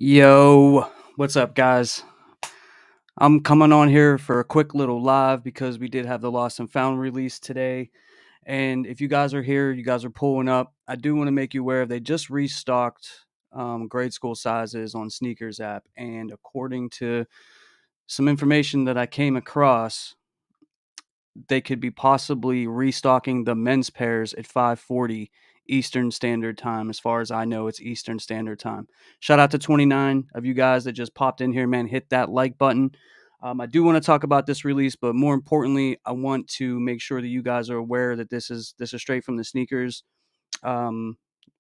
Yo, what's up, guys? I'm coming on here for a quick little live because we did have the Lost and Found release today. And if you guys are here, you guys are pulling up. I do want to make you aware they just restocked grade school sizes on Sneakers app. And according to some information that I came across, they could be possibly restocking the men's pairs at 5:40 Eastern Standard Time. As far as I know, it's Eastern Standard Time. Shout out to 29 of you guys that just popped in here, man. Hit that like button. I do want to talk about this release, but more importantly, I want to make sure that you guys are aware that this is straight from the sneakers, um,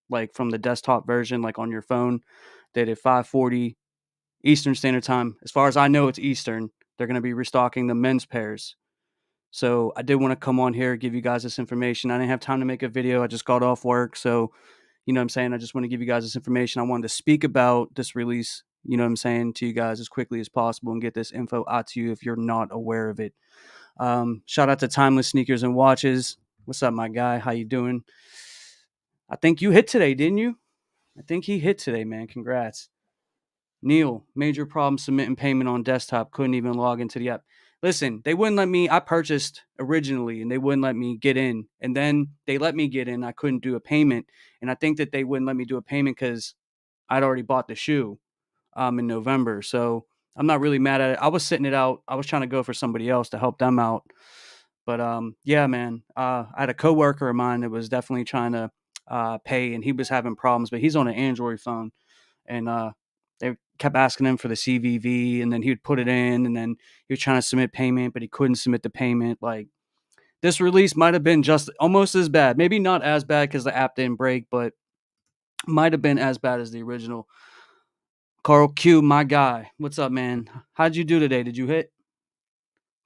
like from the desktop version, like on your phone. That at 5:40 Eastern Standard Time, as far as I know, it's Eastern. They're going to be restocking the men's pairs. So I did want to come on here, give you guys this information. I didn't have time to make a video. I just got off work. So, you know what I'm saying? I just want to give you guys this information. I wanted to speak about this release, you know what I'm saying, to you guys as quickly as possible and get this info out to you if you're not aware of it. Shout out to Timeless Sneakers and Watches. What's up, my guy? How you doing? I think you hit today, didn't you? I think he hit today, man. Congrats. Neil, major problem submitting payment on desktop. Couldn't even log into the app. Listen, they wouldn't let me. I purchased originally and they wouldn't let me get in. And then they let me get in. I couldn't do a payment. And I think that they wouldn't let me do a payment because I'd already bought the shoe in November. So I'm not really mad at it. I was sitting it out. I was trying to go for somebody else to help them out. But yeah, man. I had a coworker of mine that was definitely trying to pay and he was having problems, but he's on an Android phone and they kept asking him for the CVV, and then he would put it in, and then he was trying to submit payment, but he couldn't submit the payment. Like this release might have been just almost as bad, maybe not as bad because the app didn't break, but might have been as bad as the original. Carl Q, my guy, what's up, man? How'd you do today? Did you hit?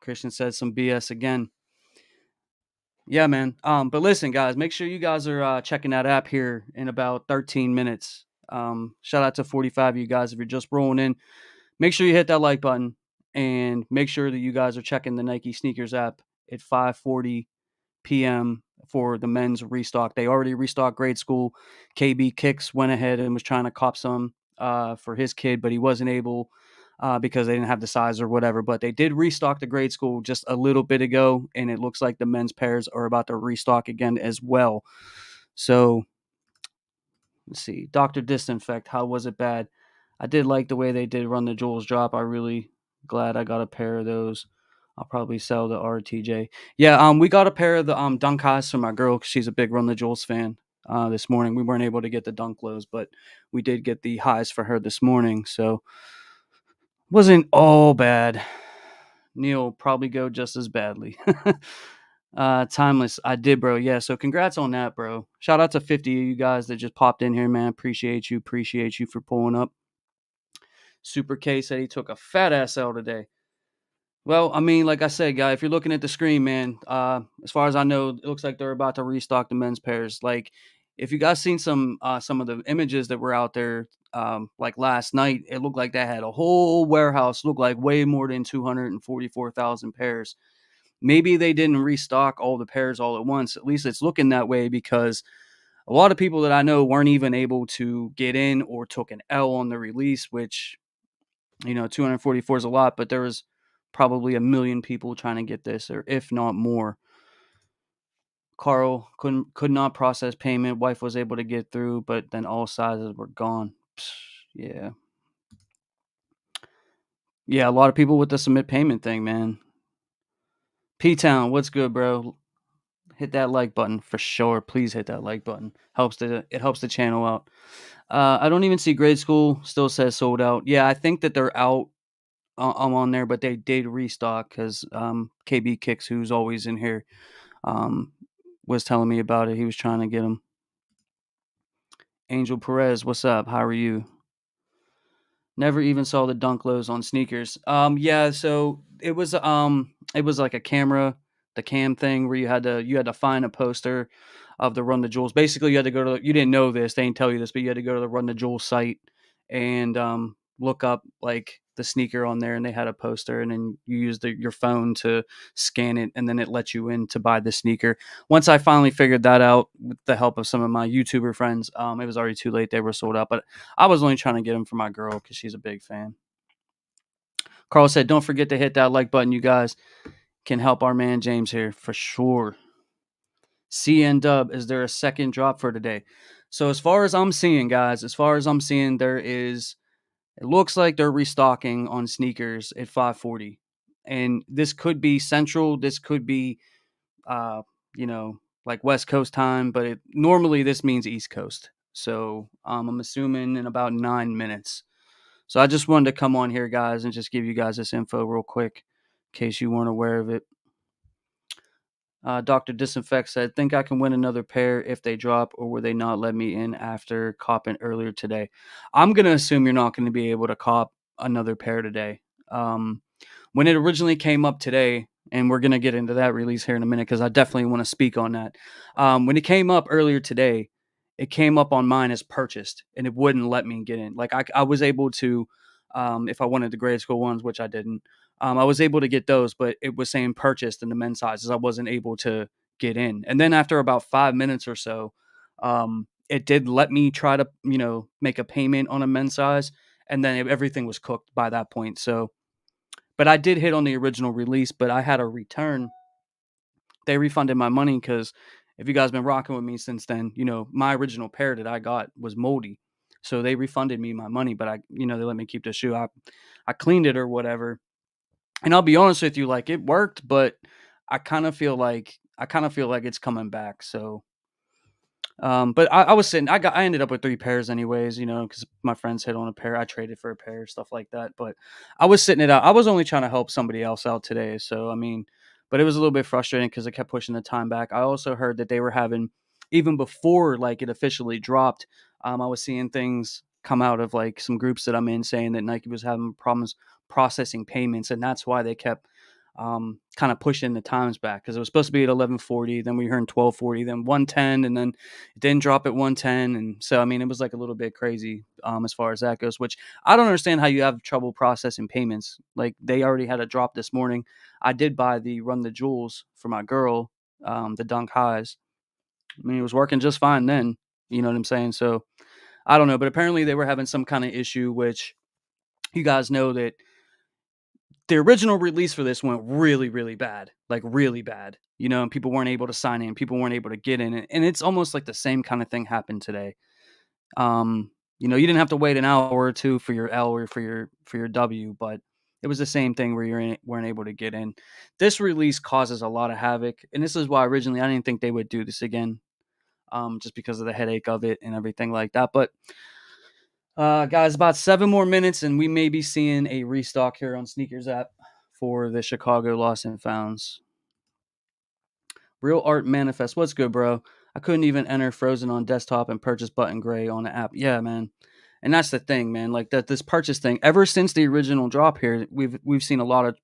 Christian said some BS again. Yeah, man. But listen, guys, make sure you guys are checking that app here in about 13 minutes. Shout out to 45 of you guys if you're just rolling in. Make sure you hit that like button and make sure that you guys are checking the Nike sneakers app at 5:40 p.m. for the men's restock. They already restocked grade school. KB Kicks went ahead and was trying to cop some for his kid, but he wasn't able because they didn't have the size or whatever. But they did restock the grade school just a little bit ago, and it looks like the men's pairs are about to restock again as well. So let's see. Dr. Disinfect, how was it bad? I did like the way they did run the Jules drop. I really glad I got a pair of those. I'll probably sell the RTJ. Yeah, we got a pair of the Dunk Highs for my girl because she's a big Run the Jules fan. This morning we weren't able to get the Dunk Lows, but we did get the highs for her this morning. So wasn't all bad. Neil probably go just as badly. Timeless. I did, bro. Yeah. So congrats on that, bro. Shout out to 50 of you guys that just popped in here, man. Appreciate you. Appreciate you for pulling up. Super K said he took a fat ass L today. Well, I mean, like I said, guy, if you're looking at the screen, man, as far as I know, it looks like they're about to restock the men's pairs. Like, if you guys seen some of the images that were out there, like last night, it looked like they had a whole warehouse, looked like way more than 244,000 pairs. Maybe they didn't restock all the pairs all at once. At least it's looking that way because a lot of people that I know weren't even able to get in or took an L on the release, which 244 is a lot, but there was probably a million people trying to get this, or if not more. Carl could not process payment. Wife was able to get through, but then all sizes were gone. Yeah. Yeah, a lot of people with the submit payment thing, man. P-Town, what's good, bro? Hit that like button for sure. Please hit that like button. It helps the channel out. I don't even see grade school. Still says sold out. Yeah, I think that they're out. I'm on there, but they did restock because KB Kicks, who's always in here, um, was telling me about it. He was trying to get them. Angel Perez, what's up? How are you? Never even saw the dunk lows on sneakers. Yeah, so it was like a camera, the cam thing where you had to find a poster of the Run the Jewels. Basically, you had to go to you didn't know this, they didn't tell you this, but you had to go to the Run the Jewels site and look up like the sneaker on there, and they had a poster, and then you use your phone to scan it, and then it lets you in to buy the sneaker. Once I finally figured that out with the help of some of my YouTuber friends, it was already too late. They were sold out, but I was only trying to get them for my girl because she's a big fan. Carl said, "Don't forget to hit that like button. You guys can help our man James here for sure." CN Dub, is there a second drop for today? So as far as I'm seeing, guys, there is. It looks like they're restocking on sneakers at 540, and this could be Central. This could be, uh, you know, like West Coast time, but normally this means East Coast. So I'm assuming in about 9 minutes. So I just wanted to come on here, guys, and just give you guys this info real quick, in case you weren't aware of it. Dr. Disinfect said, think I can win another pair if they drop, or will they not let me in after copping earlier today? I'm going to assume you're not going to be able to cop another pair today. When it originally came up today, and we're going to get into that release here in a minute because I definitely want to speak on that. When it came up earlier today, it came up on mine as purchased, and it wouldn't let me get in. Like I was able to, if I wanted the grade school ones, which I didn't, I was able to get those, but it was saying purchased in the men's sizes. I wasn't able to get in. And then after about 5 minutes or so, it did let me try to, make a payment on a men's size. And then everything was cooked by that point. So, but I did hit on the original release, but I had a return. They refunded my money because if you guys been rocking with me since then, my original pair that I got was moldy. So they refunded me my money, but they let me keep the shoe. I cleaned it or whatever. And I'll be honest with you, like it worked, but I kind of feel like it's coming back. So, but I was sitting. I ended up with 3 pairs anyways, because my friends hit on a pair. I traded for a pair, stuff like that. But I was sitting it out. I was only trying to help somebody else out today. So I mean, but it was a little bit frustrating because I kept pushing the time back. I also heard that they were having, even before like it officially dropped, I was seeing things come out of like some groups that I'm in saying that Nike was having problems processing payments, and that's why they kept kind of pushing the times back, because it was supposed to be at 11:40, then we heard 12:40, then 1:10, and then it didn't drop at 1:10. And so I mean it was like a little bit crazy as far as that goes, which I don't understand how you have trouble processing payments. Like they already had a drop this morning. I did buy the Run the Jewels for my girl, the Dunk Highs. I mean it was working just fine then, you know what I'm saying? So I don't know, but apparently they were having some kind of issue, which you guys know that the original release for this went really, really bad, like really bad, and people weren't able to sign in, people weren't able to get in it. And it's almost like the same kind of thing happened today. You didn't have to wait an hour or two for your L or for your W, but it was the same thing where weren't able to get in. This release causes a lot of havoc, and this is why originally I didn't think they would do this again, just because of the headache of it and everything like that. But guys, about 7 more minutes, and we may be seeing a restock here on Sneakers app for the Chicago Lost and Founds. Real Art Manifest. What's good, bro? I couldn't even enter Frozen on desktop and purchase button gray on the app. Yeah, man. And that's the thing, man. Like this purchase thing, ever since the original drop here, we've seen a lot of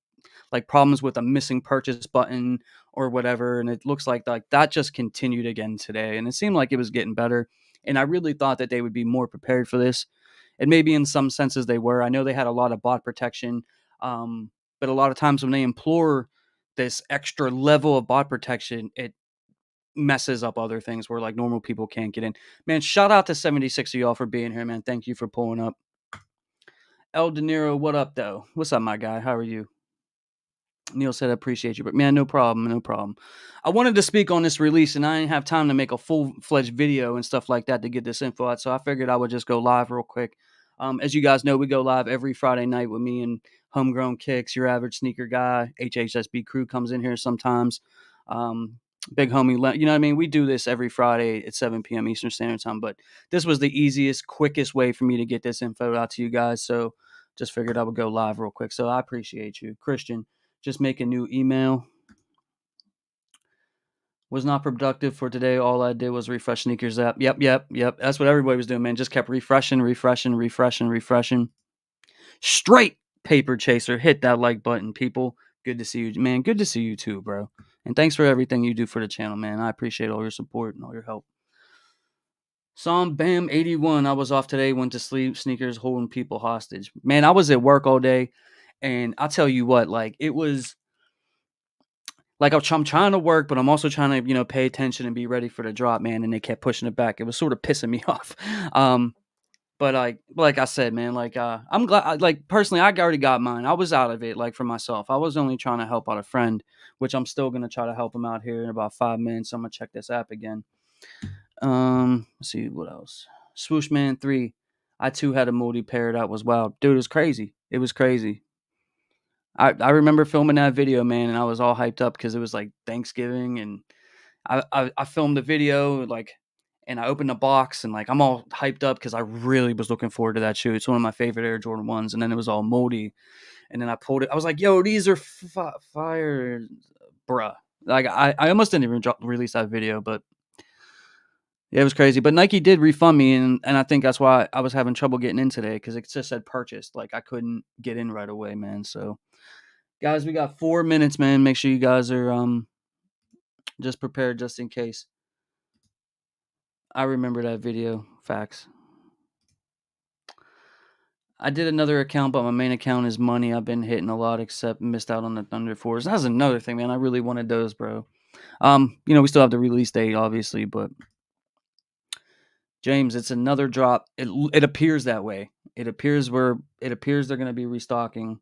like problems with a missing purchase button or whatever. And it looks like that just continued again today. And it seemed like it was getting better. And I really thought that they would be more prepared for this. And maybe in some senses they were. I know they had a lot of bot protection. But a lot of times when they implore this extra level of bot protection, it messes up other things where like normal people can't get in. Man, shout out to 76 of y'all for being here, man. Thank you for pulling up. El De Niro, what up, though? What's up, my guy? How are you? Neil said, I appreciate you, but man, no problem, no problem. I wanted to speak on this release, and I didn't have time to make a full-fledged video and stuff like that to get this info out, so I figured I would just go live real quick. As you guys know, we go live every Friday night with me and Homegrown Kicks, your average sneaker guy. HHSB crew comes in here sometimes. Big homie, you know what I mean? We do this every Friday at 7 p.m. Eastern Standard Time, but this was the easiest, quickest way for me to get this info out to you guys, so just figured I would go live real quick. So I appreciate you. Christian, just make a new email. Was not productive for today. All I did was refresh Sneakers app. Yep. That's what everybody was doing, man. Just kept refreshing. Straight paper chaser. Hit that like button, people. Good to see you, man. Good to see you too, bro. And thanks for everything you do for the channel, man. I appreciate all your support and all your help. Psalm Bam 81. I was off today, went to sleep, sneakers holding people hostage. Man, I was at work all day, and I'll tell you what, like it was like I'm trying to work, but I'm also trying to, pay attention and be ready for the drop, man. And they kept pushing it back. It was sort of pissing me off. Um, but like I said, man, like I'm glad. Like personally, I already got mine. I was out of it, like for myself. I was only trying to help out a friend, which I'm still gonna try to help him out here in about 5 minutes. I'm gonna check this app again. Let's see what else. Swoosh Man 3. I too had a multi pair that was wild. Dude, it was crazy. It was crazy. I remember filming that video, man, and I was all hyped up because it was like Thanksgiving, and I filmed the video, like, and I opened the box, and like I'm all hyped up because I really was looking forward to that shoe. It's one of my favorite Air Jordan 1s, and then it was all moldy, and then I pulled it. I was like, "Yo, these are fire, bruh!" Like I almost didn't even release that video, but yeah, it was crazy. But Nike did refund me, and I think that's why I was having trouble getting in today because it just said purchased. Like I couldn't get in right away, man. So guys, we got 4 minutes, man. Make sure you guys are just prepared just in case. I remember that video. Facts. I did another account, but my main account is money. I've been hitting a lot, except missed out on the Thunder Force. That's another thing, man. I really wanted those, bro. We still have the release date, obviously, but James, it's another drop. It appears that way. It appears they're going to be restocking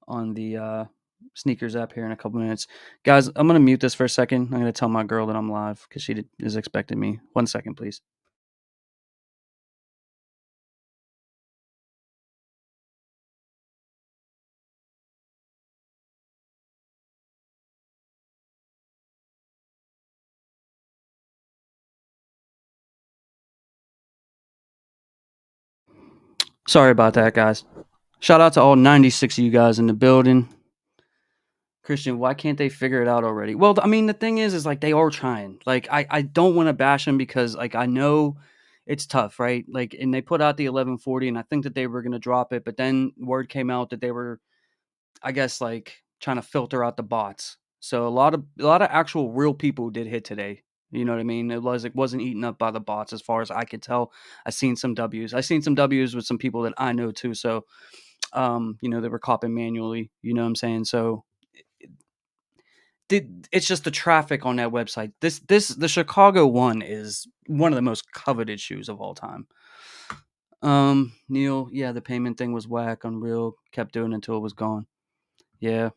on the sneakers app here in a couple minutes. Guys, I'm going to mute this for a second. I'm going to tell my girl that I'm live because she is expecting me. 1 second, please. Sorry about that, guys. Shout out to all 96 of you guys in the building. Christian, why can't they figure it out already? Well, I mean, the thing is like they are trying. Like I don't want to bash them because like I know it's tough, right? Like, and they put out the 1140, and I think that they were gonna drop it, but then word came out that they were, I guess, like trying to filter out the bots. So a lot of actual real people did hit today. You know what I mean? It wasn't eaten up by the bots as far as I could tell. I seen some W's. I seen some W's with some people that I know too. So they were copying manually. You know what I'm saying? So it's just the traffic on that website. The Chicago one is one of the most coveted shoes of all time. Neil, yeah, the payment thing was whack. Unreal, kept doing it until it was gone. Yeah,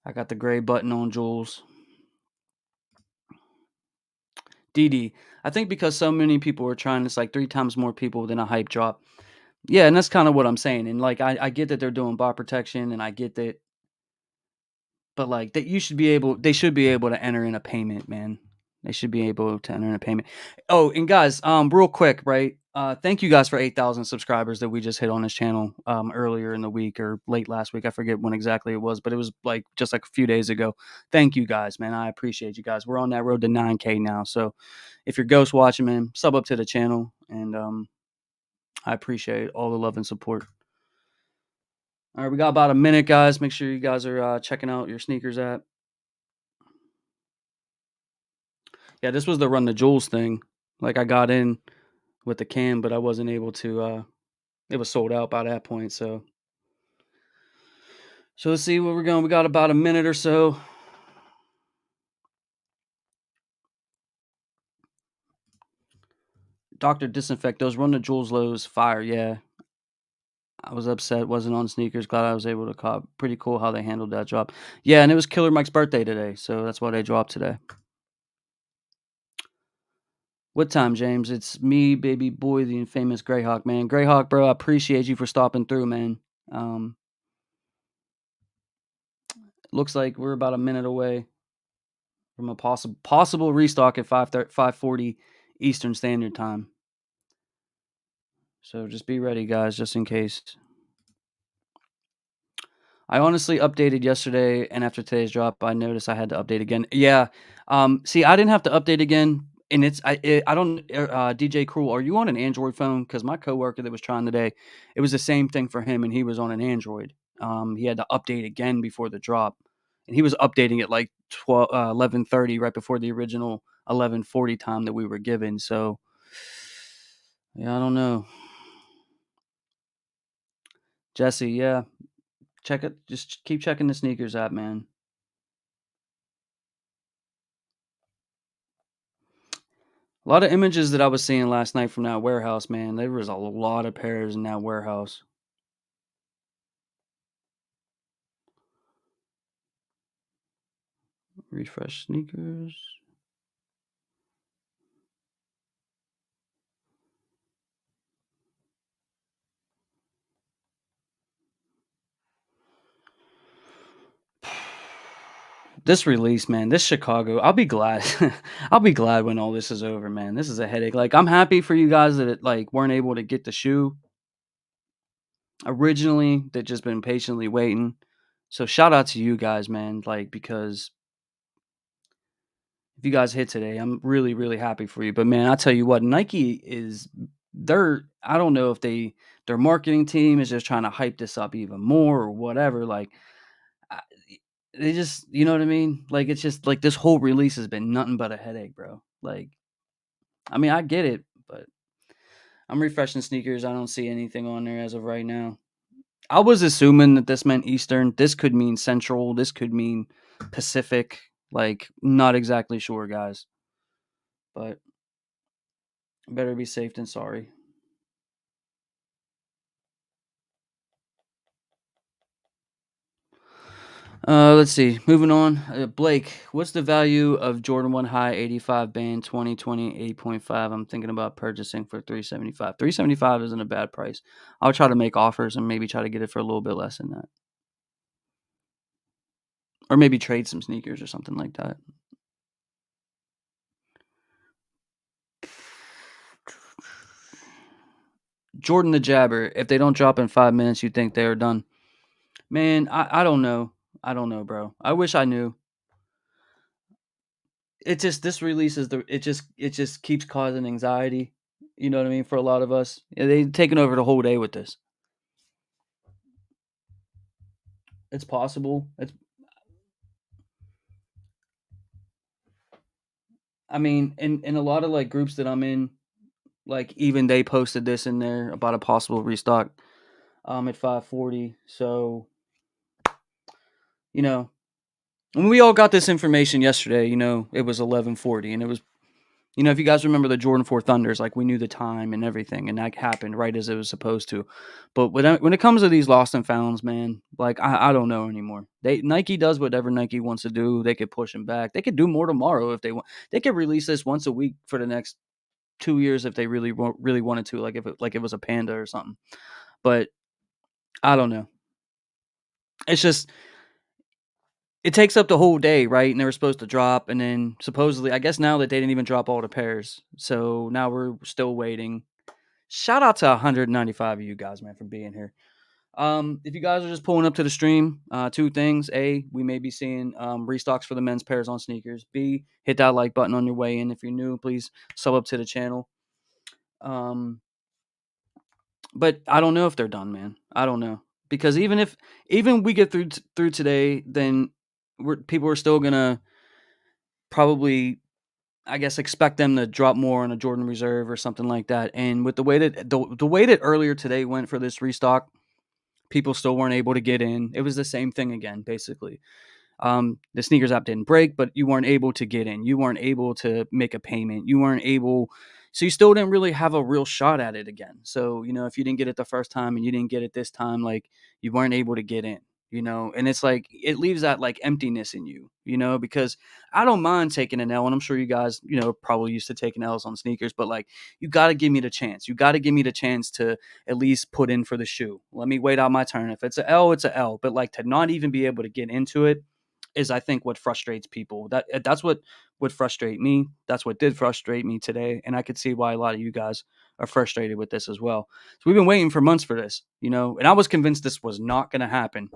I got the gray button on Jules. DD, I think because so many people were trying, it's like 3 times more people than a hype drop. Yeah, and that's kind of what I'm saying. And like I get that they're doing bot protection, and I get that. But like that, they should be able to enter in a payment, man. They should be able to enter in a payment. Oh, and guys, real quick, right? Thank you guys for 8,000 subscribers that we just hit on this channel earlier in the week or late last week. I forget when exactly it was, but it was like just like a few days ago. Thank you guys, man. I appreciate you guys. We're on that road to 9K now. So if you're ghost watching, man, sub up to the channel, and I appreciate all the love and support. All right, we got about a minute, guys. Make sure you guys are checking out your sneakers app. Yeah, this was the Run the Jewels thing. Like I got in with the can, but I wasn't able to. It was sold out by that point. So let's see where we're going. We got about a minute or so. Doctor Disinfect, those Run the Jewels lows fire. Yeah, I was upset. Wasn't on sneakers. Glad I was able to cop. Pretty cool how they handled that drop. Yeah, and it was Killer Mike's birthday today, so that's why they dropped today. What time, James? It's me, baby boy, the infamous Greyhawk, man. Greyhawk, bro, I appreciate you for stopping through, man. Looks like we're about a minute away from a possible restock at 5:40 Eastern Standard Time. So just be ready, guys, just in case. I honestly updated yesterday, and after today's drop, I noticed I had to update again. Yeah. See, I didn't have to update again, and I don't. DJ Cruel, are you on an Android phone? Because my coworker that was trying today, it was the same thing for him, and he was on an Android. He had to update again before the drop. and he was updating it like 11:30 right before the original 11:40 time that we were given. So yeah, I don't know. Jesse, yeah, check it. Just keep checking the sneakers app, man. A lot of images that I was seeing last night from that warehouse, man. There was a lot of pairs in that warehouse. Refresh sneakers. This release, man, this Chicago, I'll be glad. I'll be glad when all this is over, man. This is a headache. Like, I'm happy for you guys that like weren't able to get the shoe originally, that just been patiently waiting. So shout out to you guys, man. Like, because if you guys hit today, I'm really, really happy for you. But man, I tell you what, Nike is they're I don't know if their marketing team is just trying to hype this up even more or whatever. Like, I, they just, you know what I mean? Like, it's just like this whole release has been nothing but a headache, bro. Like, I mean, I get it, but I'm refreshing sneakers. I don't see anything on there as of right now. I was assuming that this meant Eastern. This could mean Central. This could mean Pacific. Like, not exactly sure, guys. But better be safe than sorry. Let's see. Moving on. Blake, what's the value of Jordan 1 High 85 band 2020 8.5? I'm thinking about purchasing for 375. 375 isn't a bad price. I'll try to make offers and maybe try to get it for a little bit less than that. Or maybe trade some sneakers or something like that. Jordan the Jabber, if they don't drop in 5 minutes, you think they are done. Man, I don't know. I don't know, bro. I wish I knew. It just this release is it just keeps causing anxiety. You know what I mean, for a lot of us. Yeah, they taking over the whole day with this. It's possible. It's I mean, in a lot of like groups that I'm in, like even they posted this in there about a possible restock at 540. So, you know, when we all got this information yesterday, it was 11:40 and it was if you guys remember the Jordan 4 Thunders, like we knew the time and everything, and that happened right as it was supposed to. But when it comes to these lost and founds, man, like I don't know anymore. Nike does whatever Nike wants to do. They could push them back. They could do more tomorrow if they want. They could release this once a week for the next 2 years if they really wanted to, like if it was a panda or something. But I don't know. It's just it takes up the whole day, right? And they were supposed to drop, and then supposedly, I guess now that they didn't even drop all the pairs, so now we're still waiting. Shout out to 195 of you guys, man, for being here. If you guys are just pulling up to the stream, two things: A, we may be seeing restocks for the men's pairs on sneakers. B, hit that like button on your way in. If you're new, please sub up to the channel. Um, but I don't know if they're done, man. I don't know, because even we get through today, then people are still gonna probably, I guess, expect them to drop more on a Jordan Reserve or something like that. And with the way that earlier today went for this restock, people still weren't able to get in. It was the same thing again, basically. The sneakers app didn't break, but you weren't able to get in. You weren't able to make a payment. You weren't able, so you still didn't really have a real shot at it again. So, if you didn't get it the first time and you didn't get it this time, like you weren't able to get in, and it's like it leaves that like emptiness in you, because I don't mind taking an L, and I'm sure you guys, probably used to taking L's on sneakers, but like you got to give me the chance. You got to give me the chance to at least put in for the shoe. Let me wait out my turn. If it's a L, it's a L. But like to not even be able to get into it is, I think, what frustrates people. That's what would frustrate me. That's what did frustrate me today, and I could see why a lot of you guys are frustrated with this as well. So we've been waiting for months for this, and I was convinced this was not going to happen.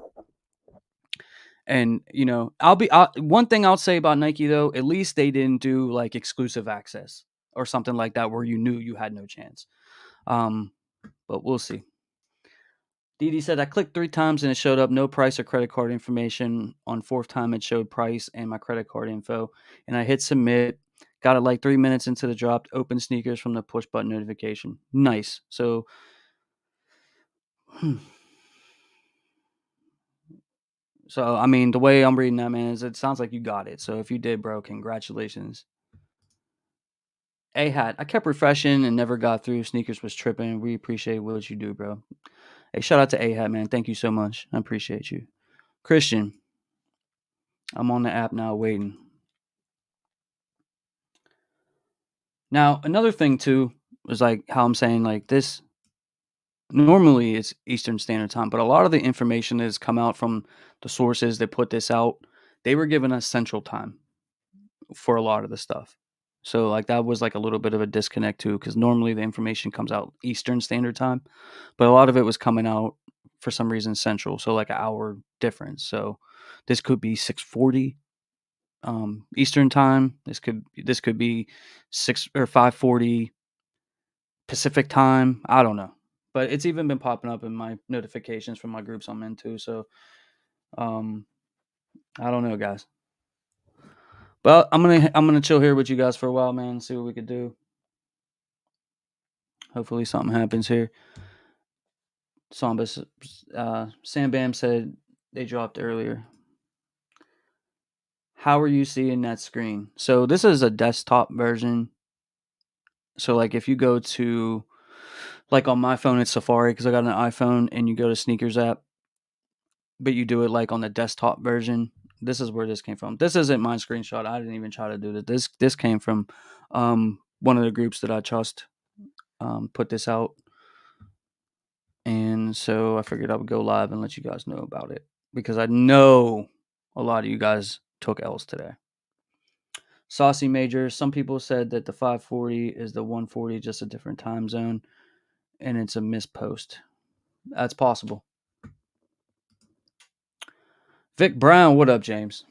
And one thing I'll say about Nike though, at least they didn't do like exclusive access or something like that where you knew you had no chance. But we'll see. Dee Dee said, I clicked 3 times and it showed up no price or credit card information. On fourth time, it showed price and my credit card info. And I hit submit. Got it like 3 minutes into the drop. Open sneakers from the push button notification. Nice. So, so I mean, the way I'm reading that, man, is it sounds like you got it. So if you did, bro, congratulations. A Hat, I kept refreshing and never got through. Sneakers was tripping. We appreciate what you do, bro. Hey, shout out to A Hat, man. Thank you so much. I appreciate you. Christian, I'm on the app now waiting. Now, another thing too is like how I'm saying like this normally it's Eastern Standard Time, but a lot of the information that has come out from the sources that put this out, they were giving us Central Time for a lot of the stuff. So like that was like a little bit of a disconnect too, because normally the information comes out Eastern Standard Time, but a lot of it was coming out for some reason Central, so like an hour difference. So this could be 6:40 Eastern Time. This could be 5:40 Pacific Time. I don't know, but it's even been popping up in my notifications from my groups I'm into. So um, I don't know, guys. But I'm gonna chill here with you guys for a while, man. See what we could do. Hopefully something happens here. Sambas, Sam Bam said they dropped earlier. How are you seeing that screen? So this is a desktop version. So like if you go to like on my phone it's Safari because I got an iPhone and you go to sneakers app, but you do it like on the desktop version. This is where this came from. This isn't my screenshot. I didn't even try to do that. This came from one of the groups that I trust put this out. And so I figured I would go live and let you guys know about it because I know a lot of you guys took L's today. Saucy Major, some people said that the 540 is the 140, just a different time zone, and it's a mispost. That's possible. Vic Brown, what up, James?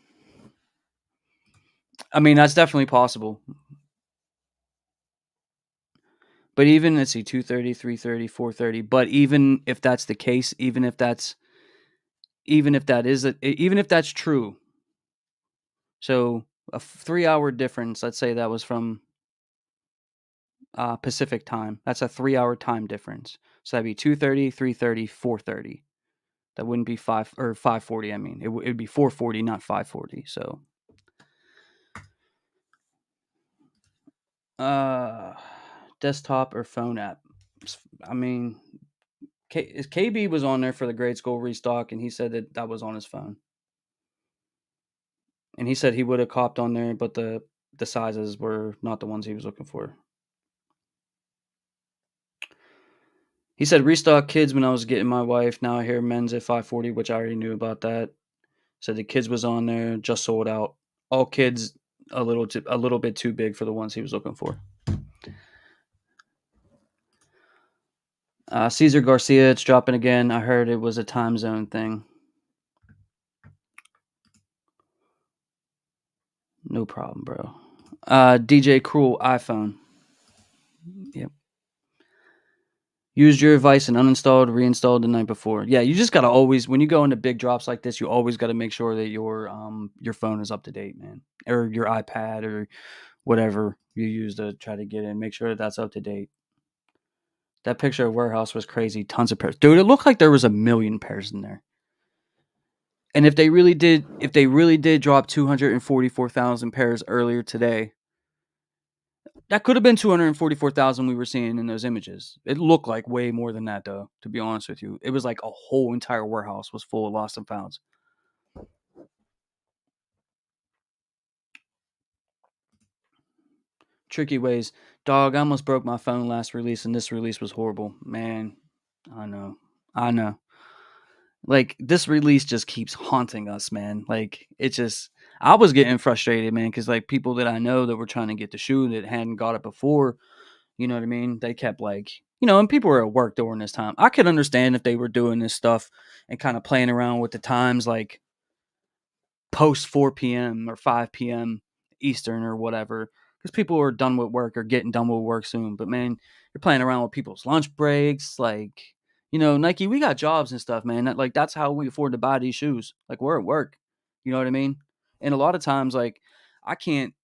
I mean, that's definitely possible. But even, let's see, 2:30, 3:30, 4:30. But even if that's the case, even if that's true, so a 3 hour difference, let's say that was from Pacific time. That's a 3 hour time difference. So that'd be 2:30, 3:30, 4:30. That wouldn't be 5:40. I mean, it would be 4:40, not 5:40. So, uh, desktop or phone app. I mean, KB was on there for the grade school restock, and he said that was on his phone. And he said he would have copped on there, but the sizes were not the ones he was looking for. He said restock kids when I was getting my wife. Now I hear men's at 5:40, which I already knew about that. Said the kids was on there, just sold out. All kids a little bit too big for the ones he was looking for. Cesar Garcia, it's dropping again. I heard it was a time zone thing. No problem, bro. DJ Cruel iPhone. Yep. Used your advice and uninstalled, reinstalled the night before. Yeah, you just gotta always when you go into big drops like this, you always gotta make sure that your phone is up to date, man, or your iPad or whatever you use to try to get in. Make sure that that's up to date. That picture of warehouse was crazy. Tons of pairs, dude. It looked like there was a million pairs in there. And if they really did drop 244,000 pairs earlier today, that could have been 244,000 we were seeing in those images. It looked like way more than that, though, to be honest with you. It was like a whole entire warehouse was full of lost and founds. Tricky ways. Dog, I almost broke my phone last release, and this release was horrible. Man, I know. I know. Like, this release just keeps haunting us, man. Like, it just. I was getting frustrated, man, because, like, people that I know that were trying to get the shoe that hadn't got it before, you know what I mean? They kept like, and people were at work during this time. I could understand if they were doing this stuff and kind of playing around with the times like post 4 p.m. or 5 p.m. Eastern or whatever. Because people are done with work or getting done with work soon. But man, you're playing around with people's lunch breaks. Like, Nike, we got jobs and stuff, man. Like that's how we afford to buy these shoes. Like we're at work. You know what I mean? And a lot of times, like I can't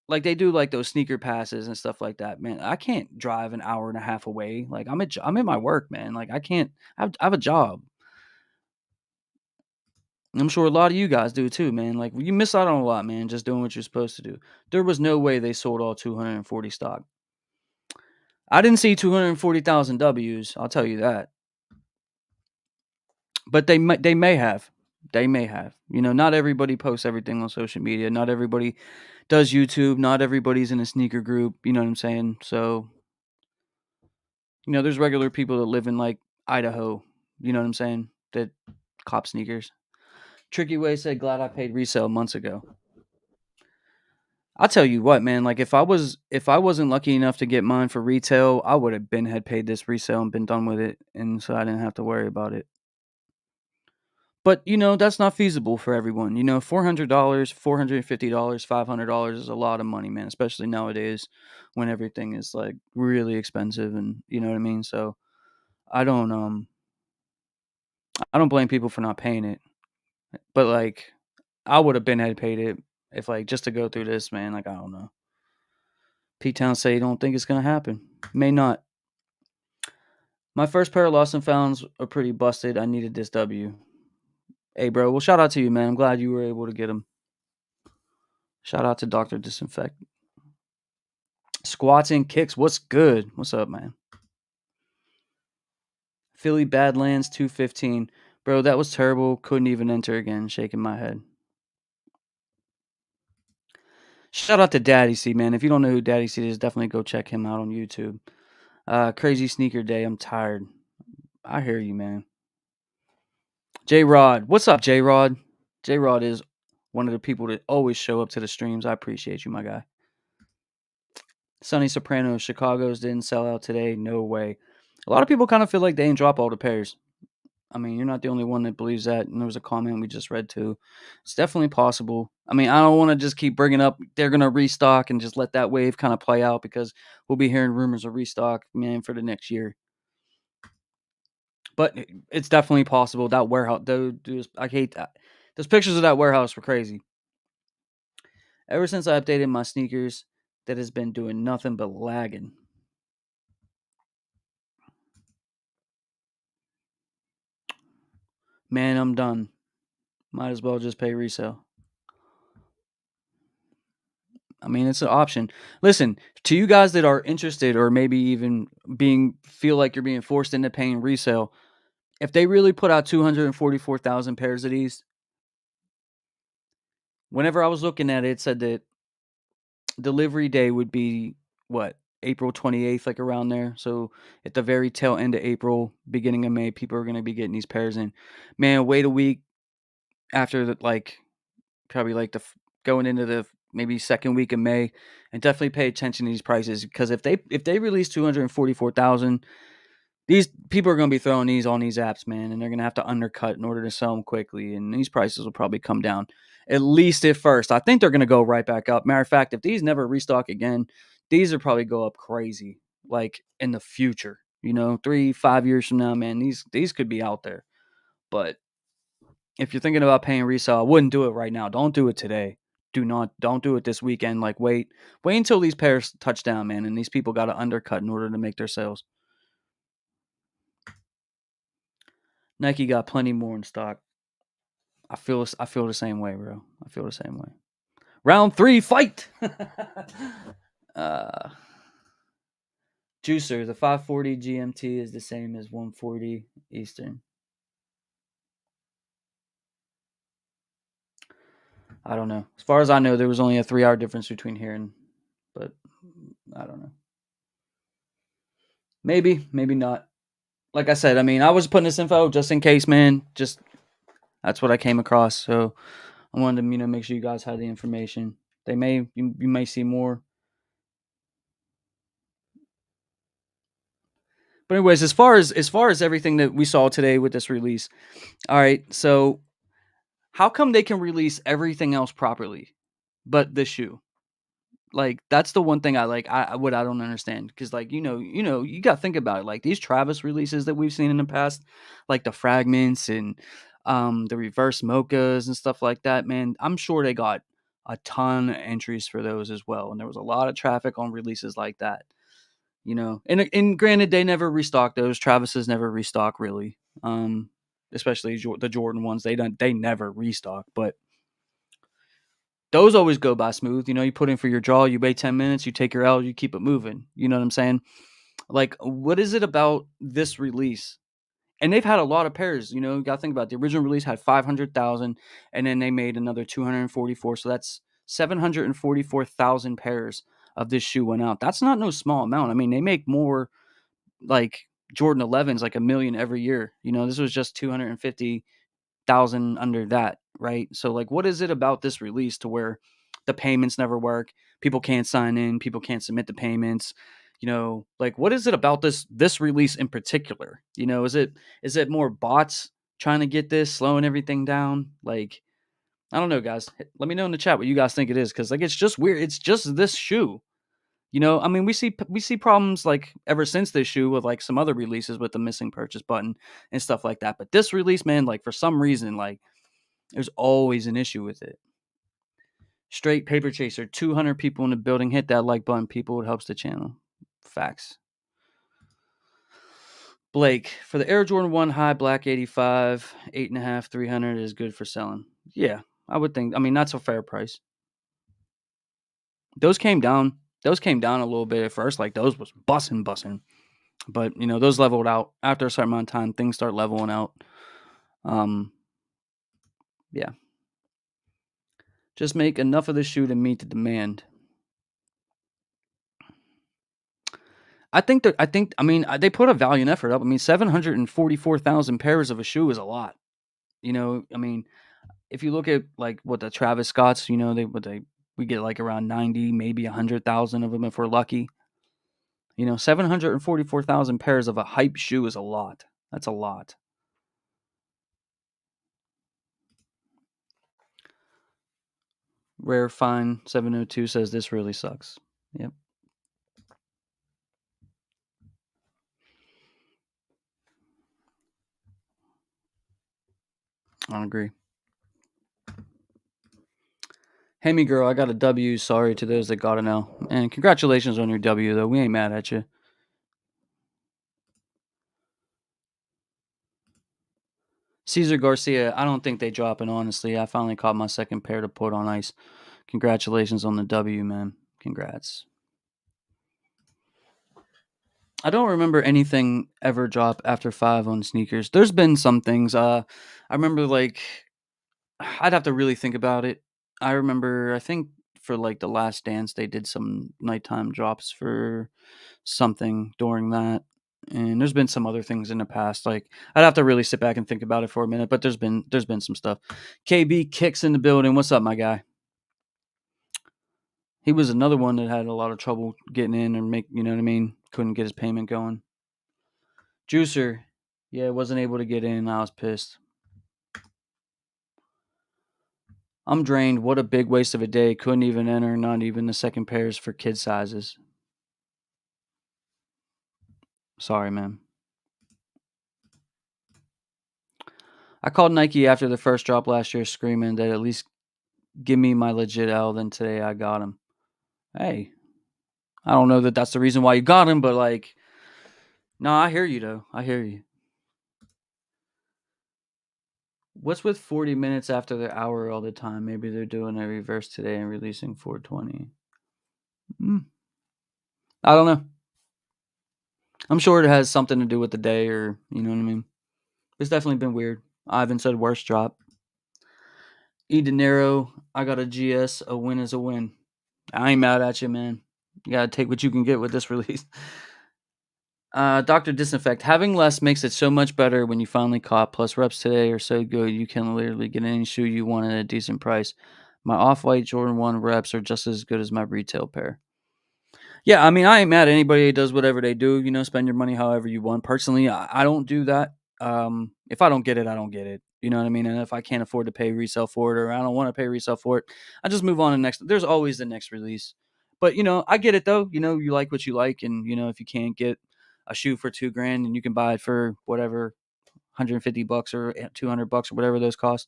like they do like those sneaker passes and stuff like that, man. I can't drive an hour and a half away. Like I'm in my work, man. Like I can't. I have a job. I'm sure a lot of you guys do too, man. Like you miss out on a lot, man. Just doing what you're supposed to do. There was no way they sold all 240 stock. I didn't see 240,000 W's. I'll tell you that. But they may have. They may have. Not everybody posts everything on social media. Not everybody does YouTube. Not everybody's in a sneaker group. You know what I'm saying? So, there's regular people that live in like Idaho. You know what I'm saying? That cop sneakers. Tricky Way said, "Glad I paid resale months ago." I'll tell you what, man. Like if I wasn't lucky enough to get mine for retail, I would have been had paid this resale and been done with it, and so I didn't have to worry about it. But that's not feasible for everyone. $400, $450, $500 is a lot of money, man. Especially nowadays, when everything is like really expensive, and you know what I mean. So I don't I don't blame people for not paying it, but like I would have been had paid it if like just to go through this, man. Like I don't know. P Town say you don't think it's gonna happen. May not. My first pair of lost and founds are pretty busted. I needed this W. Hey, bro. Well, shout out to you, man. I'm glad you were able to get them. Shout out to Doctor Disinfect. Squats and kicks. What's good? What's up, man? Philly Badlands 215. Bro, that was terrible. Couldn't even enter again. Shaking my head. Shout out to Daddy C, man. If you don't know who Daddy C is, definitely go check him out on YouTube. Crazy sneaker day. I'm tired. I hear you, man. J Rod. What's up, J Rod? J Rod is one of the people that always show up to the streams. I appreciate you, my guy. Sonny Soprano, Chicago's didn't sell out today. No way. A lot of people kind of feel like they didn't drop all the pairs. I mean, you're not the only one that believes that. And there was a comment we just read too. It's definitely possible. I mean, I don't want to just keep bringing up they're going to restock and just let that wave kind of play out because we'll be hearing rumors of restock, man, for the next year. But it's definitely possible. That warehouse, dude, I hate that. Those pictures of that warehouse were crazy. Ever since I updated my sneakers, that has been doing nothing but lagging. Man, I'm done. Might as well just pay resale. I mean, it's an option. Listen, to you guys that are interested or maybe even feel like you're being forced into paying resale, if they really put out 244,000 pairs of these, whenever I was looking at it, it said that delivery day would be what? April 28th, like around there. So at the very tail end of April, beginning of May, people are going to be getting these pairs in. Man, wait a week after that, like probably like going into the maybe second week of May, and definitely pay attention to these prices because if they release 244,000, these people are going to be throwing these on these apps, man, and they're going to have to undercut in order to sell them quickly, and these prices will probably come down at least at first. I think they're going to go right back up. Matter of fact, if these never restock again, these will probably go up crazy, like in the future. 3-5 years from now, man, these could be out there. But if you're thinking about paying resale, I wouldn't do it right now. Don't do it today. Don't do it this weekend. Like wait until these pairs touch down, man, and these people got to undercut in order to make their sales. Nike got plenty more in stock. I feel the same way, bro. I feel the same way. Round 3 fight. uh Juicer, the 540 GMT is the same as 140 Eastern. I don't know. As far as I know, there was only a 3-hour difference between here but I don't know. Maybe not. Like I said, I mean, I was putting this info just in case, man. Just that's what I came across. So I wanted to, make sure you guys had the information. You may see more. But anyways, as far as everything that we saw today with this release, all right. So how come they can release everything else properly, but this shoe? Like that's the one thing I like. What I don't understand because like you got to think about it. Like these Travis releases that we've seen in the past, like the fragments and the reverse mochas and stuff like that. Man, I'm sure they got a ton of entries for those as well, and there was a lot of traffic on releases like that. And granted, they never restock those. Travis's never restock really, especially the Jordan ones. They never restock, but those always go by smooth. You put in for your draw, you wait 10 minutes, you take your L, you keep it moving. You know what I'm saying? Like, what is it about this release? And they've had a lot of pairs. You got to think about it. The original release had 500,000, and then they made another 244. So that's 744,000 pairs of this shoe went out. That's not no small amount. I mean, they make more like Jordan 11s, like a million every year. This was just 250,000 under that, right? So like what is it about this release to where the payments never work, people can't sign in, people can't submit the payments, like what is it about this release in particular? Is it more bots trying to get this, slowing everything down? Like I don't know, guys. Let me know in the chat what you guys think it is, because like it's just weird. It's just this shoe. I mean, we see problems like ever since this shoe with like some other releases with the missing purchase button and stuff like that. But this release, man, like for some reason, like there's always an issue with it. Straight paper chaser. 200 people in the building. Hit that like button, people. It helps the channel. Facts. Blake, for the Air Jordan 1 High Black 85, 8.5, 300 is good for selling. Yeah, I would think. I mean, that's a fair price. Those came down. Those came down a little bit at first. Like those was bussing. But those leveled out after a certain amount of time. Things start leveling out. Yeah. Just make enough of the shoe to meet the demand. I mean, they put a valiant effort up. I mean, 744,000 pairs of a shoe is a lot. I mean, if you look at like what the Travis Scotts, we get like around 90, maybe 100,000 of them if we're lucky. 744,000 pairs of a hype shoe is a lot. That's a lot. Rare Fine 702 says this really sucks. Yep. I agree. Hey, me girl, I got a W. Sorry to those that got an L. And congratulations on your W, though. We ain't mad at you. Cesar Garcia, I don't think they dropping, honestly. I finally caught my second pair to put on ice. Congratulations on the W, man. Congrats. I don't remember anything ever drop after 5 on sneakers. There's been some things. I remember like I'd have to really think about it. I think for like the Last Dance, they did some nighttime drops for something during that. And there's been some other things in the past. Like I'd have to really sit back and think about it for a minute. But there's been some stuff. KB Kicks in the building. What's up, my guy? He was another one that had a lot of trouble getting in and you know what I mean? Couldn't get his payment going. Juicer, yeah, wasn't able to get in. I was pissed. I'm drained. What a big waste of a day. Couldn't even enter, not even the second pairs for kid sizes. Sorry, man. I called Nike after the first drop last year screaming that at least give me my legit L. Then today I got him. Hey, I don't know that that's the reason why you got him, but like, no, I hear you though. I hear you. What's with 40 minutes after the hour all the time? Maybe they're doing a reverse today and releasing 420. I don't know. I'm sure it has something to do with the day, or you know what I mean. It's definitely been weird. Ivan said worst drop. E De Niro, I got a GS. A win is a win. I ain't mad at you, man. You gotta take what you can get with this release. Dr. Disinfect, having less makes it so much better when you finally caught. Plus reps today are so good you can literally get any shoe you want at a decent price. My off-white Jordan 1 reps are just as good as my retail pair. Yeah, I mean, I ain't mad at anybody that does whatever they do. Spend your money however you want. Personally, I don't do that. If I don't get it, I don't get it. You know what I mean? And if I can't afford to pay resale for it, or I don't want to pay resale for it, I just move on to the next. There's always the next release. But I get it though. You like what you like, and if you can't get a shoe for 2 grand and you can buy it for whatever, $150 or $200 or whatever those cost.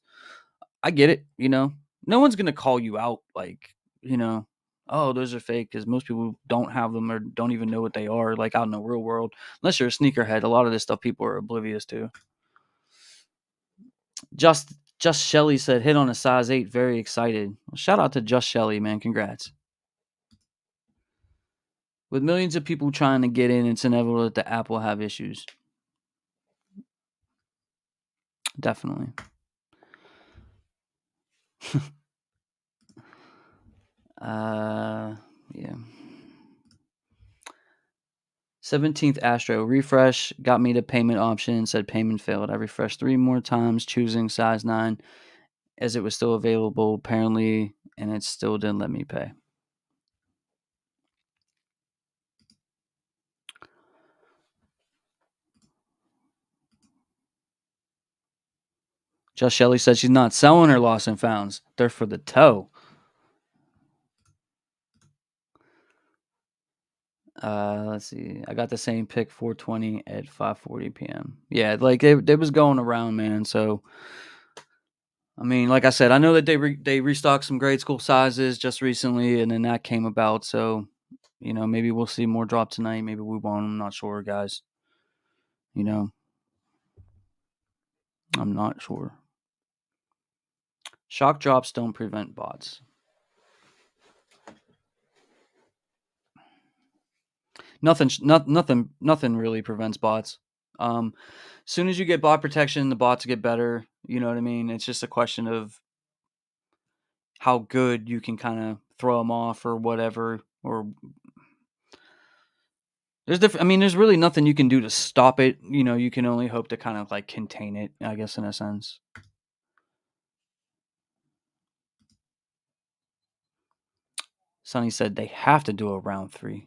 I get it. No one's gonna call you out like, you know, oh, those are fake, because most people don't have them or don't even know what they are, like out in the real world. Unless you're a sneakerhead, a lot of this stuff people are oblivious to. Just Shelly said hit on a size 8, very excited. Well, shout out to Just Shelly, man. Congrats. With millions of people trying to get in, it's inevitable that the app will have issues. Definitely. Yeah. 17th Astro refresh got me to payment option, said payment failed. I refreshed 3 more times, choosing size 9 as it was still available apparently, and it still didn't let me pay. Just Shelly said she's not selling her lost and founds. They're for the toe. Let's see. I got the same pick 420 at 5:40 p.m. Yeah, like it was going around, man. So I mean, like I said, I know that they restocked some grade school sizes just recently, and then that came about. So maybe we'll see more drop tonight. Maybe we won't. I'm not sure, guys. You know, I'm not sure. Shock drops don't prevent bots. Nothing really prevents bots. Soon as you get bot protection, the bots get better. You know what I mean? It's just a question of how good you can kind of throw them off or whatever. Or there's really nothing you can do to stop it. You can only hope to kind of like contain it, I guess, in a sense. Sonny said they have to do a round 3.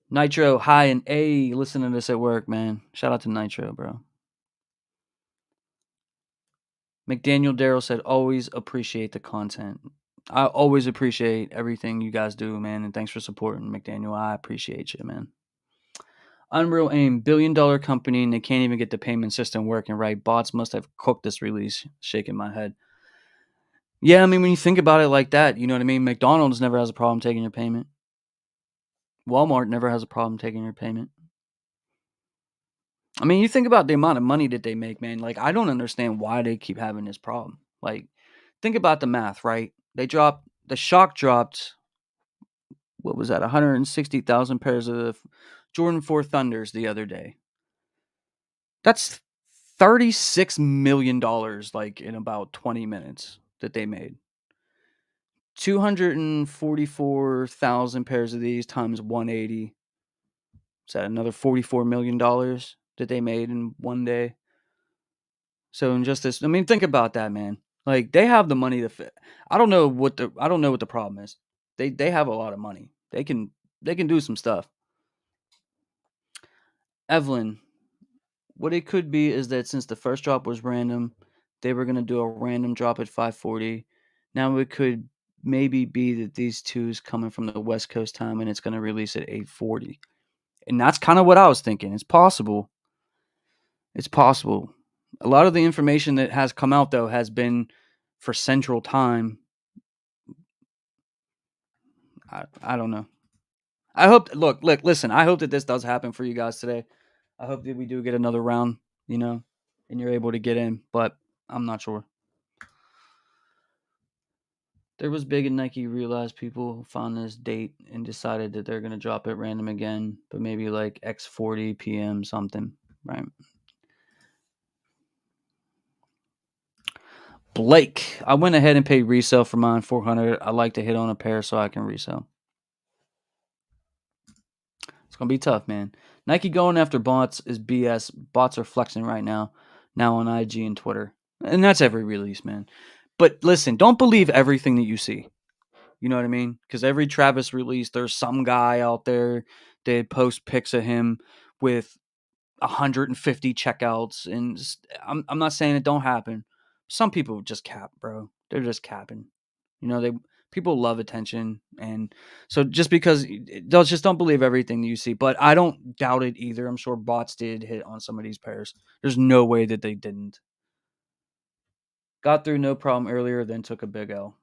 Nitro, hi and A, listen to this at work, man. Shout out to Nitro, bro. McDaniel Darrell said, always appreciate the content. I always appreciate everything you guys do, man, and thanks for supporting, McDaniel. I appreciate you, man. Unreal Aim, $1 billion company, and they can't even get the payment system working right. Bots must have cooked this release. Shaking my head. Yeah, I mean, when you think about it like that, you know what I mean? McDonald's never has a problem taking your payment. Walmart never has a problem taking your payment. I mean, you think about the amount of money that they make, man. Like, I don't understand why they keep having this problem. Like, think about the math, right? The Shock dropped, what was that, 160,000 pairs of Jordan 4 Thunders the other day. That's $36 million, like, in about 20 minutes that they made. 244,000 pairs of these times 180. Is that another $44 million that they made in one day? So in just this, I mean, think about that, man. Like they have the money to fit. I don't know what the problem is. They have a lot of money. They can do some stuff. Evelyn, what it could be is that since the first drop was random, they were gonna do a random drop at 5:40. Now it could maybe be that these two's coming from the West Coast time and it's gonna release at 8:40. And that's kind of what I was thinking. It's possible. It's possible. A lot of the information that has come out though has been for Central Time. I don't know. I hope. Look. Listen. I hope that this does happen for you guys today. I hope that we do get another round. And you're able to get in. But I'm not sure. There was big and Nike realized people found this date and decided that they're gonna drop it random again, but maybe like X40 p.m. something, right? Blake, I went ahead and paid resale for mine 400. I like to hit on a pair so I can resell. It's gonna be tough, man. Nike going after bots is BS. Bots are flexing right now on IG and Twitter, and that's every release, man. But listen, don't believe everything that you see. You know what I mean? Because every Travis release, there's some guy out there that post pics of him with 150 checkouts, and I'm not saying it don't happen. Some people just cap, bro. They're just capping. They People love attention, and so just because they'll just don't believe everything you see. But I don't doubt it either. I'm sure bots did hit on some of these pairs. There's no way that they didn't. Got through no problem earlier, then took a big L.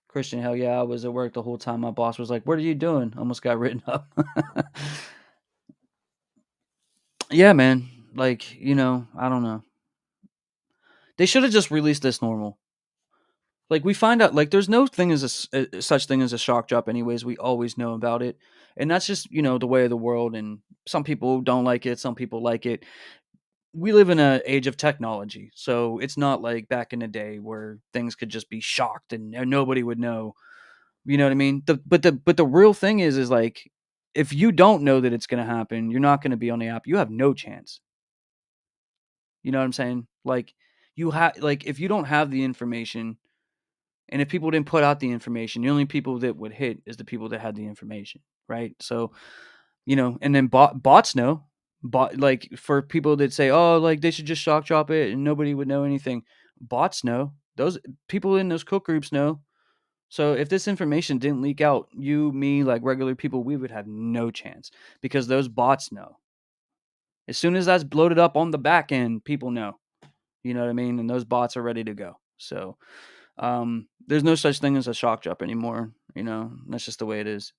Christian, hell yeah, I was at work the whole time. My boss was like, "What are you doing?" Almost got written up. Yeah, man. Like, I don't know. They should have just released this normal. Like we find out, like there's no thing as such thing as a shock drop. Anyways, we always know about it, and that's just the way of the world. And some people don't like it, some people like it. We live in an age of technology, so it's not like back in the day where things could just be shocked and nobody would know. You know what I mean? But the real thing is like if you don't know that it's going to happen, you're not going to be on the app. You have no chance. You know what I'm saying? Like you have like if you don't have the information, and if people didn't put out the information, the only people that would hit is the people that had the information, right? So, and then bots know. Like for people that say, "Oh, like they should just shock drop it and nobody would know anything." Bots know. Those people in those cook groups know. So if this information didn't leak out, you, me, like regular people, we would have no chance because those bots know. As soon as that's bloated up on the back end, people know. You know what I mean? And those bots are ready to go. So there's no such thing as a shock drop anymore. That's just the way it is.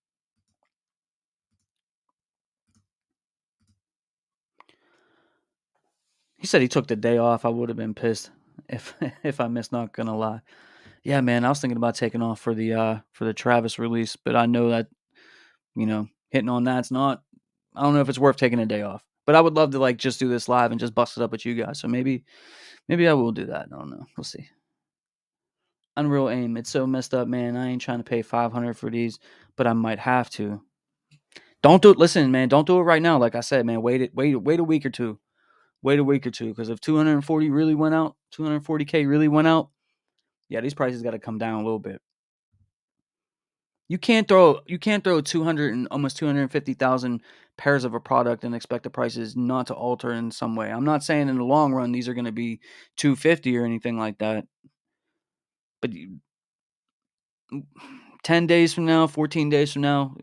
He said he took the day off. I would have been pissed if if I missed. Not gonna lie. Yeah, man. I was thinking about taking off for the Travis release, but I know that hitting on that's not. I don't know if it's worth taking a day off. But I would love to like just do this live and just bust it up with you guys. So maybe I will do that. I don't know. We'll see. Unreal Aim. It's so messed up, man. I ain't trying to pay 500 for these, but I might have to. Don't do it. Listen, man. Don't do it right now. Like I said, man. Wait a week or two. Wait a week or two, because if 240 really went out, 240K really went out, yeah, these prices got to come down a little bit. You can't throw 200 and almost 250,000 pairs of a product and expect the prices not to alter in some way. I'm not saying in the long run these are going to be 250 or anything like that, but 10 days from now, 14 days from now,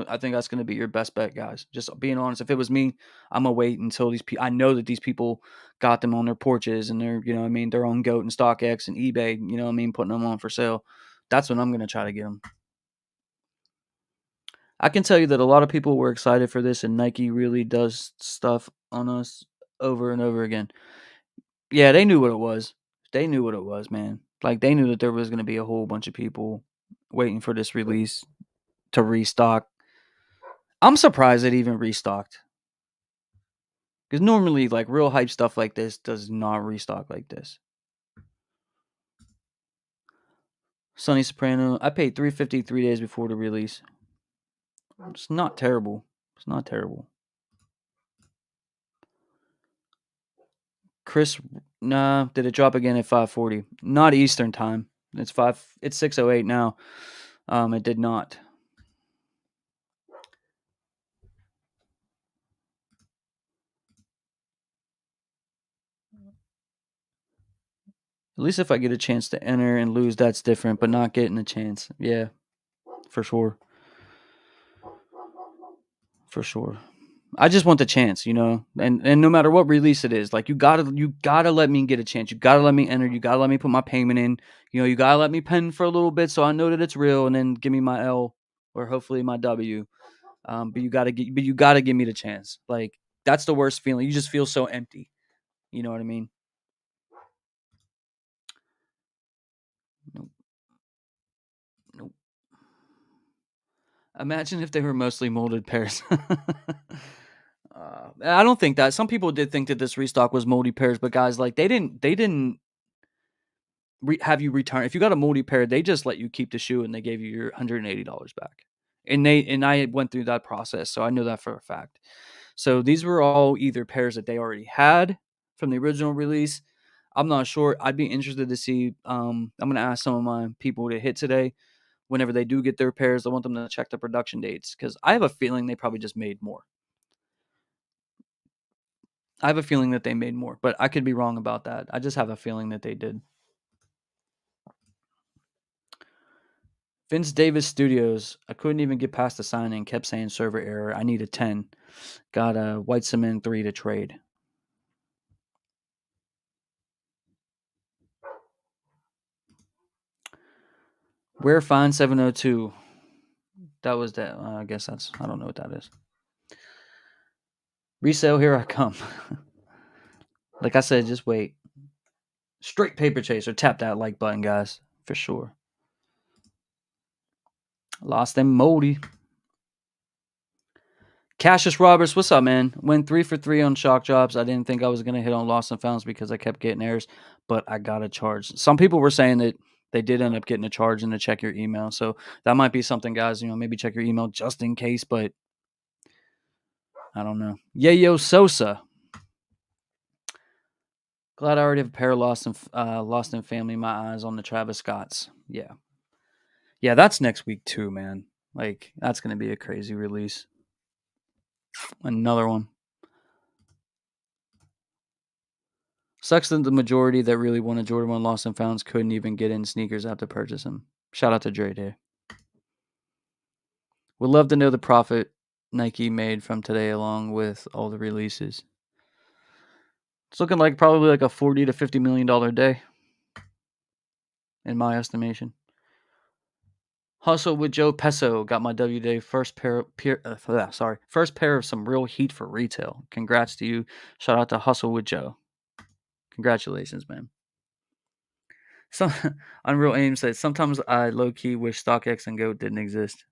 I think that's going to be your best bet, guys. Just being honest. If it was me, I'm going to wait until these people, I know that these people got them on their porches and they're, what I mean, their own Goat and StockX and eBay, what I mean, putting them on for sale. That's when I'm going to try to get them. I can tell you that a lot of people were excited for this, and Nike really does stuff on us over and over again. Yeah, they knew what it was. They knew what it was, man. Like they knew that there was going to be a whole bunch of people waiting for this release to restock. I'm surprised it even restocked. Because normally, like real hype stuff like this does not restock like this. Sonny Soprano, I paid $350 3 days before the release. It's not terrible. It's not terrible. Chris, nah, did it drop again at 5:40? Not Eastern time. It's 6:08 now. It did not. At least if I get a chance to enter and lose, that's different. But not getting a chance, yeah, for sure, for sure. I just want the chance, and no matter what release it is, like you gotta let me get a chance. You gotta let me enter. You gotta let me put my payment in. You gotta let me pen for a little bit so I know that it's real, and then give me my L or hopefully my W. But you gotta give me the chance. Like that's the worst feeling. You just feel so empty. You know what I mean? Nope. Nope. Imagine if they were mostly molded pairs. I don't think that. Some people did think that this restock was moldy pairs, but guys, like they didn't have you return. If you got a moldy pair, they just let you keep the shoe and they gave you your $180 back. And I went through that process, so I know that for a fact. So these were all either pairs that they already had from the original release. I'm not sure. I'd be interested to see. I'm gonna ask some of my people to hit today. Whenever they do get their pairs, I want them to check the production dates because I have a feeling they probably just made more. I have a feeling that they made more, but I could be wrong about that. I just have a feeling that they did. Vince Davis Studios. I couldn't even get past the signing. Kept saying server error. I need a 10. Got a White Cement 3 to trade. Where Fine 702. That was that. I guess that's. I don't know what that is. Resale, here I come. Like I said, just wait. Straight paper chaser. Tap that like button, guys. For sure. Lost and moldy. Cassius Roberts, what's up, man? Went 3 for 3 on shock jobs. I didn't think I was going to hit on lost and founds because I kept getting errors, but I got a charge. Some people were saying that they did end up getting a charge and to check your email. So that might be something, guys. Maybe check your email just in case, but I don't know. Yayo Sosa. Glad I already have a pair of Lost in Family. My eyes on the Travis Scotts. Yeah. Yeah, that's next week too, man. Like, that's going to be a crazy release. Another one. Sucks that the majority that really wanted Jordan 1 Lost and Founds couldn't even get in sneakers after purchase them. Shout out to Dre Day. Would love to know the profit Nike made from today along with all the releases. It's looking like probably like a $40 to $50 million day, in my estimation. Hustle with Joe Peso got my W Day first pair of some real heat for retail. Congrats to you. Shout out to Hustle with Joe. Congratulations, man. Some Unreal Aim said sometimes I low key wish StockX and Go didn't exist.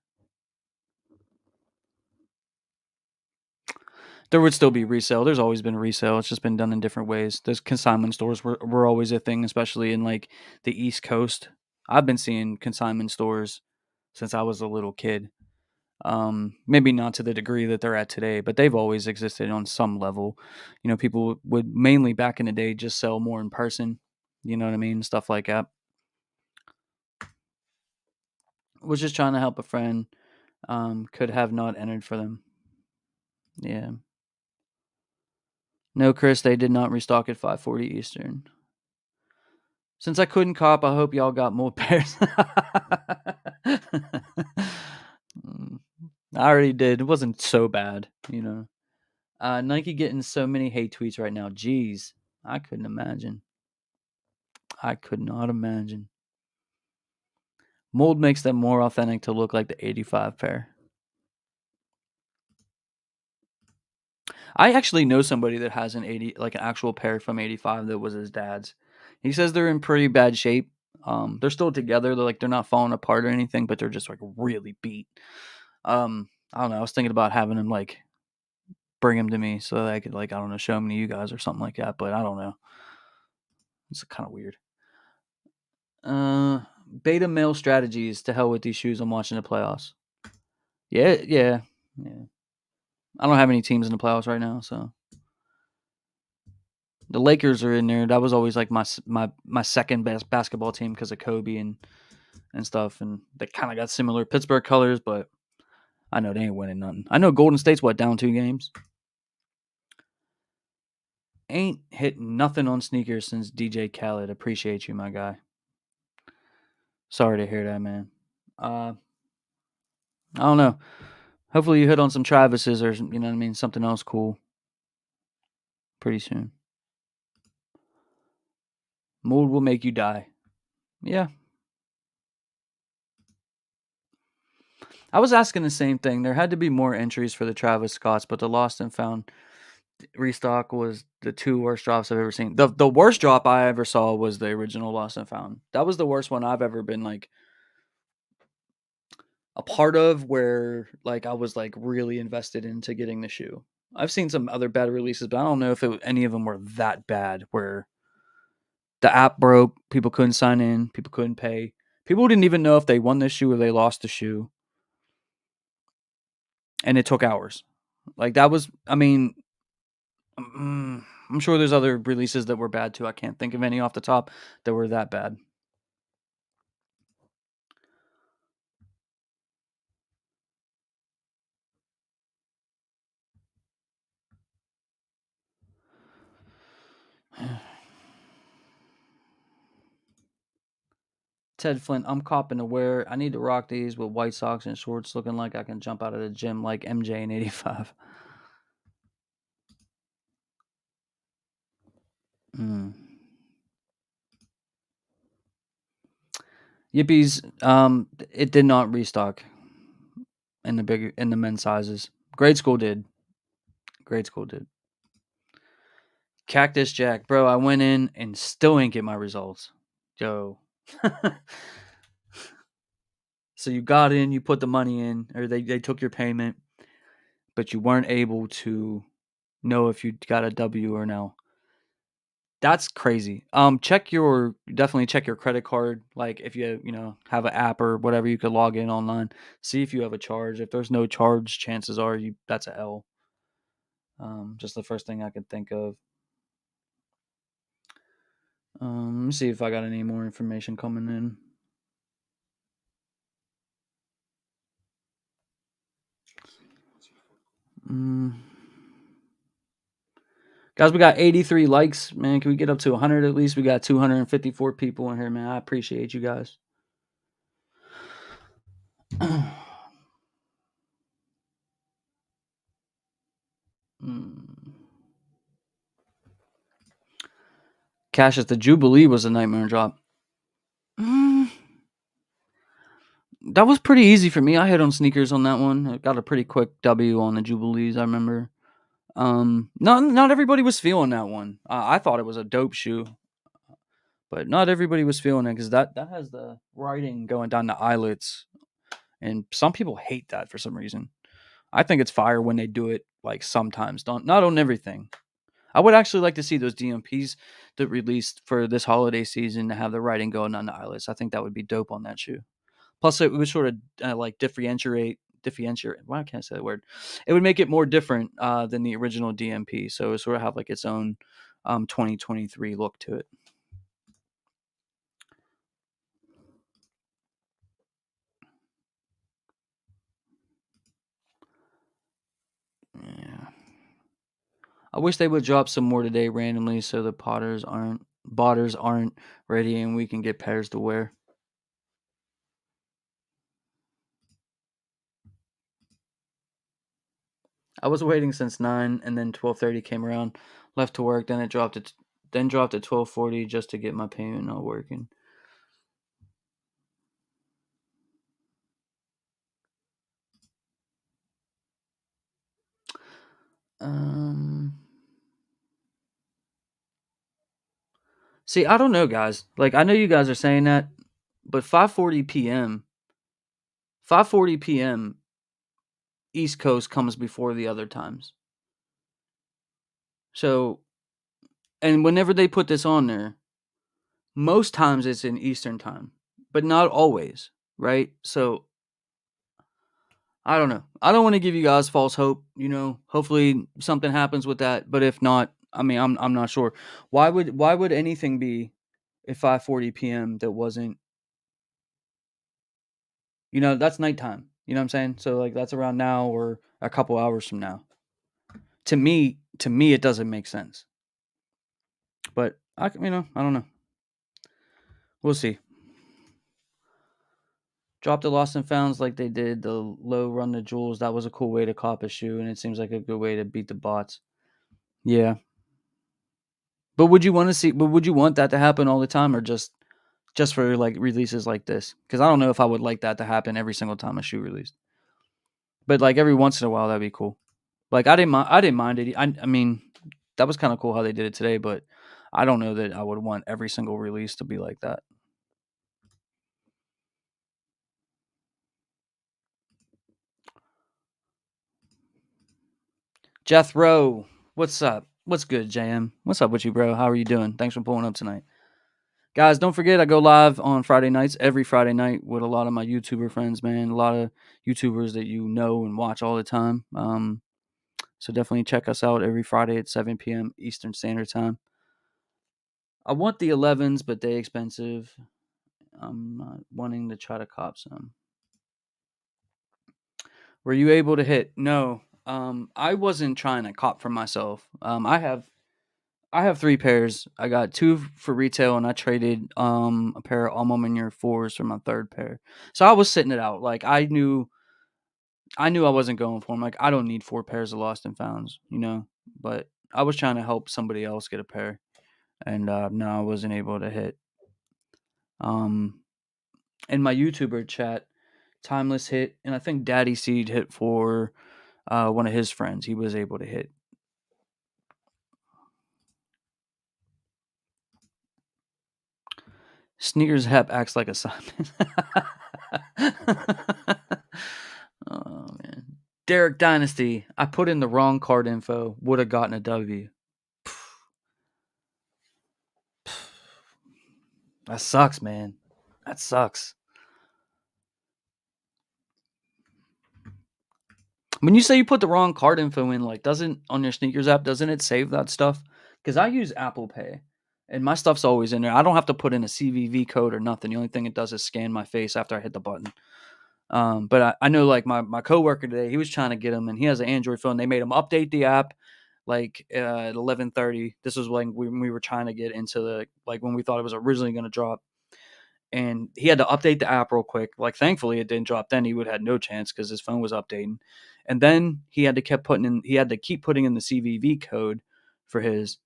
There would still be resale. There's always been resale. It's just been done in different ways. There's consignment stores were always a thing, especially in like the East Coast. I've been seeing consignment stores since I was a little kid. Maybe not to the degree that they're at today, but they've always existed on some level. People would mainly back in the day just sell more in person. You know what I mean? Stuff like that. Was just trying to help a friend. Could have not entered for them. Yeah. No, Chris, they did not restock at 5:40 Eastern. Since I couldn't cop, I hope y'all got more pairs. Mm, I already did. It wasn't so bad. Nike getting so many hate tweets right now. Jeez, I couldn't imagine. I could not imagine. Mold makes them more authentic to look like the 85 pair. I actually know somebody that has like an actual pair from 85 that was his dad's. He says they're in pretty bad shape. They're still together. They're not falling apart or anything, but they're just like really beat. I don't know. I was thinking about having him like bring him to me so that I could like I don't know show him to you guys or something like that. But I don't know. It's kind of weird. Beta male strategies to hell with these shoes. I'm watching the playoffs. Yeah. I don't have any teams in the playoffs right now, so the Lakers are in there. That was always like my second best basketball team because of Kobe and stuff, and they kind of got similar Pittsburgh colors, but I know they ain't winning nothing. I know Golden State's down 2 games. Ain't hit nothing on sneakers since DJ Khaled. Appreciate you, my guy. Sorry to hear that, man. I don't know. Hopefully you hit on some Travis's or you know what I mean, something else cool pretty soon. Mold will make you die. Yeah. I was asking the same thing. There had to be more entries for the Travis Scotts, but the Lost and Found restock was the 2 worst drops I've ever seen. The worst drop I ever saw was the original Lost and Found. That was the worst one I've ever been like a part of where like I was like really invested into getting the shoe. I've seen some other bad releases, but I don't know if any of them were that bad where the app broke, people couldn't sign in, people couldn't pay. People didn't even know if they won the shoe or they lost the shoe. And it took hours. Like that was I mean, I'm sure there's other releases that were bad too. I can't think of any off the top that were that bad. Ted Flint, I'm copping to wear. I need to rock these with white socks and shorts, looking like I can jump out of the gym like MJ in '85. Mm. Yippies, it did not restock in the men's sizes. Grade school did. Grade school did. Cactus Jack, bro. I went in and still ain't get my results. Yo. So you got in, you put the money in, or they took your payment, but you weren't able to know if you got a W or no. That's crazy. Definitely check your credit card. Like if you have an app or whatever, you could log in online. See if you have a charge. If there's no charge, chances are that's a L. Just the first thing I could think of. Let me see if I got any more information coming in. Mm. Guys, we got 83 likes, man. Can we get up to 100 at least? We got 254 people in here, man. I appreciate you guys. Mm. Cassius, the Jubilee was a nightmare drop. Mm. That was pretty easy for me. I hit on sneakers on that one. I got a pretty quick W on the Jubilees, I remember. Not everybody was feeling that one. I thought it was a dope shoe, but not everybody was feeling it because that has the writing going down the eyelets, and some people hate that for some reason. I think it's fire when they do it like sometimes, don't not on everything. I would actually like to see those DMPs that released for this holiday season to have the writing going on the eyelets. I think that would be dope on that shoe. Plus, it would sort of like differentiate. Why can't I say that word? It would make it more different than the original DMP. So it would sort of have like its own 2023 look to it. Yeah. I wish they would drop some more today randomly so the botters aren't ready and we can get pairs to wear. I was waiting since 9 and then 12:30 came around, left to work, then it dropped at 12:40 just to get my payment not working. Um See, I don't know, guys. Like I know you guys are saying that, but 5:40 p.m. East Coast comes before the other times. So, and whenever they put this on there, most times it's in Eastern time, but not always, right? So, I don't know. I don't want to give you guys false hope, Hopefully something happens with that, but if not, I mean, I'm not sure. Why would anything be at 5:40 p.m. that wasn't, that's nighttime. You know what I'm saying? So like that's around now or a couple hours from now. To me it doesn't make sense. But I don't know. We'll see. Drop the lost and founds like they did the low run the jewels. That was a cool way to cop a shoe, and it seems like a good way to beat the bots. Yeah. But would you want that to happen all the time or just for like releases like this? Because I don't know if I would like that to happen every single time a shoe released. But like every once in a while that'd be cool. Like I didn't mind it. I mean, that was kind of cool how they did it today, but I don't know that I would want every single release to be like that. Jethro, what's up? What's good, JM? What's up with you, bro? How are you doing? Thanks for pulling up tonight. Guys, don't forget I go live on Friday nights, every Friday night with a lot of my YouTuber friends, man. A lot of YouTubers that you know and watch all the time. So definitely check us out every Friday at 7 p.m. Eastern Standard Time. I want the 11s, but they expensive. I'm not wanting to try to cop some. Were you able to hit? No. I wasn't trying to cop for myself. I have I have 3 pairs. I got 2 for retail, and I traded, a pair of Alma Manier 4s for my 3rd pair. So I was sitting it out. Like, I knew I wasn't going for them. Like, I don't need 4 pairs of lost and founds, you know? But I was trying to help somebody else get a pair, and, no, I wasn't able to hit. Um, in my YouTuber chat, Timeless hit, and I think Daddy Seed hit for, one of his friends. He was able to hit. Sneakers Hep acts like a Simon. Oh man. Derek Dynasty. I put in the wrong card info. Would have gotten a W. That sucks, man. That sucks. When you say you put the wrong card info in, like, doesn't on your sneakers app, doesn't it save that stuff? Because I use Apple Pay, and my stuff's always in there. I don't have to put in a CVV code or nothing. The only thing it does is scan my face after I hit the button. But I know, like, my coworker today, he was trying to get him, and he has an Android phone. They made him update the app, like, at 11:30. This was when we were trying to get into like when we thought it was originally going to drop, and he had to update the app real quick. Like, thankfully it didn't drop then. He would have had no chance because his phone was updating. And then he had to keep putting in the CVV code for his,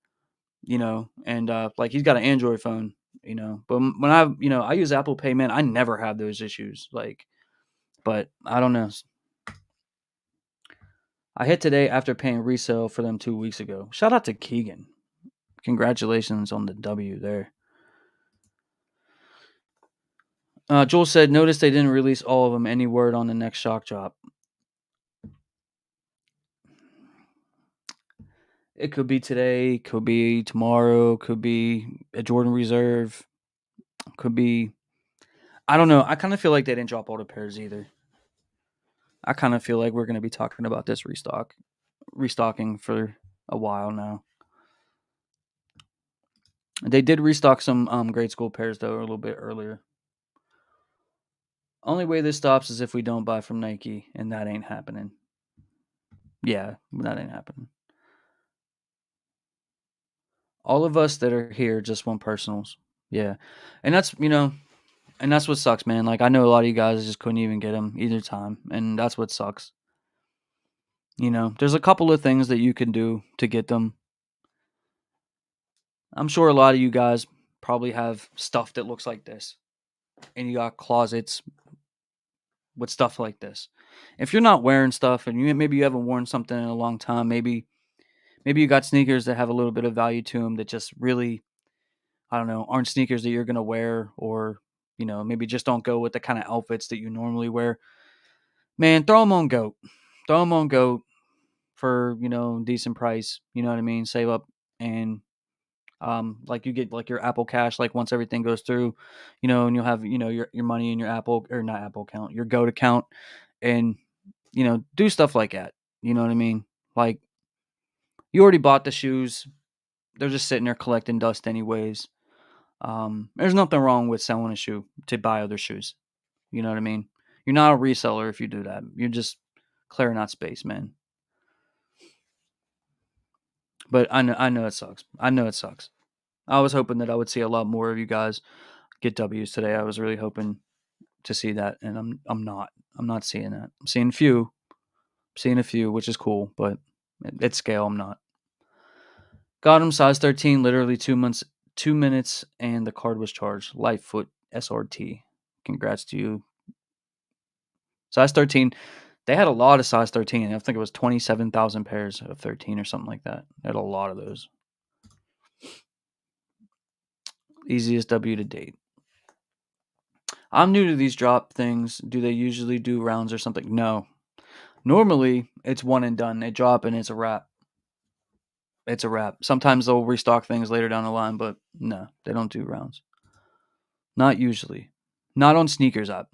and like, he's got an Android phone, but when I use Apple Pay, man, I never have those issues. Like, but I don't know. I hit today after paying resale for them 2 weeks ago. Shout out to Keegan. Congratulations on the W there. Joel said, notice they didn't release all of them. Any word on the next shock drop? It could be today, could be tomorrow, could be a Jordan Reserve, could be. I don't know. I kind of feel like they didn't drop all the pairs either. I kind of feel like we're going to be talking about this restocking for a while now. They did restock some grade school pairs though a little bit earlier. Only way this stops is if we don't buy from Nike, and that ain't happening. Yeah, that ain't happening. All of us that are here just want personals. Yeah, and that's what sucks, man. Like, I know a lot of you guys just couldn't even get them either time, and that's what sucks. There's a couple of things that you can do to get them. I'm sure a lot of you guys probably have stuff that looks like this, and you got closets with stuff like this. If you're not wearing stuff, and maybe you haven't worn something in a long time, maybe you got sneakers that have a little bit of value to them that just really, I don't know, aren't sneakers that you're gonna wear, or maybe just don't go with the kind of outfits that you normally wear. Man, throw them on Goat. Throw them on Goat for decent price. You know what I mean? Save up, and like, you get like your Apple Cash, like, once everything goes through, and you'll have your money in your Apple, or not Apple account, your Goat account, and do stuff like that. You know what I mean? Like, you already bought the shoes; they're just sitting there collecting dust anyways. There's nothing wrong with selling a shoe to buy other shoes. You know what I mean? You're not a reseller if you do that. You're just clearing out space, man. But I know it sucks. I know it sucks. I was hoping that I would see a lot more of you guys get W's today. I was really hoping to see that, and I'm not. I'm not seeing that. I'm seeing a few, which is cool, but at scale, I'm not. Got him size 13, literally 2 months, 2 minutes, and the card was charged. Lightfoot SRT. Congrats to you. Size 13. They had a lot of size 13. I think it was 27,000 pairs of 13 or something like that. They had a lot of those. Easiest W to date. I'm new to these drop things. Do they usually do rounds or something? No. Normally, it's one and done. They drop and it's a wrap. It's a wrap. Sometimes they'll restock things later down the line, but no, they don't do rounds. Not usually. Not on Sneakers app.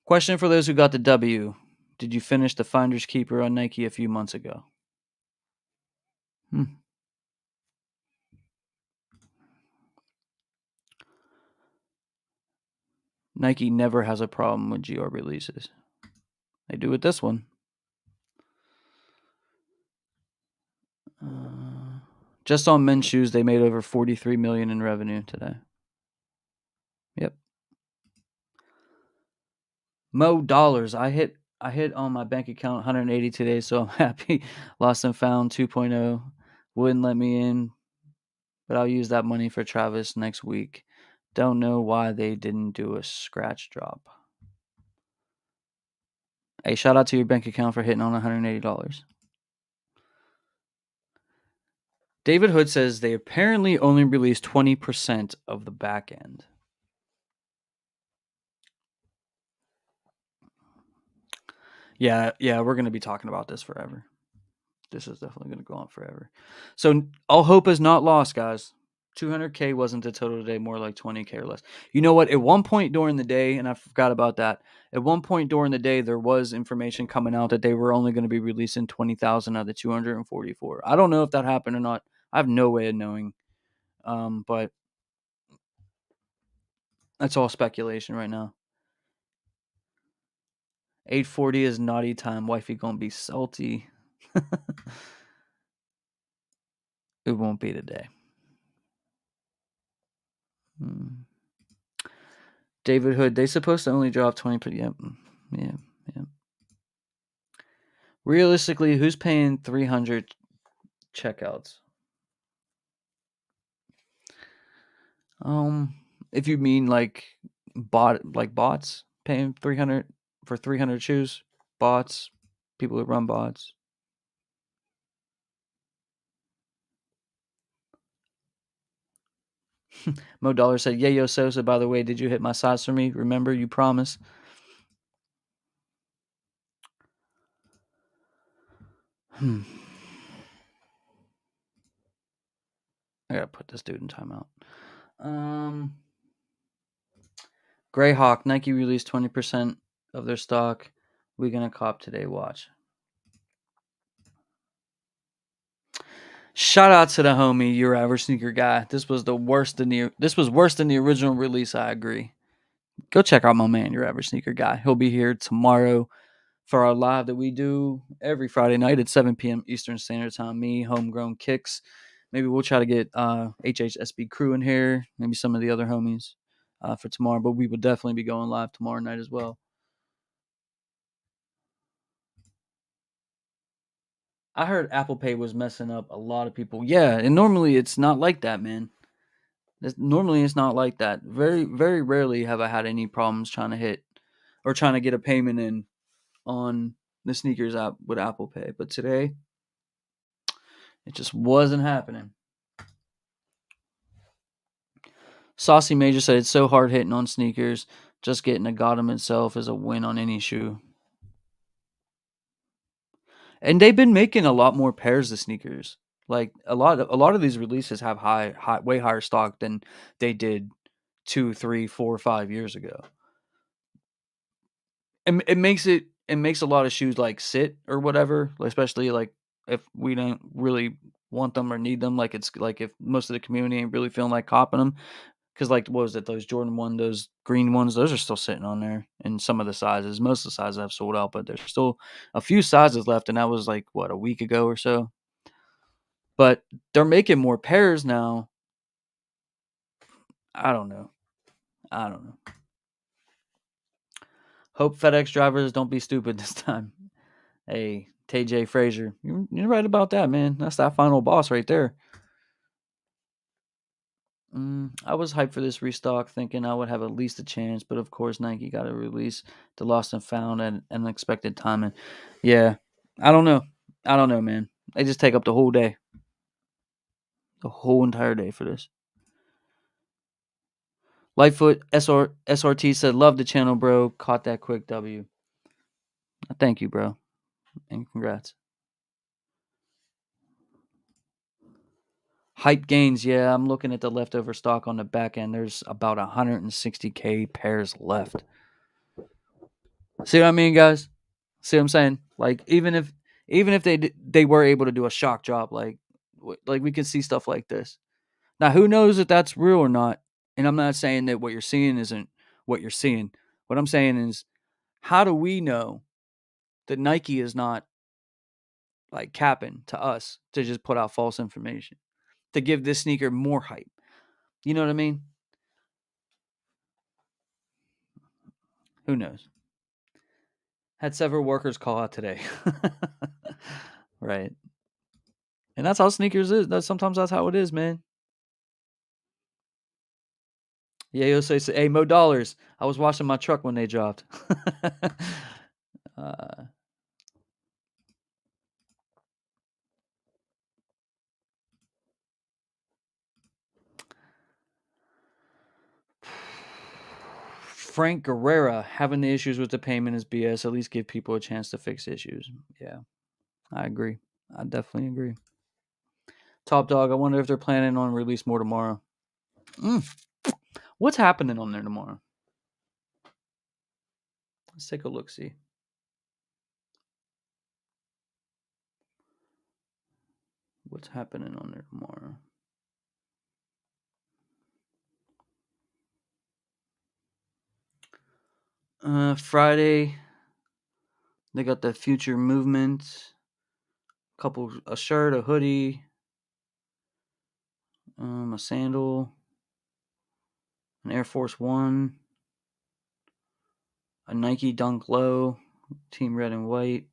Question for those who got the W. Did you finish the Finder's Keeper on Nike a few months ago? Nike never has a problem with GR releases. They do with this one. Just on men's shoes, they made over 43 million in revenue today. Yep. Mo dollars. I hit on my bank account 180 today, so I'm happy. Lost and found 2.0 wouldn't let me in, but I'll use that money for Travis next week. Don't know why they didn't do a scratch drop. Hey, shout out to your bank account for hitting on $180. David Hood says they apparently only released 20% of the back end. Yeah, we're going to be talking about this forever. This is definitely going to go on forever. So all hope is not lost, guys. 200K wasn't the total today, more like 20K or less. You know what? At one point during the day, and I forgot about that, at one point during the day, there was information coming out that they were only going to be releasing 20,000 out of the 244. I don't know if that happened or not. I have no way of knowing. But that's all speculation right now. 8:40 is naughty time. Wifey gonna be salty. It won't be today. Hmm. David Hood, they supposed to only drop 20. Yep. Yeah. Realistically, who's paying 300 checkouts? If you mean like bots paying 300 for 300 shoes, bots, people who run bots. Mo Dollar said, "Yeah, yo Sosa. By the way, did you hit my size for me? Remember, you promised." Hmm. I gotta put this dude in timeout. Greyhawk, Nike released 20% of their stock. We gonna cop today. Watch. Shout out to the homie, your average sneaker guy. This was worse than the original release. I agree. Go check out my man, your average sneaker guy. He'll be here tomorrow for our live that we do every Friday night at 7 p.m. Eastern Standard Time. Me, Homegrown Kicks. Maybe we'll try to get HHSB crew in here. Maybe some of the other homies for tomorrow. But we will definitely be going live tomorrow night as well. I heard Apple Pay was messing up a lot of people. Yeah, and normally it's not like that, man. Normally it's not like that. Very, very rarely have I had any problems trying to hit or trying to get a payment in on the sneakers app with Apple Pay. But today, it just wasn't happening. Saucy Major said it's so hard hitting on sneakers. Just getting a Gotham itself is a win on any shoe. And they've been making a lot more pairs of sneakers. Like a lot of these releases have way higher stock than they did 2, 3, 4, 5 years ago. And it makes a lot of shoes like sit or whatever, especially like if we don't really want them or need them. Like it's like if most of the community ain't really feeling like copping them, because like what was it? Those Jordan 1, those green ones, those are still sitting on there in some of the sizes. Most of the sizes have sold out, but there's still a few sizes left, and that was like what, a week ago or so. But they're making more pairs now. I don't know. I don't know. Hope FedEx drivers don't be stupid this time. Hey, TJ Frazier, you're right about that, man. That's that final boss right there. I was hyped for this restock, thinking I would have at least a chance, but of course Nike got to release the lost and found at unexpected timing. Yeah, I don't know. I don't know, man. They just take up the whole entire day for this. Lightfoot SRT said, "Love the channel, bro. Caught that quick W." Thank you, bro, and congrats. Hype gains, yeah. I'm looking at the leftover stock on the back end. There's about 160K pairs left. See what I mean, guys? See what I'm saying? Like even if they were able to do a shock drop, like we could see stuff like this. Now, who knows if that's real or not? And I'm not saying that what you're seeing isn't what you're seeing. What I'm saying is, how do we know that Nike is not like capping to us to just put out false information? to give this sneaker more hype. You know what I mean? Who knows? Had several workers call out today. Right. And that's how sneakers is. Sometimes that's how it is, man. Yeah, he'll say, "Hey, Mo Dollars, I was washing my truck when they dropped." uh, Frank Guerrera, having the issues with the payment is BS. At least give people a chance to fix issues. Yeah, I agree. I definitely agree. Top Dog, I wonder if they're planning on release more tomorrow. Mm. What's happening on there tomorrow? Let's take a look, see. What's happening on there tomorrow? Friday, they got the Future Movement, a shirt, a hoodie, a sandal, an Air Force One, a Nike Dunk Low, Team Red and White,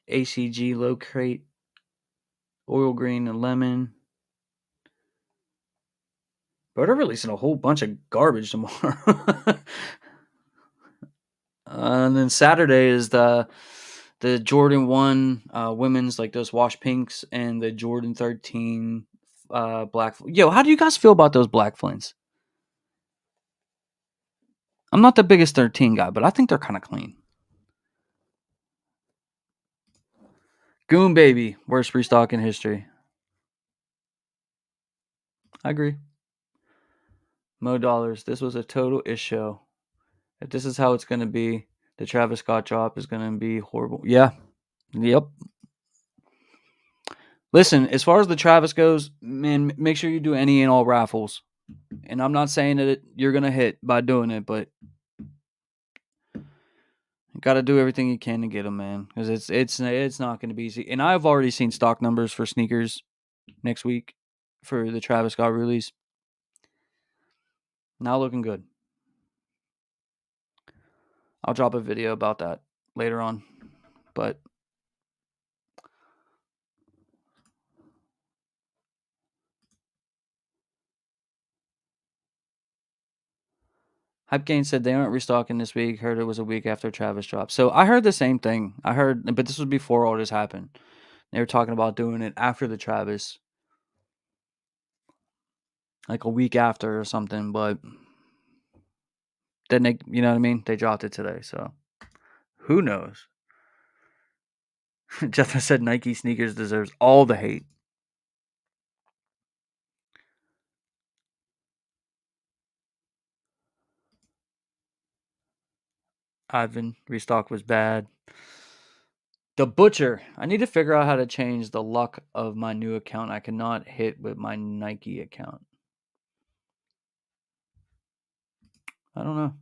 ACG Low Crate, Oil Green and Lemon. But they're releasing a whole bunch of garbage tomorrow. And then Saturday is the Jordan 1 women's, like those wash pinks, and the Jordan 13 black. Yo, how do you guys feel about those black flints? I'm not the biggest 13 guy, but I think they're kind of clean. Goon Baby, worst restock in history. I agree. Mo Dollars, this was a total ish show. If this is how it's going to be, the Travis Scott drop is going to be horrible. Yeah. Yep. Listen, as far as the Travis goes, man, make sure you do any and all raffles. And I'm not saying that you're going to hit by doing it, but you got to do everything you can to get them, man, because it's not going to be easy. And I've already seen stock numbers for sneakers next week for the Travis Scott release. Not looking good. I'll drop a video about that later on, but Hype Game said they aren't restocking this week. Heard it was a week after Travis dropped. So I heard the same thing. But this was before all this happened. They were talking about doing it after the Travis, like a week after or something. But then they, you know what I mean? They dropped it today. So who knows? Jeff said Nike sneakers deserves all the hate. Ivan, restock was bad. The Butcher. I need to figure out how to change the luck of my new account. I cannot hit with my Nike account. I don't know.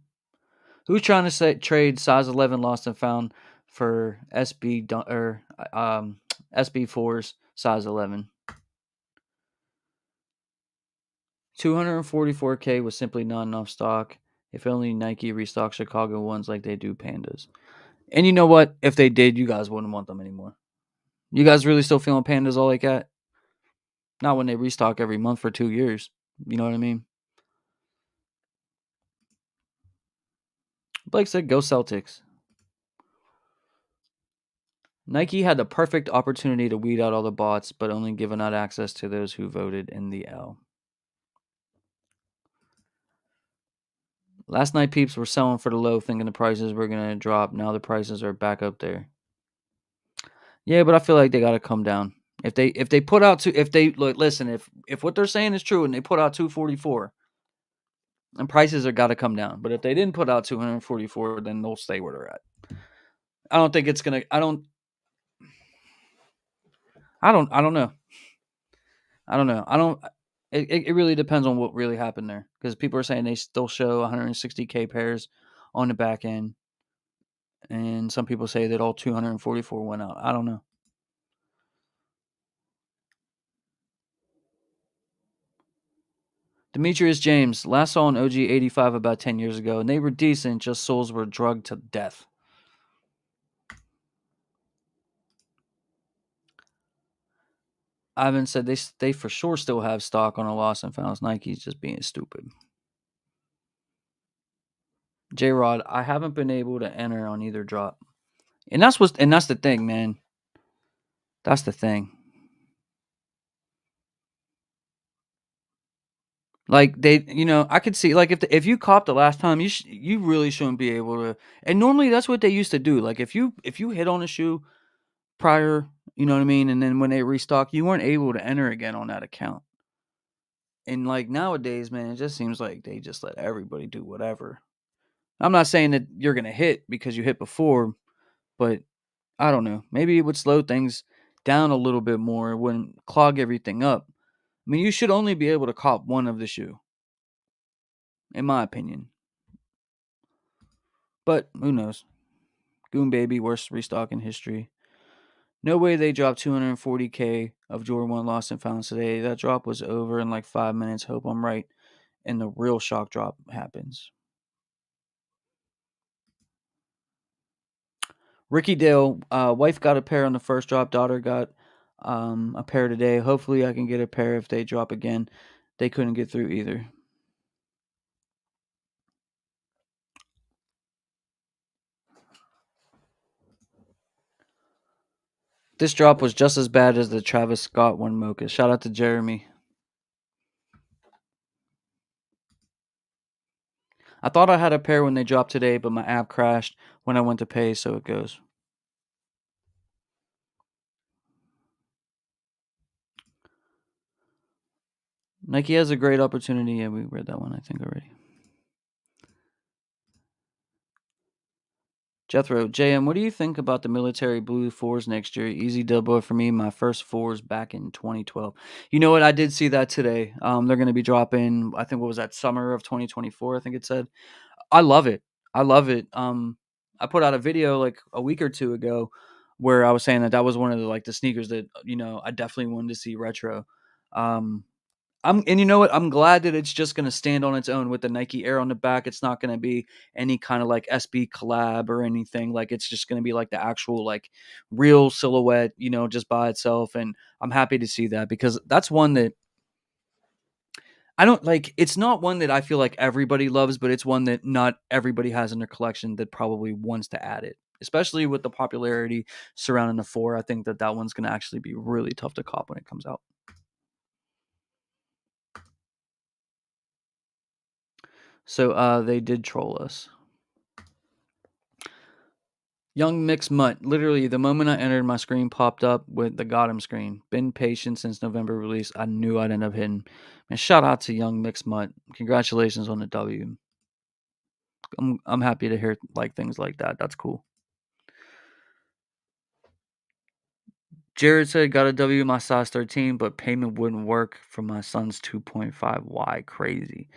Who's trying to trade size 11 lost and found for SB4's size 11? 244K was simply not enough stock. If only Nike restocked Chicago ones like they do Pandas. And you know what? If they did, you guys wouldn't want them anymore. You guys really still feeling Pandas all like that? Not when they restock every month for 2 years. You know what I mean? Blake said, go Celtics. Nike had the perfect opportunity to weed out all the bots, but only given out access to those who voted in the L. Last night, peeps were selling for the low, thinking the prices were going to drop. Now the prices are back up there. Yeah, but I feel like they got to come down. If they put out listen, if what they're saying is true and they put out 244, then prices are got to come down. But if they didn't put out 244, then they'll stay where they're at. I don't think it's gonna. I don't know. I don't know. I don't. It really depends on what really happened there, because people are saying they still show 160K pairs on the back end, and some people say that all 244 went out. I don't know. Demetrius James, last saw on OG 85 about 10 years ago, and they were decent, just souls were drugged to death. Ivan said they for sure still have stock on a lost and found. Nike's just being stupid. J Rod, I haven't been able to enter on either drop. And that's the thing, man. That's the thing. Like I could see like if you copped the last time, you really shouldn't be able to. And normally that's what they used to do. Like if you hit on a shoe prior, you know what I mean, and then when they restock, you weren't able to enter again on that account. And like nowadays, man, it just seems like they just let everybody do whatever. I'm not saying that you're gonna hit because you hit before, but I don't know. Maybe it would slow things down a little bit more. It wouldn't clog everything up. I mean, you should only be able to cop one of the shoe, in my opinion. But who knows? Goon Baby, worst restock in history. No way they dropped 240K of Jordan 1 lost and found today. That drop was over in like 5 minutes. Hope I'm right. And the real shock drop happens. Ricky Dale, wife got a pair on the first drop. Daughter got a pair today. Hopefully, I can get a pair if they drop again. They couldn't get through either. This drop was just as bad as the Travis Scott one, Mocha. Shout out to Jeremy. I thought I had a pair when they dropped today, but my app crashed when I went to pay, so it goes. Nike has a great opportunity. Yeah, we read that one, I think, already. Jethro, JM, what do you think about the military blue fours next year? Easy double for me. My first fours back in 2012. You know what? I did see that today. They're going to be dropping. I think what was that summer of 2024? I think it said. I love it. I love it. I put out a video like a week or two ago where I was saying that was one of the sneakers that I definitely wanted to see retro. Um, and you know what? I'm glad that it's just going to stand on its own with the Nike Air on the back. It's not going to be any kind of like SB collab or anything. Like it's just going to be like the actual like real silhouette, just by itself. And I'm happy to see that because that's one that I don't like. It's not one that I feel like everybody loves, but it's one that not everybody has in their collection that probably wants to add it. Especially with the popularity surrounding the four, I think that one's going to actually be really tough to cop when it comes out. So they did troll us. Young Mix Mutt. Literally, the moment I entered, my screen popped up with the Got 'em screen. Been patient since November release. I knew I'd end up hitting. And shout out to Young Mix Mutt. Congratulations on the W. I'm happy to hear like things like that. That's cool. Jared said, got a W my size 13, but payment wouldn't work for my son's 2.5Y. Crazy.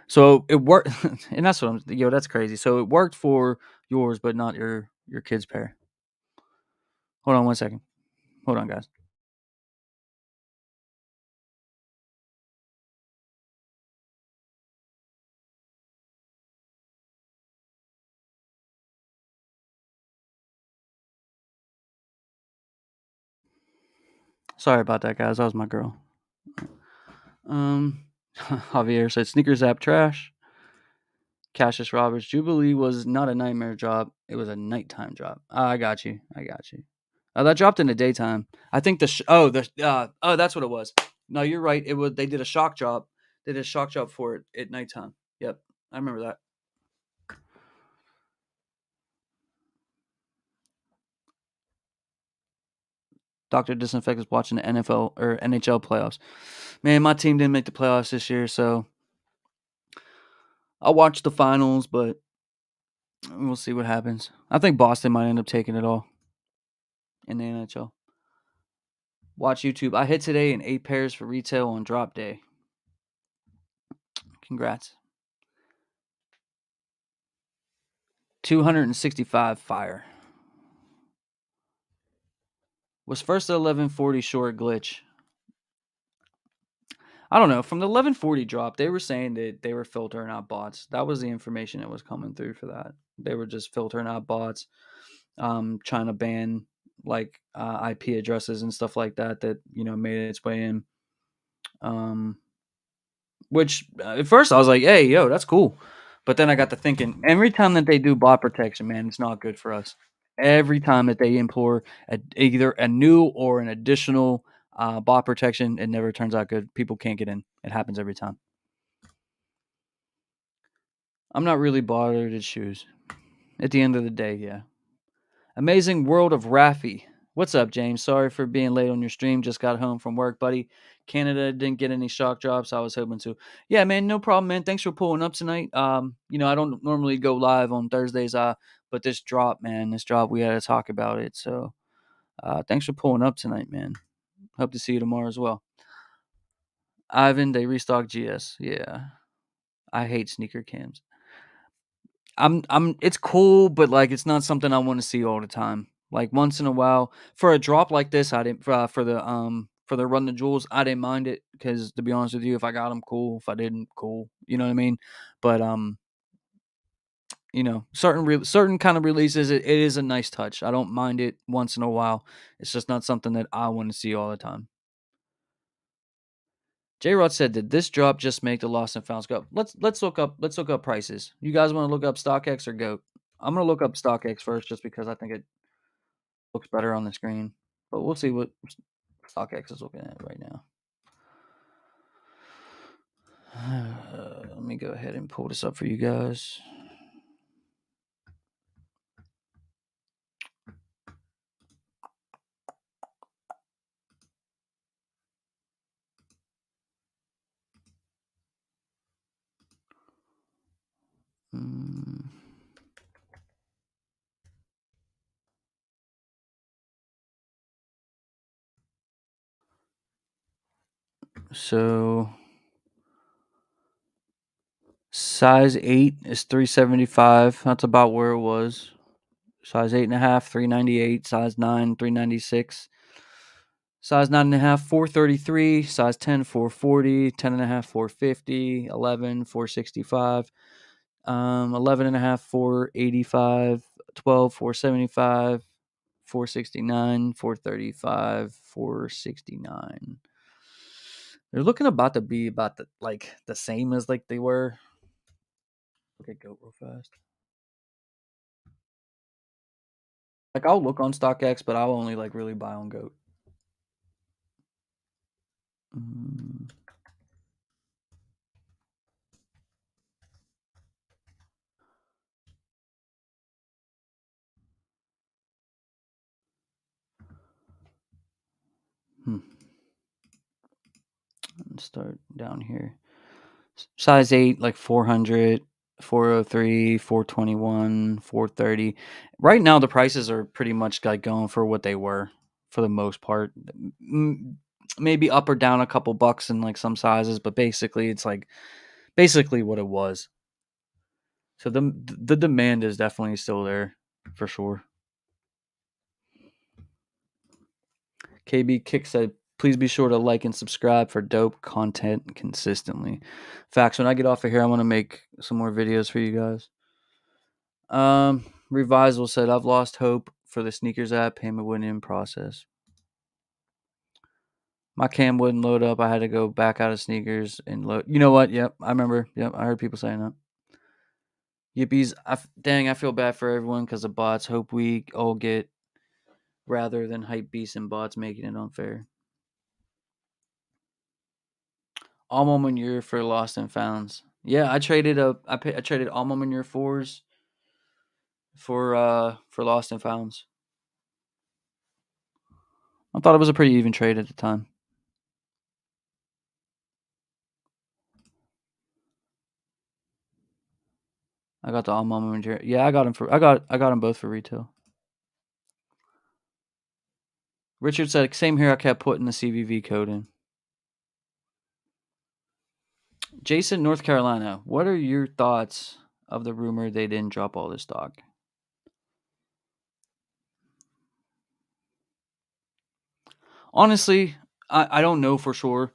So it worked. And that's what that's crazy. So it worked for yours, but not your kid's pair. Hold on 1 second. Hold on, guys. Sorry about that, guys. That was my girl. Javier said sneakers app trash. Cassius Roberts, Jubilee was not a nightmare drop. It was a nighttime drop. I got you. That dropped in the daytime. I think that's what it was. No, you're right. It was they did a shock drop. They did a shock drop for it at nighttime. Yep, I remember that. Doctor Disinfect is watching the NFL or NHL playoffs. Man, my team didn't make the playoffs this year, so I'll watch the finals, but we'll see what happens. I think Boston might end up taking it all in the NHL. Watch YouTube. I hit today in 8 pairs for retail on drop day. Congrats. 265 fire. Was first at 1140 short glitch. I don't know. From the 1140 drop, they were saying that they were filtering out bots. That was the information that was coming through for that. They were just filtering out bots, trying to ban like IP addresses and stuff like that that made its way in. Um, which at first I was like, "Hey, yo, that's cool," but then I got to thinking. Every time that they do bot protection, man, it's not good for us. Every time that they implore either a new or an additional bot protection, it never turns out good. People can't get in. It happens every time. I'm not really bothered at shoes. At the end of the day, yeah. Amazing World of Raffy. What's up, James? Sorry for being late on your stream. Just got home from work, buddy. Canada didn't get any shock drops. I was hoping to. Yeah, man, no problem, man. Thanks for pulling up tonight. I don't normally go live on Thursdays, but this drop, man, this drop, we had to talk about it. So, thanks for pulling up tonight, man. Hope to see you tomorrow as well. Ivan, they restock GS. Yeah, I hate sneaker cams. It's cool, but like it's not something I want to see all the time. Like once in a while, for a drop like this, I didn't for the run the jewels, I didn't mind it because to be honest with you, if I got them, cool. If I didn't, cool. You know what I mean? But certain kind of releases, it is a nice touch. I don't mind it once in a while. It's just not something that I want to see all the time. J Rod said, "Did this drop just make the lost and founds go up?" Let's look up prices. You guys want to look up StockX or Goat? I'm gonna look up StockX first, just because I think it looks better on the screen. But we'll see what StockX is looking at right now. Let me go ahead and pull this up for you guys. Mm, So size 8 is 375. That's about where it was. Size 8.5, 398. Size 9, 396. Size 9.5, 433. Size 10, 440. 10.5, 450. 11, 465. 11.5, 485. 12, 475. 469, 435, 469. They're looking about to be about the same as like they were. Look at Goat real fast. Like I'll look on StockX, but I'll only like really buy on Goat. Mm. Hmm. Let's start down here. Size 8, like 400, 403, 421, 430. Right now, the prices are pretty much like going for what they were for the most part. Maybe up or down a couple bucks in like some sizes, but basically, it's like basically what it was. So the demand is definitely still there for sure. KB Kick said, "Please be sure to like and subscribe for dope content consistently." Facts. When I get off of here, I want to make some more videos for you guys. Revisal said, "I've lost hope for the sneakers app. Payment wouldn't in process. My cam wouldn't load up. I had to go back out of sneakers and load. You know what? Yep, I remember. Yep, I heard people saying that. Yippies. Dang, I feel bad for everyone because of bots. Hope we all get rather than hype beasts and bots making it unfair. Alma Manure for Lost and Founds. Yeah, I traded I traded Alma Manure 4s for Lost and Founds. I thought it was a pretty even trade at the time. I got the Alma Manure. Yeah, I got them both for retail. Richard said, "Same here. I kept putting the CVV code in." Jason, North Carolina. What are your thoughts of the rumor they didn't drop all this stock? Honestly, I don't know for sure.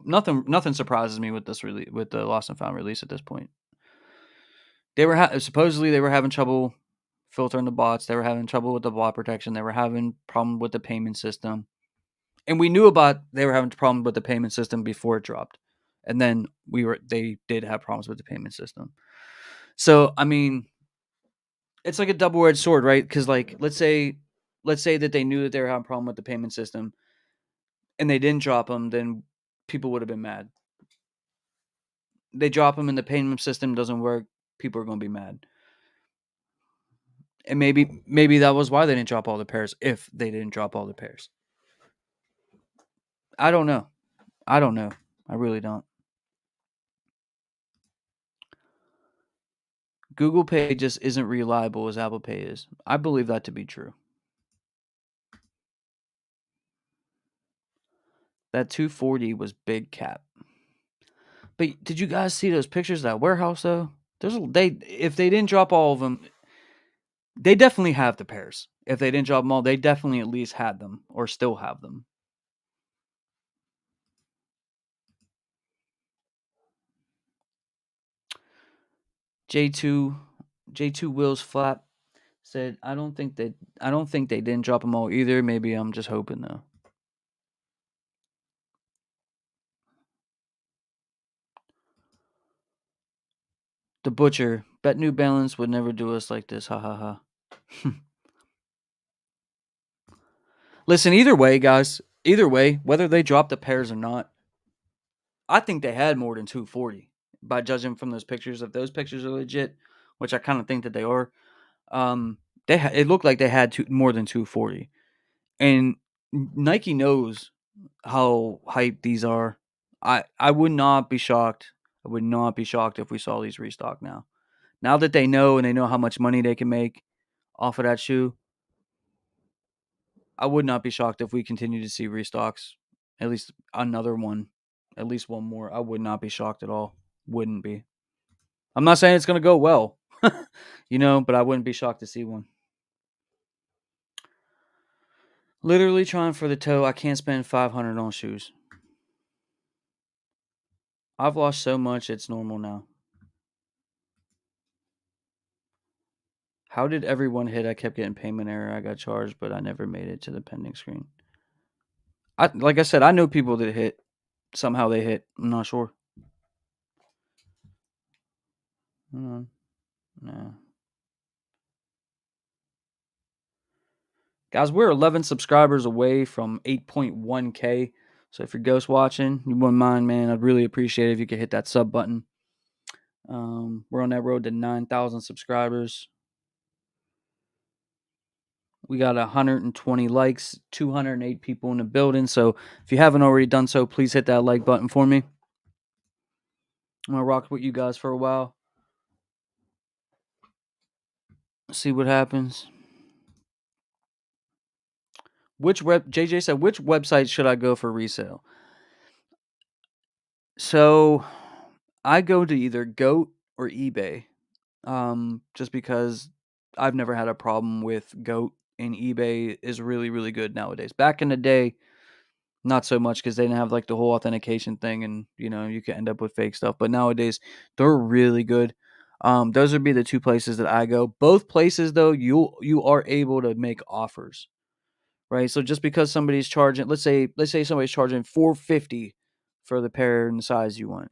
Nothing surprises me with this with the lost and found release at this point. They were supposedly they were having trouble filtering the bots. They were having trouble with the bot protection. They were having problem with the payment system, and we knew about they were having problems with the payment system before it dropped, and then they did have problems with the payment system. So I mean, it's like a double-edged sword, right? Because like let's say that they knew that they were having a problem with the payment system, and they didn't drop them, then people would have been mad. They drop them and the payment system doesn't work, people are going to be mad. And maybe that was why they didn't drop all the pairs. If they didn't drop all the pairs, I don't know. I don't know. I really don't. Google Pay just isn't reliable as Apple Pay is. I believe that to be true. That 240 was big cap. But did you guys see those pictures of that warehouse though? If they didn't drop all of them, they definitely have the pairs. If they didn't drop them all, they definitely at least had them or still have them. J2 J2 Wheels Flap said, I don't think they didn't drop them all either. Maybe I'm just hoping though. The Butcher, bet New Balance would never do us like this. Ha ha ha. Listen, either way, guys, either way, whether they dropped the pairs or not, I think they had more than 240 by judging from those pictures. If those pictures are legit, which I kind of think that they are, um, it looked like they had more than 240. And Nike knows how hyped these are. I would not be shocked. I would not be shocked if we saw these restock now. Now that they know and they know how much money they can make off of that shoe, I would not be shocked if we continue to see restocks. At least another one, at least one more. I would not be shocked at all. Wouldn't be. I'm not saying it's going to go well, but I wouldn't be shocked to see one. Literally trying for the toe. I can't spend 500 on shoes. I've lost so much, it's normal now. How did everyone hit? I kept getting payment error. I got charged, but I never made it to the pending screen. Like I said, I know people that hit. Somehow they hit. I'm not sure. No. Guys, we're 11 subscribers away from 8.1K. So if you're ghost watching, you wouldn't mind, man. I'd really appreciate it if you could hit that sub button. We're on that road to 9,000 subscribers. We got 120 likes, 208 people in the building. So if you haven't already done so, please hit that like button for me. I'm going to rock with you guys for a while. See what happens. JJ said, which website should I go for resale? So I go to either Goat or eBay. Just because I've never had a problem with Goat, and eBay is really, really good nowadays. Back in the day, not so much because they didn't have like the whole authentication thing, and you could end up with fake stuff. But nowadays, they're really good. Those would be the two places that I go. Both places, though, you are able to make offers, right? So just because somebody's charging, let's say somebody's charging $450 for the pair and the size you want,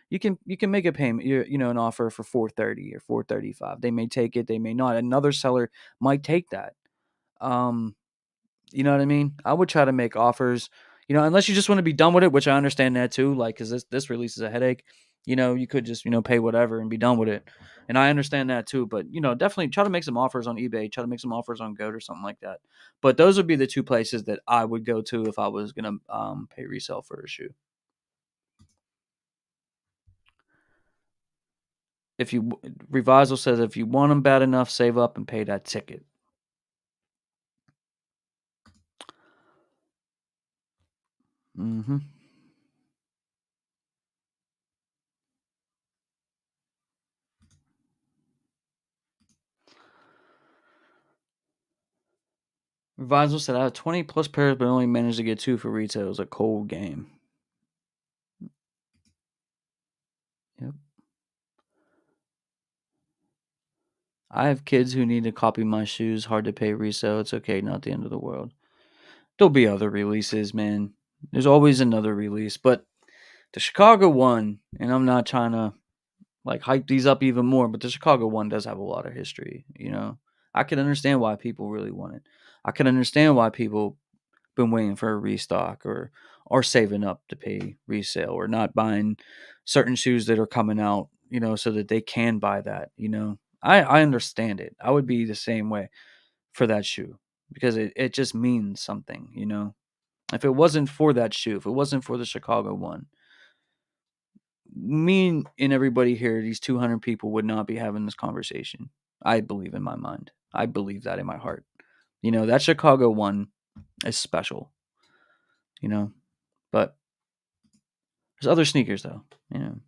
you can make a payment, an offer for $430 or $435. They may take it, they may not. Another seller might take that. Um, you know what I mean? I would try to make offers, unless you just want to be done with it, which I understand that too. Like, because this release is a headache. You could just pay whatever and be done with it, and I understand that too. But definitely try to make some offers on eBay. Try to make some offers on Goat or something like that. But those would be the two places that I would go to if I was gonna pay resale for a shoe. If you Revisal says if you want them bad enough, save up and pay that ticket. Mm-hmm. Revisal said I have 20 plus pairs, but only managed to get 2 for retail. It was a cold game. I have kids who need to copy my shoes. Hard to pay resale. It's okay, not the end of the world. There'll be other releases, man. There's always another release, but the Chicago one, and I'm not trying to like hype these up even more, but the Chicago one does have a lot of history. I can understand why people really want it. I can understand why people been waiting for a restock or saving up to pay resale or not buying certain shoes that are coming out, so that they can buy that. I understand it. I would be the same way for that shoe because it just means something. If it wasn't for that shoe, if it wasn't for the Chicago one, me and everybody here, these 200 people would not be having this conversation. I believe in my mind. I believe that in my heart. That Chicago one is special, you know, but there's other sneakers though. You know,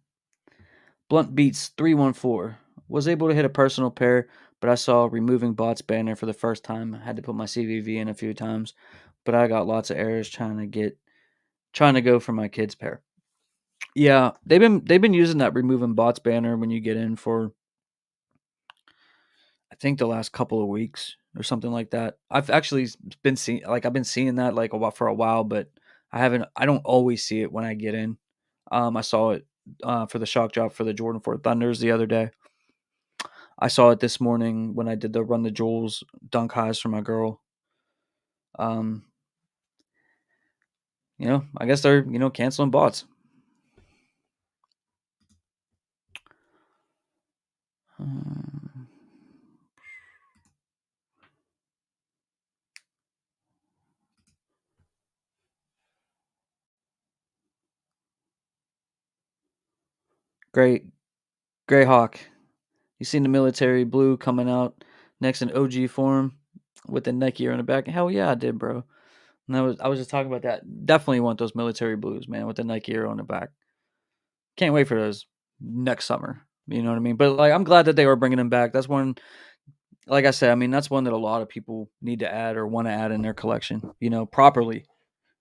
Blunt Beats 314 was able to hit a personal pair, but I saw removing bots banner for the first time. I had to put my CVV in a few times, but I got lots of errors trying to go for my kids pair. Yeah, they've been using that removing bots banner when you get in for I think the last couple of weeks or something like that. I've actually been seeing I've been seeing that like for a while, but I don't always see it when I get in. I saw it for the shock drop for the Jordan 4 Thunders the other day. I saw it this morning when I did the Run the Jewels dunk highs for my girl. Um, I guess they're, canceling bots. Um, great, Greyhawk. You seen the military blue coming out next in OG form with the Nike on the back? Hell yeah, I did, bro. And I was just talking about that. Definitely want those military blues, man, with the Nike Air on the back. Can't wait for those next summer. You know what I mean? But like, I'm glad that they are bringing them back. That's one, like I said, I mean, that's one that a lot of people need to add or want to add in their collection. Properly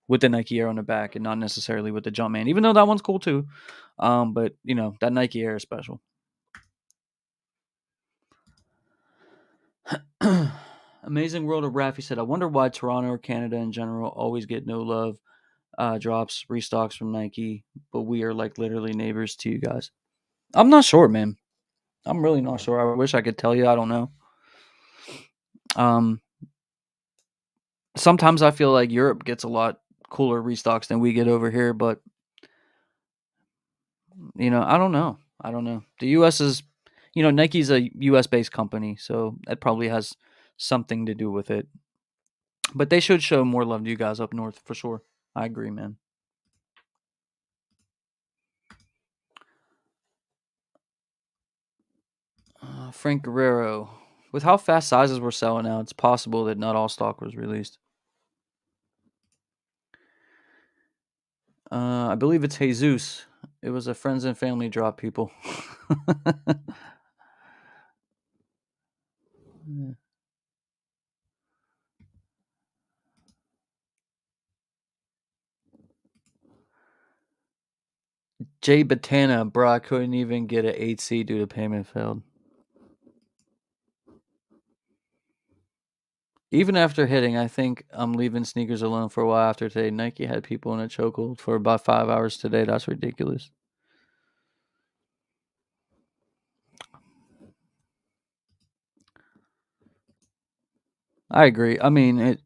with the Nike Air on the back and not necessarily with the Jumpman. Even though that one's cool too, but that Nike Air is special. Amazing World of Raffy said, I wonder why Toronto or Canada in general always get no love drops, restocks from Nike, but we are like literally neighbors to you guys. I'm not sure, man. I'm really not sure. I wish I could tell you. I don't know. Um, Sometimes I feel like Europe gets a lot cooler restocks than we get over here, but I don't know. I don't know. The U.S. is, Nike's a U.S. based company, so that probably has something to do with it. But they should show more love to you guys up north for sure. I agree, man. Frank Guerrero. With how fast sizes were selling out, it's possible that not all stock was released. I believe it's Jesus. It was a friends and family drop, people. Jay Batana, bro, I couldn't even get an 8C due to payment failed. Even after hitting, I think I'm leaving sneakers alone for a while after today. Nike had people in a chokehold for about 5 hours today. That's ridiculous. I agree. I mean,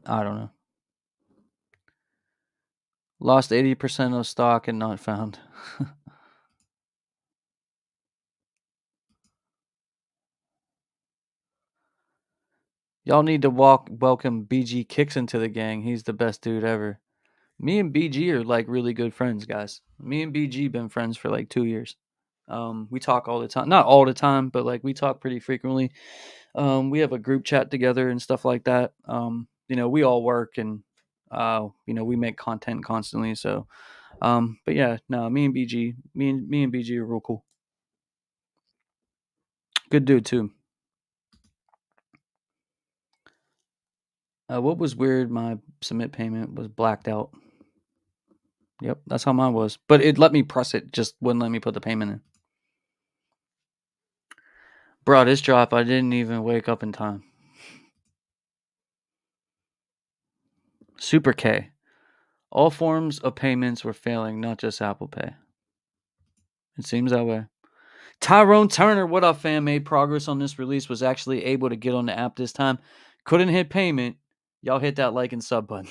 I don't know. Lost 80% of stock and not found. Y'all need to welcome BG Kicks into the gang. He's the best dude ever. Me and BG are like really good friends, guys. Me and BG been friends for like 2 years. We talk all the time. Not all the time, but like we talk pretty frequently. We have a group chat together and stuff like that. We all work and we make content constantly. So, but yeah, no, me and BG are real cool. Good dude too. What was weird? My submit payment was blacked out. Yep, that's how mine was. But it let me press it, just wouldn't let me put the payment in. Bro, this drop, I didn't even wake up in time. Super K. All forms of payments were failing, not just Apple Pay. It seems that way. Tyrone Turner, what up, fam? Made progress on this release. Was actually able to get on the app this time. Couldn't hit payment. Y'all hit that like and sub button.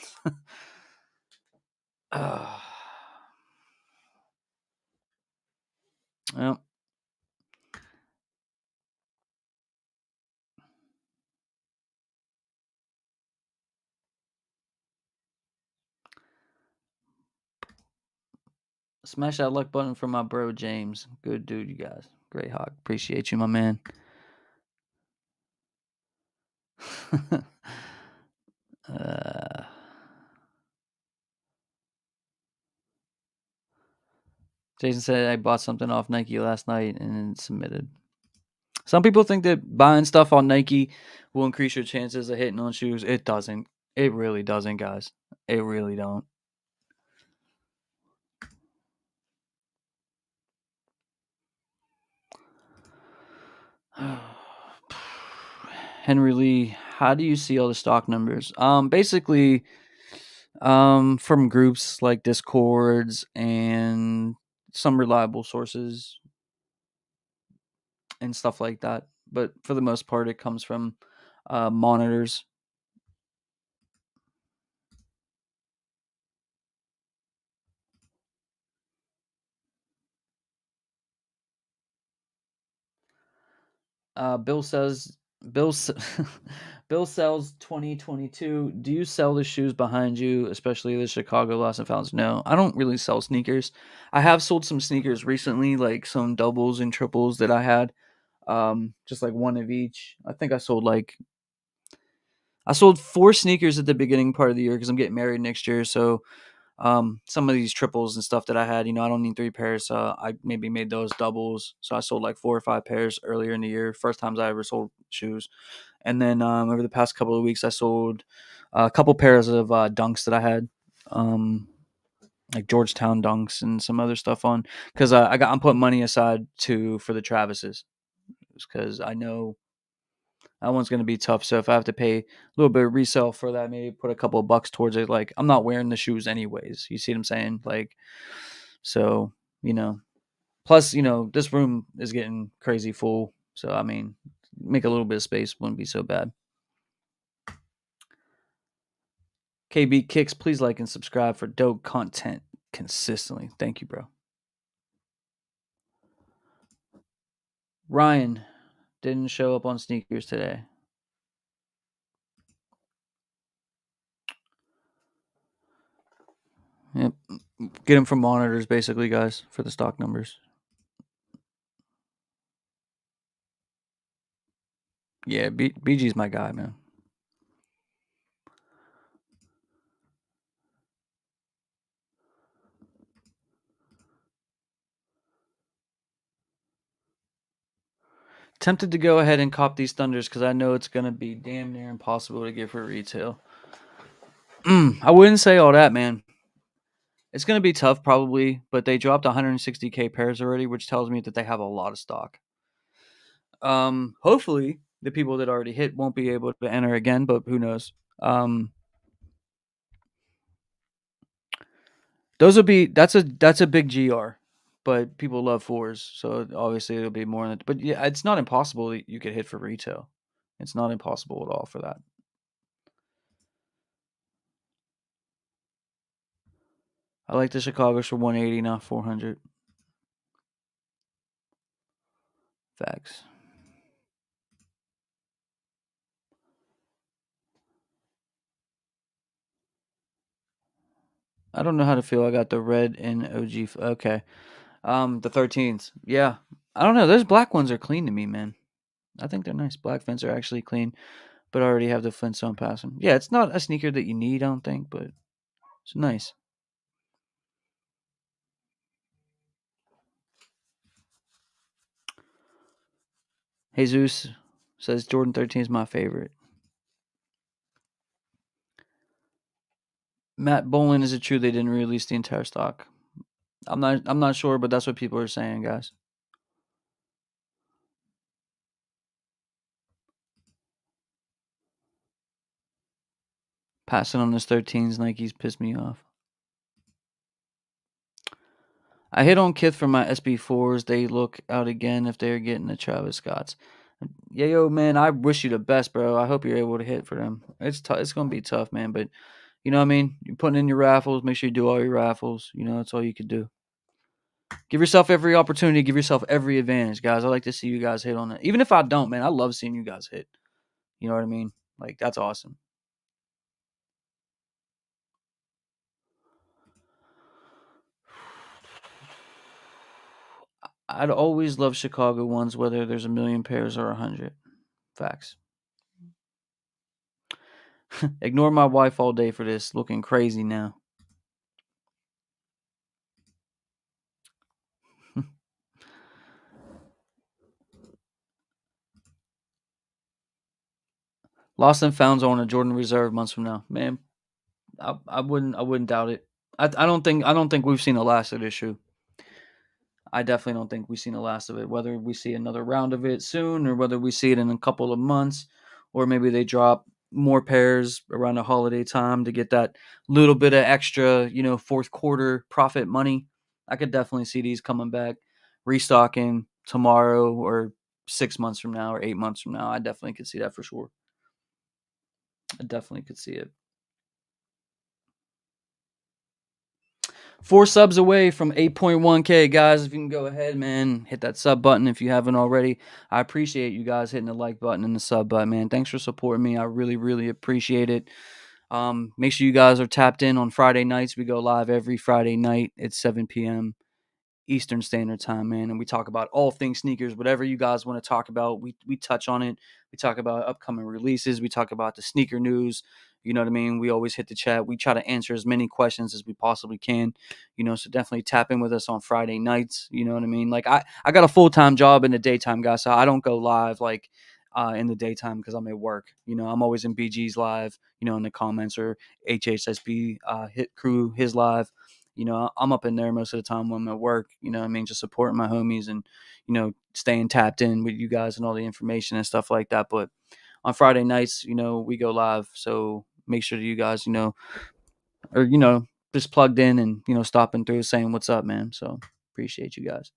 Well, smash that like button for my bro James. Good dude, you guys. Great hawk. Appreciate you, my man. uh, Jason said I bought something off Nike last night and submitted. Some people think that buying stuff on Nike will increase your chances of hitting on shoes. It doesn't. It really doesn't, guys. It really don't. Henry Lee, how do you see all the stock numbers? Basically, from groups like Discords and some reliable sources and stuff like that. But for the most part, it comes from monitors. Bill says Bill s- Bill sells 2022. Do you sell the shoes behind you, especially the Chicago Lost and Founds? No, I don't really sell sneakers. I have sold some sneakers recently, like some doubles and triples that I had. Just like one of each. I sold four sneakers at the beginning part of the year because I'm getting married next year. So some of these triples and stuff that I had, I don't need three pairs. So I maybe made those doubles. So I sold like 4 or 5 pairs earlier in the year. First times I ever sold shoes. And then over the past couple of weeks, I sold a couple pairs of dunks that I had, like Georgetown dunks and some other stuff on, because I'm putting money aside for the Travises, because I know that one's going to be tough. So if I have to pay a little bit of resale for that, maybe put a couple of bucks towards it. Like, I'm not wearing the shoes anyways. You see what I'm saying? Like, so, you know, plus, this room is getting crazy full. So, I mean, make a little bit of space wouldn't be so bad. KB Kicks, please like and subscribe for dope content consistently. Thank you, bro. Ryan didn't show up on sneakers today. Yep. Get them from monitors, basically, guys, for the stock numbers. Yeah, BG's my guy, man. Tempted to go ahead and cop these Thunders because I know it's going to be damn near impossible to get for retail. I wouldn't say all that, man. It's going to be tough, probably, but they dropped 160K pairs already, which tells me that they have a lot of stock. Hopefully, the people that already hit won't be able to enter again, but who knows? That's a big GR, but people love fours, so obviously it'll be more than. But yeah, it's not impossible that you could hit for retail. It's not impossible at all for that. I like the Chicago's for 180, not 400. Facts. I don't know how to feel. I got the red and OG. Okay. The 13s. Yeah. I don't know. Those black ones are clean to me, man. I think they're nice. Black Flints are actually clean, but I already have the Flintstone passing. Yeah, it's not a sneaker that you need, I don't think, but it's nice. Jesus says Jordan 13 is my favorite. Matt Bolin, is it true they didn't release the entire stock? I'm not sure, but that's what people are saying, guys. Passing on his 13s, Nikes pissed me off. I hit on Kith for my SB4s. They look out again if they're getting the Travis Scotts. Yeah, yo, man, I wish you the best, bro. I hope you're able to hit for them. It's gonna be tough, man. But you know what I mean. You're putting in your raffles. Make sure you do all your raffles. You know that's all you could do. Give yourself every opportunity. Give yourself every advantage, guys. I like to see you guys hit on it. Even if I don't, man, I love seeing you guys hit. You know what I mean? Like that's awesome. I'd always love Chicago ones, whether there's a million pairs or 100. Facts. Ignore my wife all day for this. Looking crazy now. Lost and founds on a Jordan Reserve months from now. Man, I wouldn't doubt it. I don't think we've seen the last of this shoe. I definitely don't think we've seen the last of it. Whether we see another round of it soon or whether we see it in a couple of months, or maybe they drop more pairs around the holiday time to get that little bit of extra, fourth quarter profit money. I could definitely see these coming back, restocking tomorrow or 6 months from now or 8 months from now. I definitely could see that for sure. I definitely could see it. 4 subs away from 8.1K, guys. If you can go ahead, man, hit that sub button if you haven't already. I appreciate you guys hitting the like button and the sub button, man. Thanks for supporting me. I really, really appreciate it. Make sure you guys are tapped in on Friday nights. We go live every Friday night at 7 p.m. Eastern Standard Time, man, and we talk about all things sneakers, whatever you guys want to talk about. We touch on it. We talk about upcoming releases. We talk about the sneaker news. You know what I mean? We always hit the chat. We try to answer as many questions as we possibly can. So definitely tap in with us on Friday nights. You know what I mean? Like I got a full-time job in the daytime, guys, so I don't go live like in the daytime because I'm at work. I'm always in BG's live. In the comments or HHSB hit crew his live. I'm up in there most of the time when I'm at work, I mean, just supporting my homies and, staying tapped in with you guys and all the information and stuff like that. But on Friday nights, we go live. So make sure that you guys, or, just plugged in and, stopping through saying what's up, man. So appreciate you guys.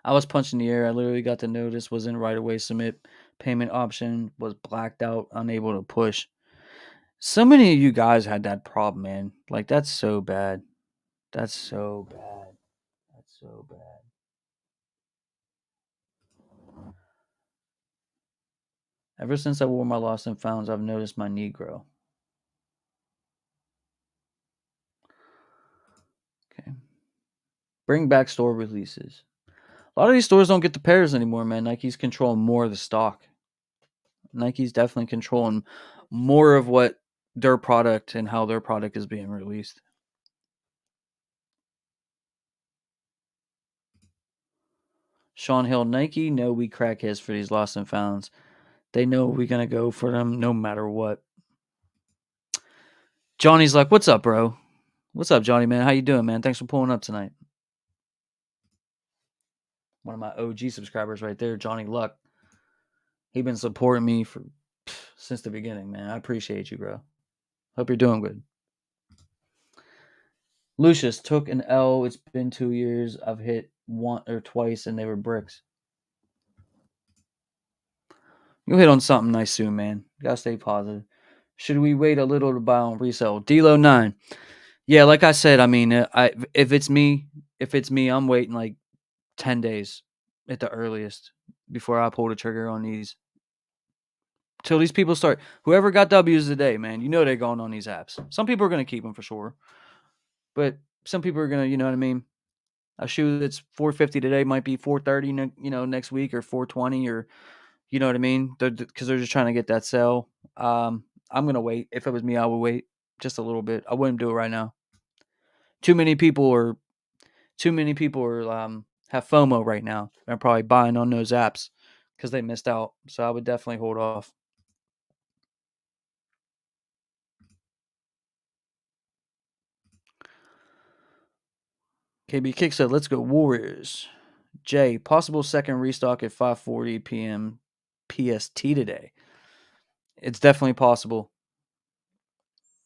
I was punching the air. I literally got the notice, was in right away submit payment option, was blacked out, unable to push. So many of you guys had that problem, man. Like that's so bad. That's so bad. That's so bad. Ever since I wore my lost and founds, I've noticed my knee grow. Okay. Bring back store releases. A lot of these stores don't get the pairs anymore, man. Nike's controlling more of the stock. Nike's definitely controlling more of what their product and how their product is being released. Sean Hill, Nike know we crackheads for these lost and founds. They know we're gonna go for them no matter what. Johnny's like, "What's up, bro? What's up, Johnny, man? How you doing, man? Thanks for pulling up tonight." One of my OG subscribers right there, Johnny Luck. He been supporting me since the beginning, man. I appreciate you, bro. Hope you're doing good. Lucius took an L. It's been 2 years. I've hit one or twice, and they were bricks. You'll hit on something nice soon, man. You gotta stay positive. Should we wait a little to buy on resale? Delo 9. Yeah, like I said, I mean, if it's me, I'm waiting like 10 days at the earliest before I pull the trigger on these. Till these people start. Whoever got W's today, man, they're going on these apps. Some people are gonna keep them for sure, but some people are gonna, you know what I mean. A shoe that's 450 today might be 430, next week or 420 or, you know what I mean? Because they're just trying to get that sale. I'm gonna wait. If it was me, I would wait just a little bit. I wouldn't do it right now. Too many people are have FOMO right now. They're probably buying on those apps because they missed out. So I would definitely hold off. KB Kick said, "Let's go Warriors." J, possible second restock at 5:40 p.m. PST today. It's definitely possible.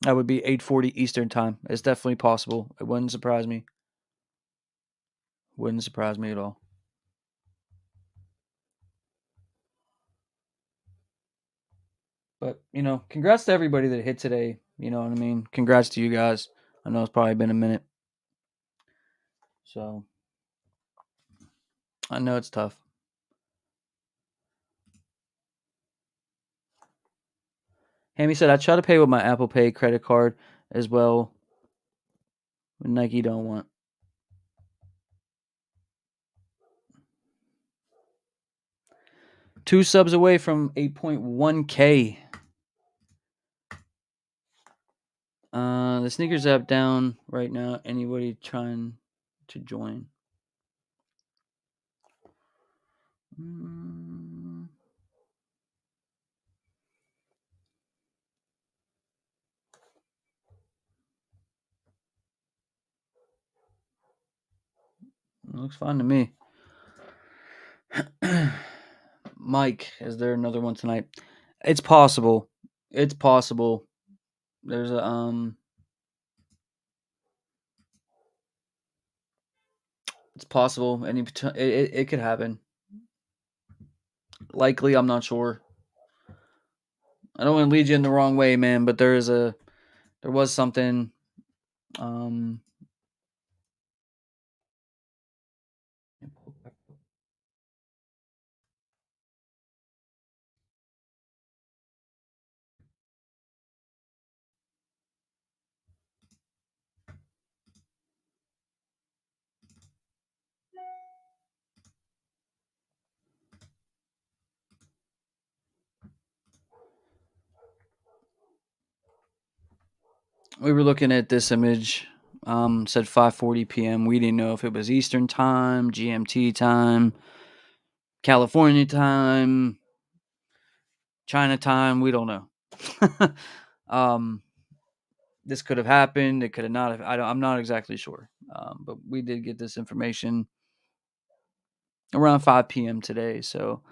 That would be 8:40 Eastern time. It's definitely possible. It wouldn't surprise me. Wouldn't surprise me at all. But, congrats to everybody that hit today. You know what I mean? Congrats to you guys. I know it's probably been a minute. So, I know it's tough. Hammy said, I try to pay with my Apple Pay credit card as well. But Nike don't want. Two subs away from 8.1K. The sneakers app down right now. Anybody trying to join? Looks fine to me. Mike, is there another one tonight? It's possible. It's possible. There's a It's possible. It could happen. Likely, I'm not sure. I don't want to lead you in the wrong way, man. But there was something. Um, we were looking at this image. Said 5:40 p.m. We didn't know if it was Eastern time, GMT time, California time, China time. We don't know. um, this could have happened. It could have not. I'm not exactly sure. But we did get this information around 5 p.m. today. So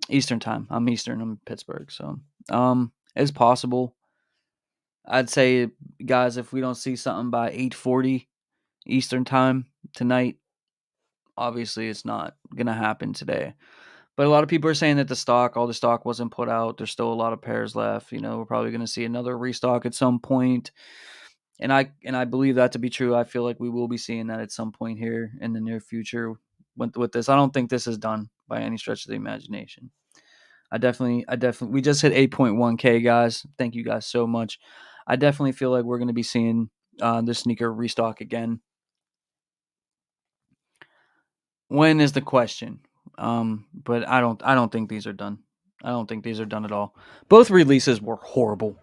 Eastern time. I'm Eastern. I'm in Pittsburgh. So it's possible. I'd say, guys, if we don't see something by 8:40 Eastern time tonight, obviously it's not gonna happen today. But a lot of people are saying that all the stock wasn't put out. There's still a lot of pairs left. We're probably gonna see another restock at some point. And I believe that to be true. I feel like we will be seeing that at some point here in the near future with this. I don't think this is done by any stretch of the imagination. We just hit 8.1K, guys. Thank you guys so much. I definitely feel like we're going to be seeing the sneaker restock again. When is the question? But I don't think these are done. I don't think these are done at all. Both releases were horrible.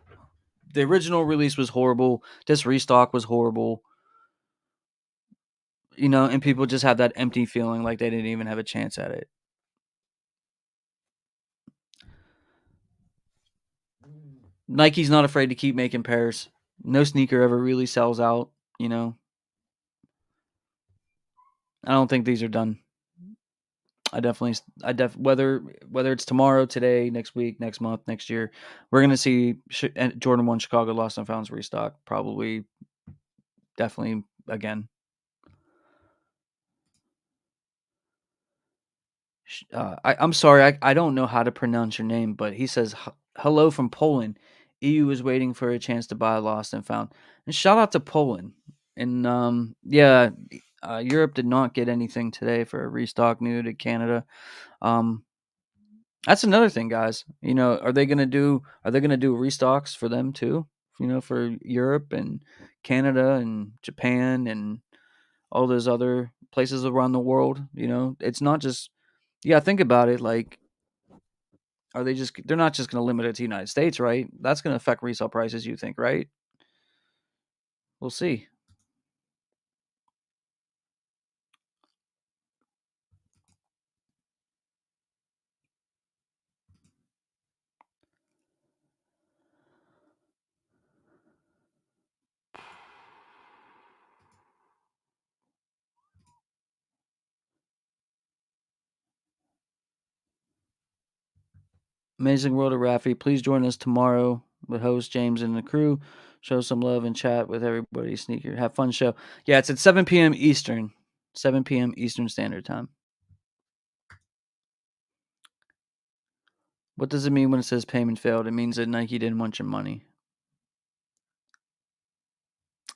The original release was horrible. This restock was horrible. And people just have that empty feeling like they didn't even have a chance at it. Nike's not afraid to keep making pairs. No sneaker ever really sells out, you know. I don't think these are done. Whether it's tomorrow, today, next week, next month, next year, we're gonna see Jordan 1 Chicago Lost and Founds restock probably, definitely again. I'm sorry, I don't know how to pronounce your name, but he says hello from Poland. EU is waiting for a chance to buy Lost and Found. And shout out to Poland. And yeah, Europe did not get anything today for a restock. New to Canada. Um, that's another thing, guys. Are they gonna do restocks for them too? For Europe and Canada and Japan and all those other places around the world. It's not just. Yeah, think about it. Like, they're not just going to limit it to the United States, right? That's going to affect resale prices, you think, right? We'll see. Amazing World of Raffy. Please join us tomorrow with host James and the crew. Show some love and chat with everybody. Sneaker. Have fun show. Yeah, it's at 7 p.m. Eastern. 7 p.m. Eastern Standard Time. What does it mean when it says payment failed? It means that Nike didn't want your money.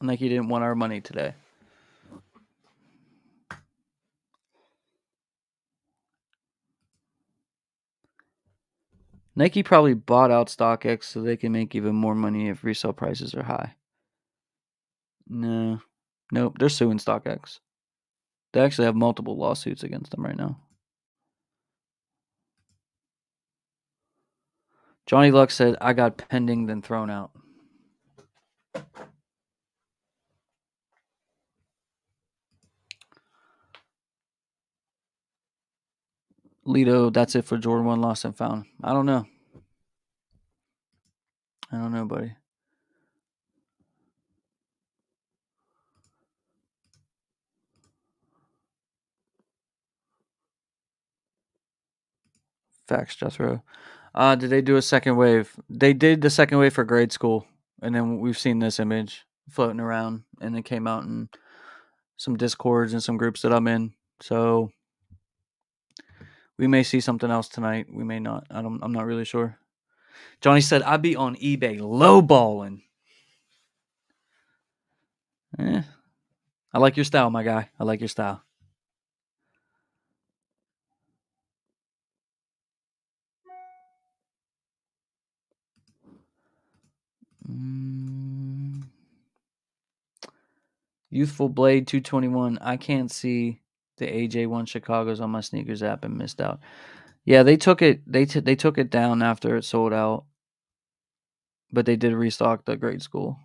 Nike didn't want our money today. Nike probably bought out StockX so they can make even more money if resale prices are high. No. Nope, they're suing StockX. They actually have multiple lawsuits against them right now. Johnny Luck said, I got pending then thrown out. Lito, that's it for Jordan 1 Lost and Found. I don't know. I don't know, buddy. Facts, Jethro. Did they do a second wave? They did the second wave for grade school. And then we've seen this image floating around. And it came out in some discords and some groups that I'm in. So we may see something else tonight. We may not. I'm not really sure. Johnny said, I'd be on eBay lowballing. I like your style, my guy. I like your style. Youthful Blade 221. I can't see the AJ1 Chicago's on my sneakers app and missed out. Yeah, they took it. They took it down after it sold out, but they did restock the grade school.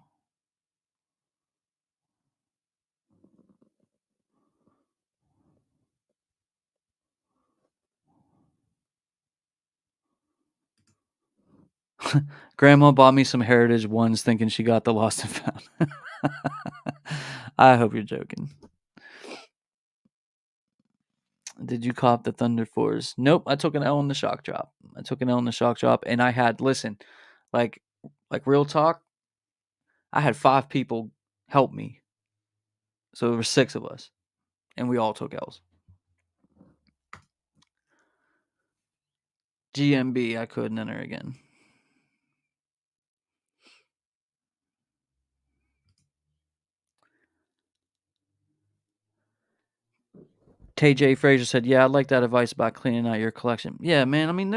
Grandma bought me some Heritage ones, thinking she got the lost and found. I hope you're joking. Did you cop the Thunder Fours? Nope. I took an L on the shock drop. And I had like real talk. I had 5 people help me, so there were 6 of us, and we all took L's. GMB, I couldn't enter again. KJ Frazier said, "Yeah, I like that advice about cleaning out your collection." Yeah, man. I mean,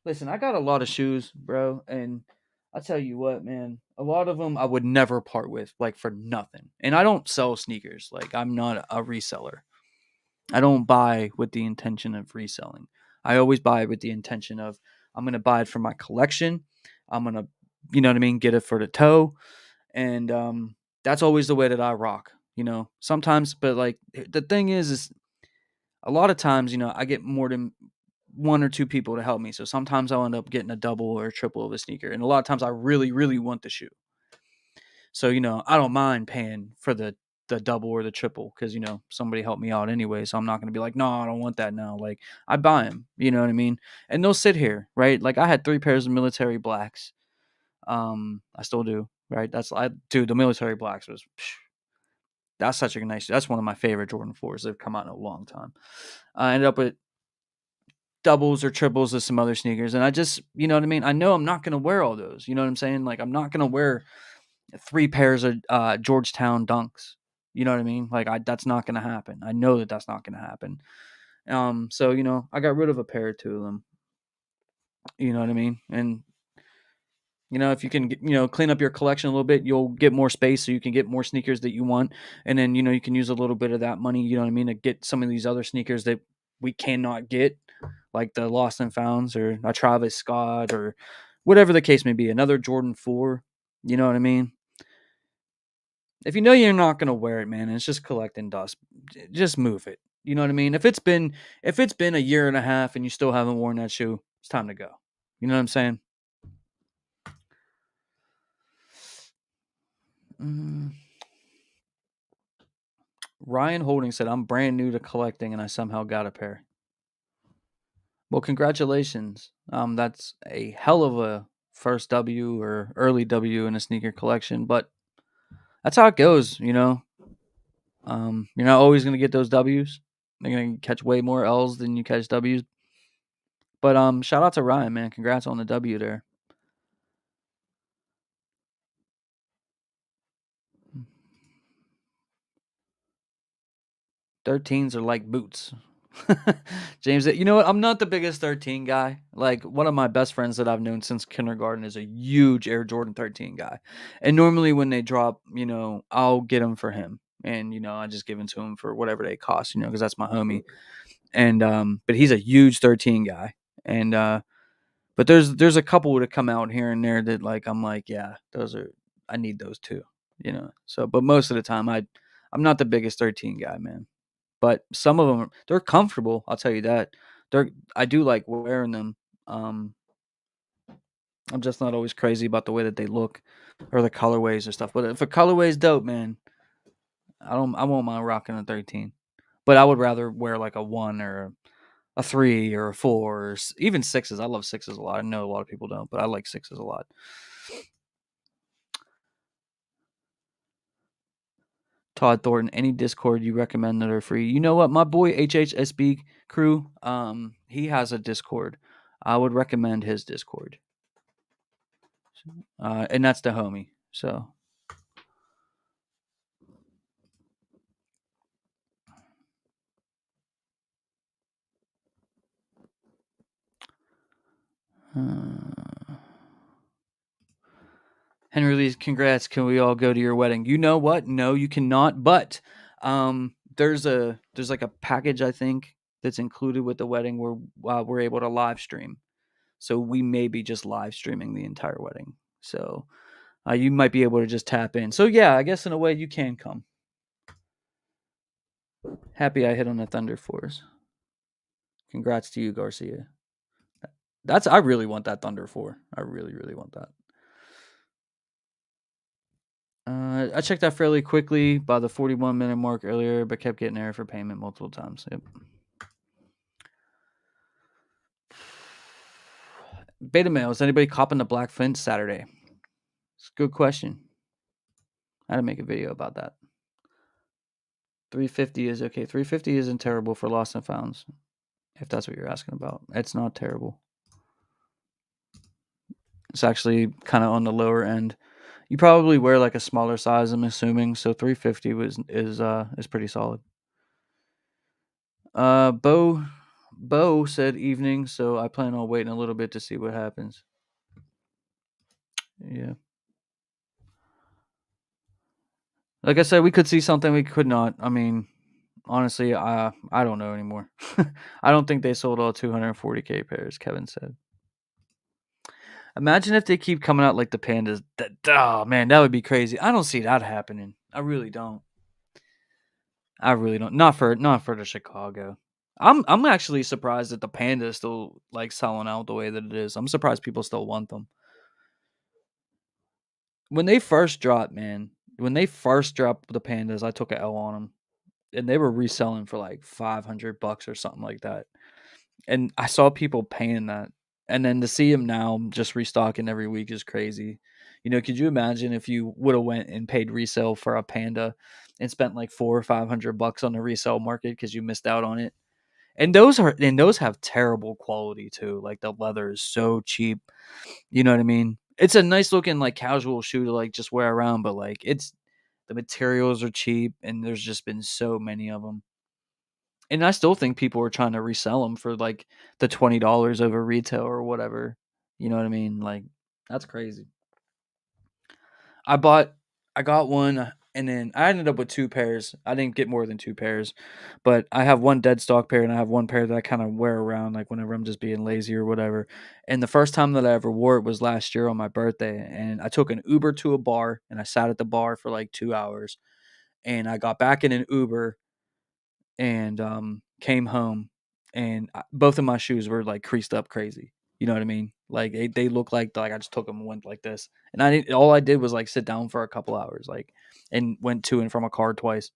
listen, I got a lot of shoes, bro, and I tell you what, man, a lot of them I would never part with, like for nothing. And I don't sell sneakers. Like I'm not a reseller. I don't buy with the intention of reselling. I always buy with the intention of I'm gonna buy it for my collection. I'm gonna, you know what I mean, get it for the toe, and that's always the way that I rock. Sometimes, but like the thing is a lot of times, I get more than 1 or 2 people to help me. So sometimes I'll end up getting a double or a triple of a sneaker. And a lot of times I really, really want the shoe. So, I don't mind paying for the double or the triple because, somebody helped me out anyway. So I'm not going to be like, no, I don't want that now. Like I buy them, you know what I mean? And they'll sit here, right? Like I had 3 pairs of military blacks. I still do, right? Dude, the military blacks that's such a nice, that's one of my favorite Jordan 4s. They've come out in a long time. I ended up with doubles or triples of some other sneakers. And I just, you know what I mean? I know I'm not going to wear all those. You know what I'm saying? Like, I'm not going to wear 3 pairs of Georgetown Dunks. You know what I mean? Like, that's not going to happen. I know that that's not going to happen. So, I got rid of a pair or 2 of them. You know what I mean? And, if you can, clean up your collection a little bit, you'll get more space so you can get more sneakers that you want. And then, you can use a little bit of that money, you know what I mean, to get some of these other sneakers that we cannot get, like the Lost and Founds or a Travis Scott or whatever the case may be, another Jordan 4. You know what I mean? If you know you're not going to wear it, man, and it's just collecting dust, just move it. You know what I mean? If it's been a year and a half and you still haven't worn that shoe, it's time to go. You know what I'm saying? Mm. Ryan Holding said, I'm brand new to collecting and I somehow got a pair. Well, congratulations. That's a hell of a first W or early W in a sneaker collection, but that's how it goes, you know. You're not always gonna get those W's. You're gonna catch way more L's than you catch W's. But shout out to Ryan, man. Congrats on the W there. 13s are like boots. James, you know what? I'm not the biggest 13 guy. Like one of my best friends that I've known since kindergarten is a huge Air Jordan 13 guy. And normally when they drop, I'll get them for him. And I just give them to him for whatever they cost, because that's my homie. And but he's a huge 13 guy. And but there's a couple that come out here and there that like I'm like, yeah, those are I need those too. So but most of the time I'm not the biggest 13 guy, man. But some of them they're comfortable, I'll tell you that. I do like wearing them. Um, I'm just not always crazy about the way that they look or the colorways or stuff. But if a colorway is dope, man, I won't mind rocking a 13. But I would rather wear like a 1 or a 3 or a 4 or even 6s. I love 6s a lot. I know a lot of people don't, but I like 6s a lot. Todd Thornton, any Discord you recommend that are free? You know what? My boy HHSB crew, he has a Discord. I would recommend his Discord. And that's the homie. So, uh, Henry Lee, congrats. Can we all go to your wedding? You know what? No, you cannot. But there's like a package I think that's included with the wedding where we're able to live stream. So we may be just live streaming the entire wedding. So you might be able to just tap in. So yeah, I guess in a way you can come. Happy I hit on the Thunder Force. Congrats to you, Garcia. I really want that Thunder 4. I really, really want that. I checked out fairly quickly by the 41-minute mark earlier, but kept getting error for payment multiple times. Yep. Beta mail. Is anybody copping the Black Flint Saturday? It's a good question. I had to make a video about that. 350 is okay. 350 isn't terrible for lost and founds, if that's what you're asking about. It's not terrible. It's actually kind of on the lower end. You probably wear like a smaller size, I'm assuming. So 350 is pretty solid. Bo said evening, so I plan on waiting a little bit to see what happens. Yeah. Like I said, we could see something, we could not. I mean, honestly, I don't know anymore. I don't think they sold all 240K pairs, Kevin said. Imagine if they keep coming out like the pandas. Oh man, that would be crazy. I don't see that happening. I really don't. I really don't. Not for the Chicago. I'm actually surprised that the panda is still like selling out the way that it is. I'm surprised people still want them. When they first dropped, man, when they first dropped the pandas, I took a L on them, and they were reselling for like $500 or something like that. And I saw people paying that, and then to see them now just restocking every week is crazy. Could you imagine if you would have went and paid resale for a panda and spent like $400 or $500 on the resale market because you missed out on it? And those have terrible quality too. Like the leather is so cheap. You know what I mean? It's a nice looking like casual shoe to like just wear around, but like the materials are cheap and there's just been so many of them. And I still think people are trying to resell them for like the $20 over retail or whatever. You know what I mean? Like that's crazy. I bought I got one and then I ended up with two pairs. I didn't get more than two pairs, but I have one dead stock pair and I have one pair that I kind of wear around like whenever I'm just being lazy or whatever. And the first time that I ever wore it was last year on my birthday, and I took an Uber to a bar and I sat at the bar for like 2 hours, and I got back in an Uber and came home, and both of my shoes were like creased up crazy. You know what I mean? Like they look like I just took them and went like this, and all I did was like sit down for a couple hours, like, and went to and from a car twice.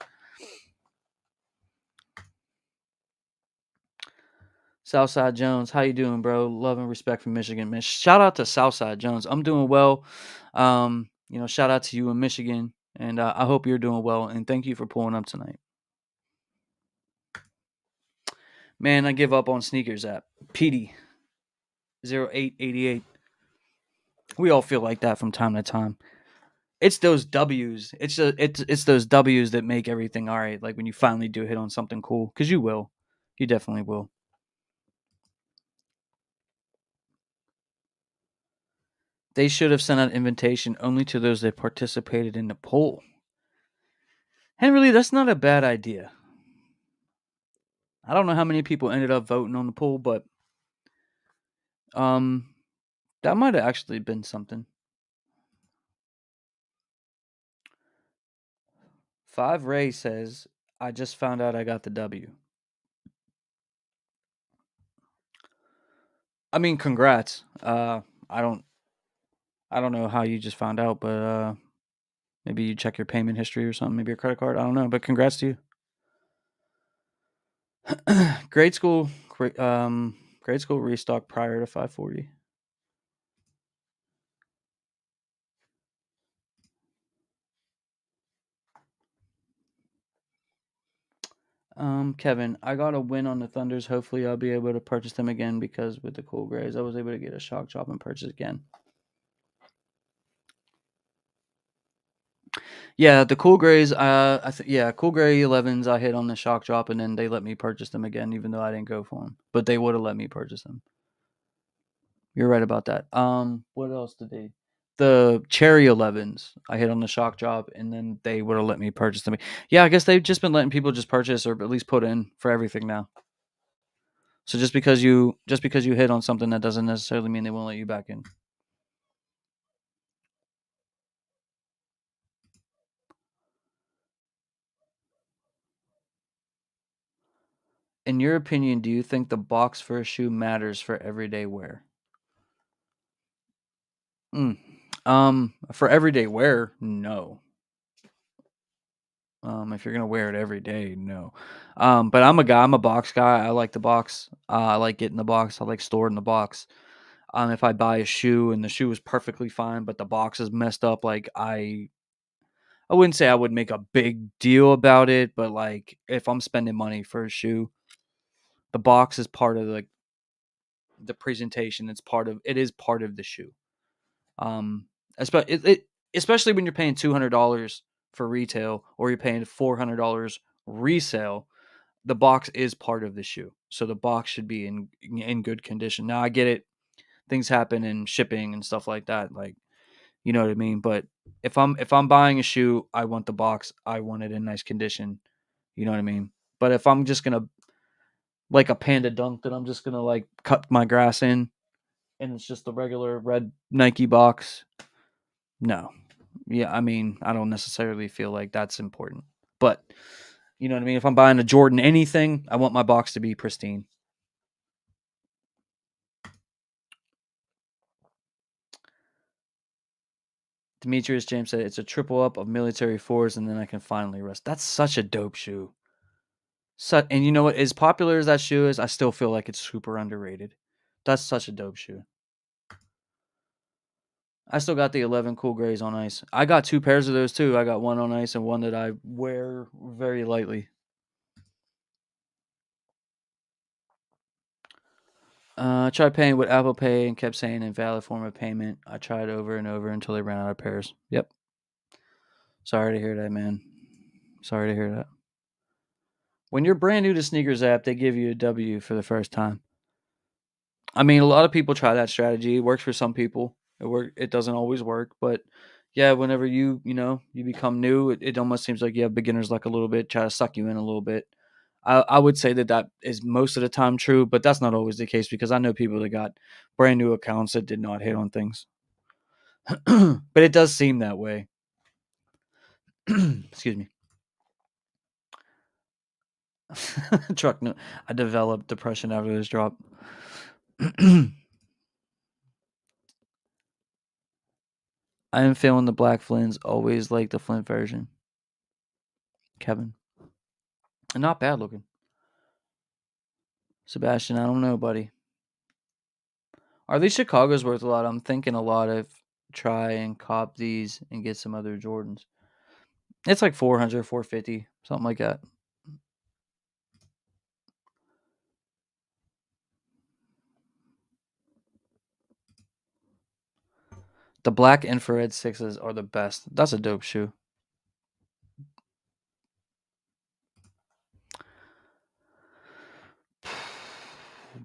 Southside Jones, how you doing, bro? Love and respect from Michigan, man. Shout out to Southside Jones. I'm doing well. Shout out to you in Michigan, and I hope you're doing well. And thank you for pulling up tonight, man. I give up on sneakers app. PD 0888. We all feel like that from time to time. It's those W's. It's those W's that make everything all right. Like when you finally do hit on something cool, because you will, you definitely will. They should have sent out invitation only to those that participated in the poll. Henry, that's not a bad idea. I don't know how many people ended up voting on the poll, but um, that might have actually been something. 5 Ray says, "I just found out I got the W." I mean, congrats. I don't, I don't know how you just found out, but maybe you check your payment history or something, maybe your credit card. I don't know, but congrats to you. grade school, grade school restock prior to 540. Kevin, I got a win on the Thunders. Hopefully, I'll be able to purchase them again because with the cool grays, I was able to get a shock drop and purchase again. Yeah, the cool grays. Cool gray 11s. I hit on the shock drop, and then they let me purchase them again, even though I didn't go for them. But they would have let me purchase them. You're right about that. What else did they? The cherry 11s. I hit on the shock drop, and then they would have let me purchase them. Yeah, I guess they've just been letting people just purchase or at least put in for everything now. So just because you hit on something, that doesn't necessarily mean they won't let you back in. In your opinion, do you think the box for a shoe matters for everyday wear? Mm. For everyday wear, no. If you're gonna wear it every day, no. But I'm a guy. I'm a box guy. I like the box. I like getting the box. I like storing the box. If I buy a shoe and the shoe is perfectly fine, but the box is messed up, like I wouldn't say I would make a big deal about it, but like if I'm spending money for a shoe, the box is part of like the presentation. It is part of the shoe. Um, especially when you're paying $200 for retail or you're paying $400 resale, the box is part of the shoe. So the box should be in good condition. Now I get it. Things happen in shipping and stuff like that. Like, you know what I mean? But if I'm buying a shoe, I want the box. I want it in nice condition. You know what I mean? But if I'm just gonna like a Panda Dunk that I'm just gonna like cut my grass in and it's just the regular red Nike box, no. Yeah, I mean, I don't necessarily feel like that's important. But you know what I mean? If I'm buying a Jordan anything, I want my box to be pristine. Demetrius James said it's a triple up of military fours, and then I can finally rest. That's such a dope shoe. And you know what? As popular as that shoe is, I still feel like it's super underrated. That's such a dope shoe. I still got the 11 cool grays on ice. I got two pairs of those too. I got one on ice and one that I wear very lightly. I tried paying with Apple Pay and kept saying invalid form of payment. I tried over and over until they ran out of pairs. Yep. Sorry to hear that, man. Sorry to hear that. When you're brand new to Sneakers app, they give you a W for the first time. I mean, a lot of people try that strategy. It works for some people. It doesn't always work, but yeah, whenever you become new, it almost seems like you have beginner's luck a little bit, try to suck you in a little bit. I would say that is most of the time true, but that's not always the case because I know people that got brand new accounts that did not hit on things. But it does seem that way. Excuse me. Truck. No, I developed depression after this drop. I am feeling the black Flints. Always like the Flint version. Kevin. And not bad looking. Sebastian, I don't know, buddy. Are these Chicago's worth a lot? I'm thinking a lot of try and cop these and get some other Jordans. It's like 400, 450, something like that. The black infrared sixes are the best. That's a dope shoe.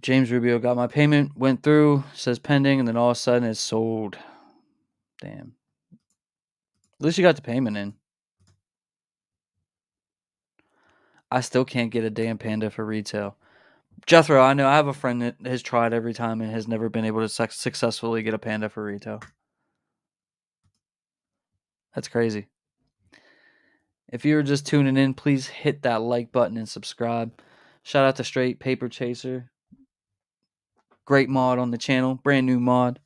James Rubio got my payment, went through, says pending, and then all of a sudden it's sold. Damn. At least you got the payment in. I still can't get a damn Panda for retail. Jethro, I know I have a friend that has tried every time and has never been able to successfully get a Panda for retail. That's crazy. If you were just tuning in, please hit that like button and subscribe. Shout out to Straight Paper Chaser. Great mod on the channel. Brand new mod.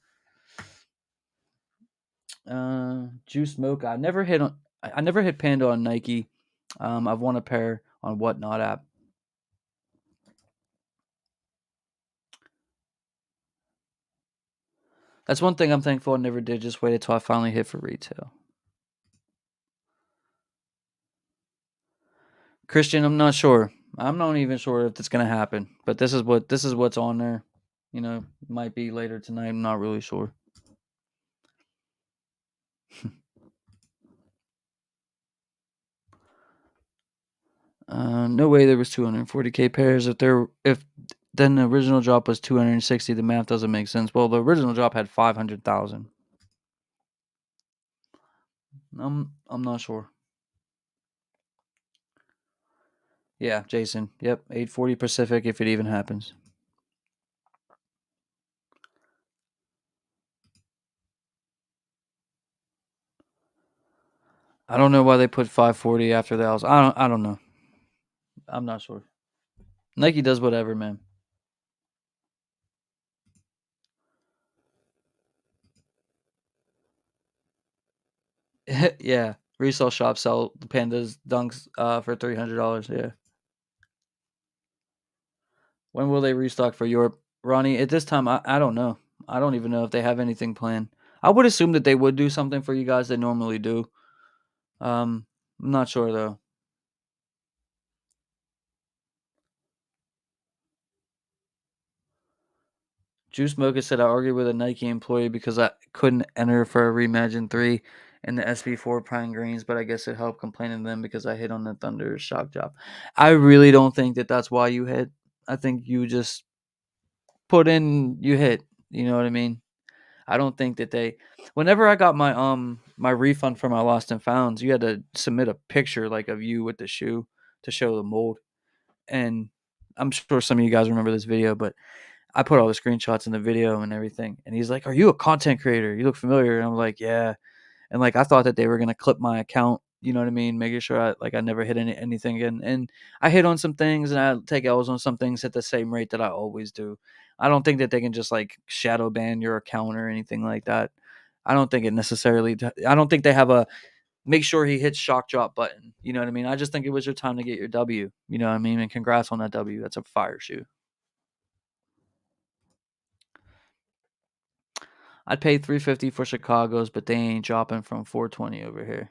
Juice Mocha. I never hit Panda on Nike. I've won a pair on Whatnot app. That's one thing I'm thankful I never did. Just waited till I finally hit for retail. Christian, I'm not sure. I'm not even sure if it's gonna happen. But this is what's on there. You know, might be later tonight. I'm not really sure. No way there was 240K pairs. If then the original drop was 260, the math doesn't make sense. Well, the original drop had 500,000. I'm not sure. Yeah, Jason. Yep, 8:40 Pacific if it even happens. I don't know why they put 540 after the else. I don't know. I'm not sure. Nike does whatever, man. Yeah, resale shops sell the Pandas dunks for $300. Yeah. When will they restock for Europe, Ronnie? At this time, I don't know. I don't even know if they have anything planned. I would assume that they would do something for you guys. They normally do. I'm not sure though. Juice Mocha said I argued with a Nike employee because I couldn't enter for a Reimagine 3 in the SB4 Prime Greens, but I guess it helped complaining to them because I hit on the Thunder shock job. I really don't think that that's why you hit. I think you just you hit. You know what I mean? I don't think that they. Whenever I got my refund for my lost and founds, you had to submit a picture like of you with the shoe to show the mold. And I'm sure some of you guys remember this video, but I put all the screenshots in the video and everything. And he's like, "Are you a content creator? You look familiar." And I'm like, "Yeah." And like I thought that they were gonna clip my account. You know what I mean? Making sure I never hit anything again. And I hit on some things and I take L's on some things at the same rate that I always do. I don't think that they can just like shadow ban your account or anything like that. I don't think it necessarily. I don't think they have a make sure he hits shock drop button. You know what I mean? I just think it was your time to get your W. You know what I mean? And congrats on that W. That's a fire shoe. I'd pay 350 for Chicago's, but they ain't dropping from 420 over here.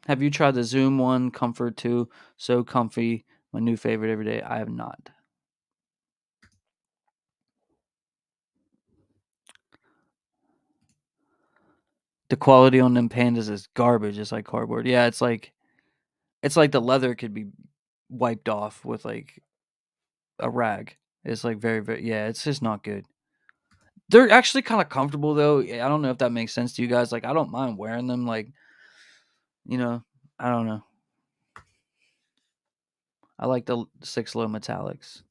Have you tried the Zoom One Comfort 2? So comfy. My new favorite every day. I have not. The quality on them pandas is garbage. It's like cardboard. Yeah, it's like the leather could be wiped off with like a rag. It's like very, very yeah, it's just not good. They're actually kind of comfortable though. I don't know if that makes sense to you guys. Like I don't mind wearing them. Like you know, I don't know. I like the six low metallics.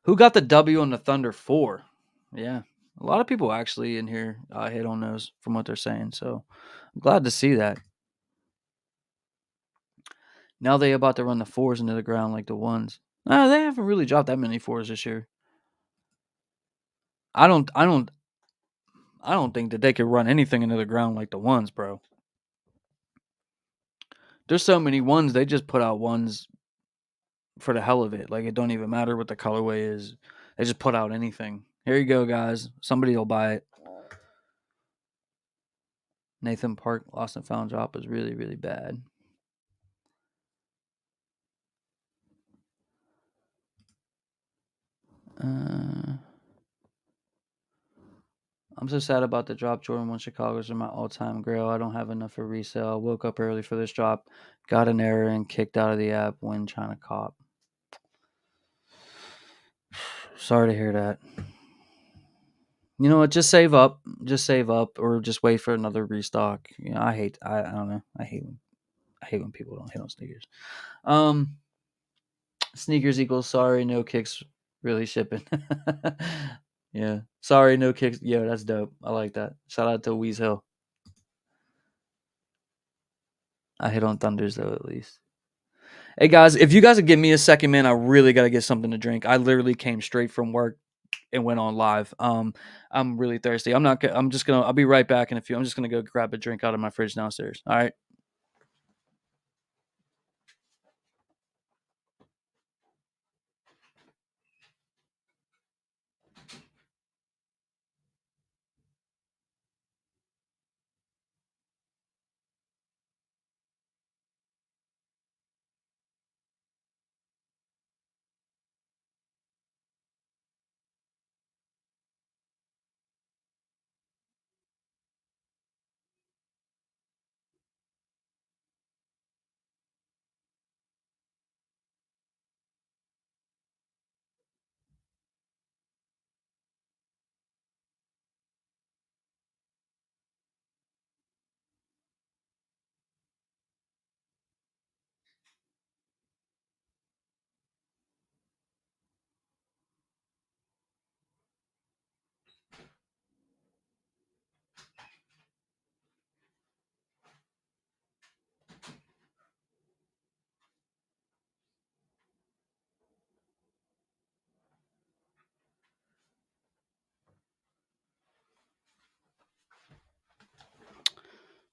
Who got the W on the Thunder 4? Yeah. A lot of people actually in here hit on those from what they're saying. So I'm glad to see that. Now they about to run the fours into the ground like the ones. They haven't really dropped that many fours this year. I don't I don't think that they could run anything into the ground like the ones, bro. There's so many ones. They just put out ones for the hell of it. Like it don't even matter what the colorway is. They just put out anything. Here you go, guys. Somebody will buy it. Nathan Park Lost and Found drop is really, really bad. I'm so sad about the drop. Jordan 1 Chicago's are my all-time grail. I don't have enough for resale. I woke up early for this drop, got an error, and kicked out of the app when trying to cop. Sorry to hear that. You know what? Just save up. Just save up, or just wait for another restock. You know, I hate. I don't know. I hate when people don't hit on sneakers. Sneakers equals sorry, no kicks. Really shipping. Yeah. Sorry, no kicks. Yo, that's dope. I like that. Shout out to Weeze Hill. I hit on Thunders though, at least. Hey guys, if you guys would give me a second, man, I really gotta get something to drink. I literally came straight from work and went on live. I'm really thirsty. I'm not. I'm just gonna. I'll be right back in a few. I'm just gonna go grab a drink out of my fridge downstairs. All right.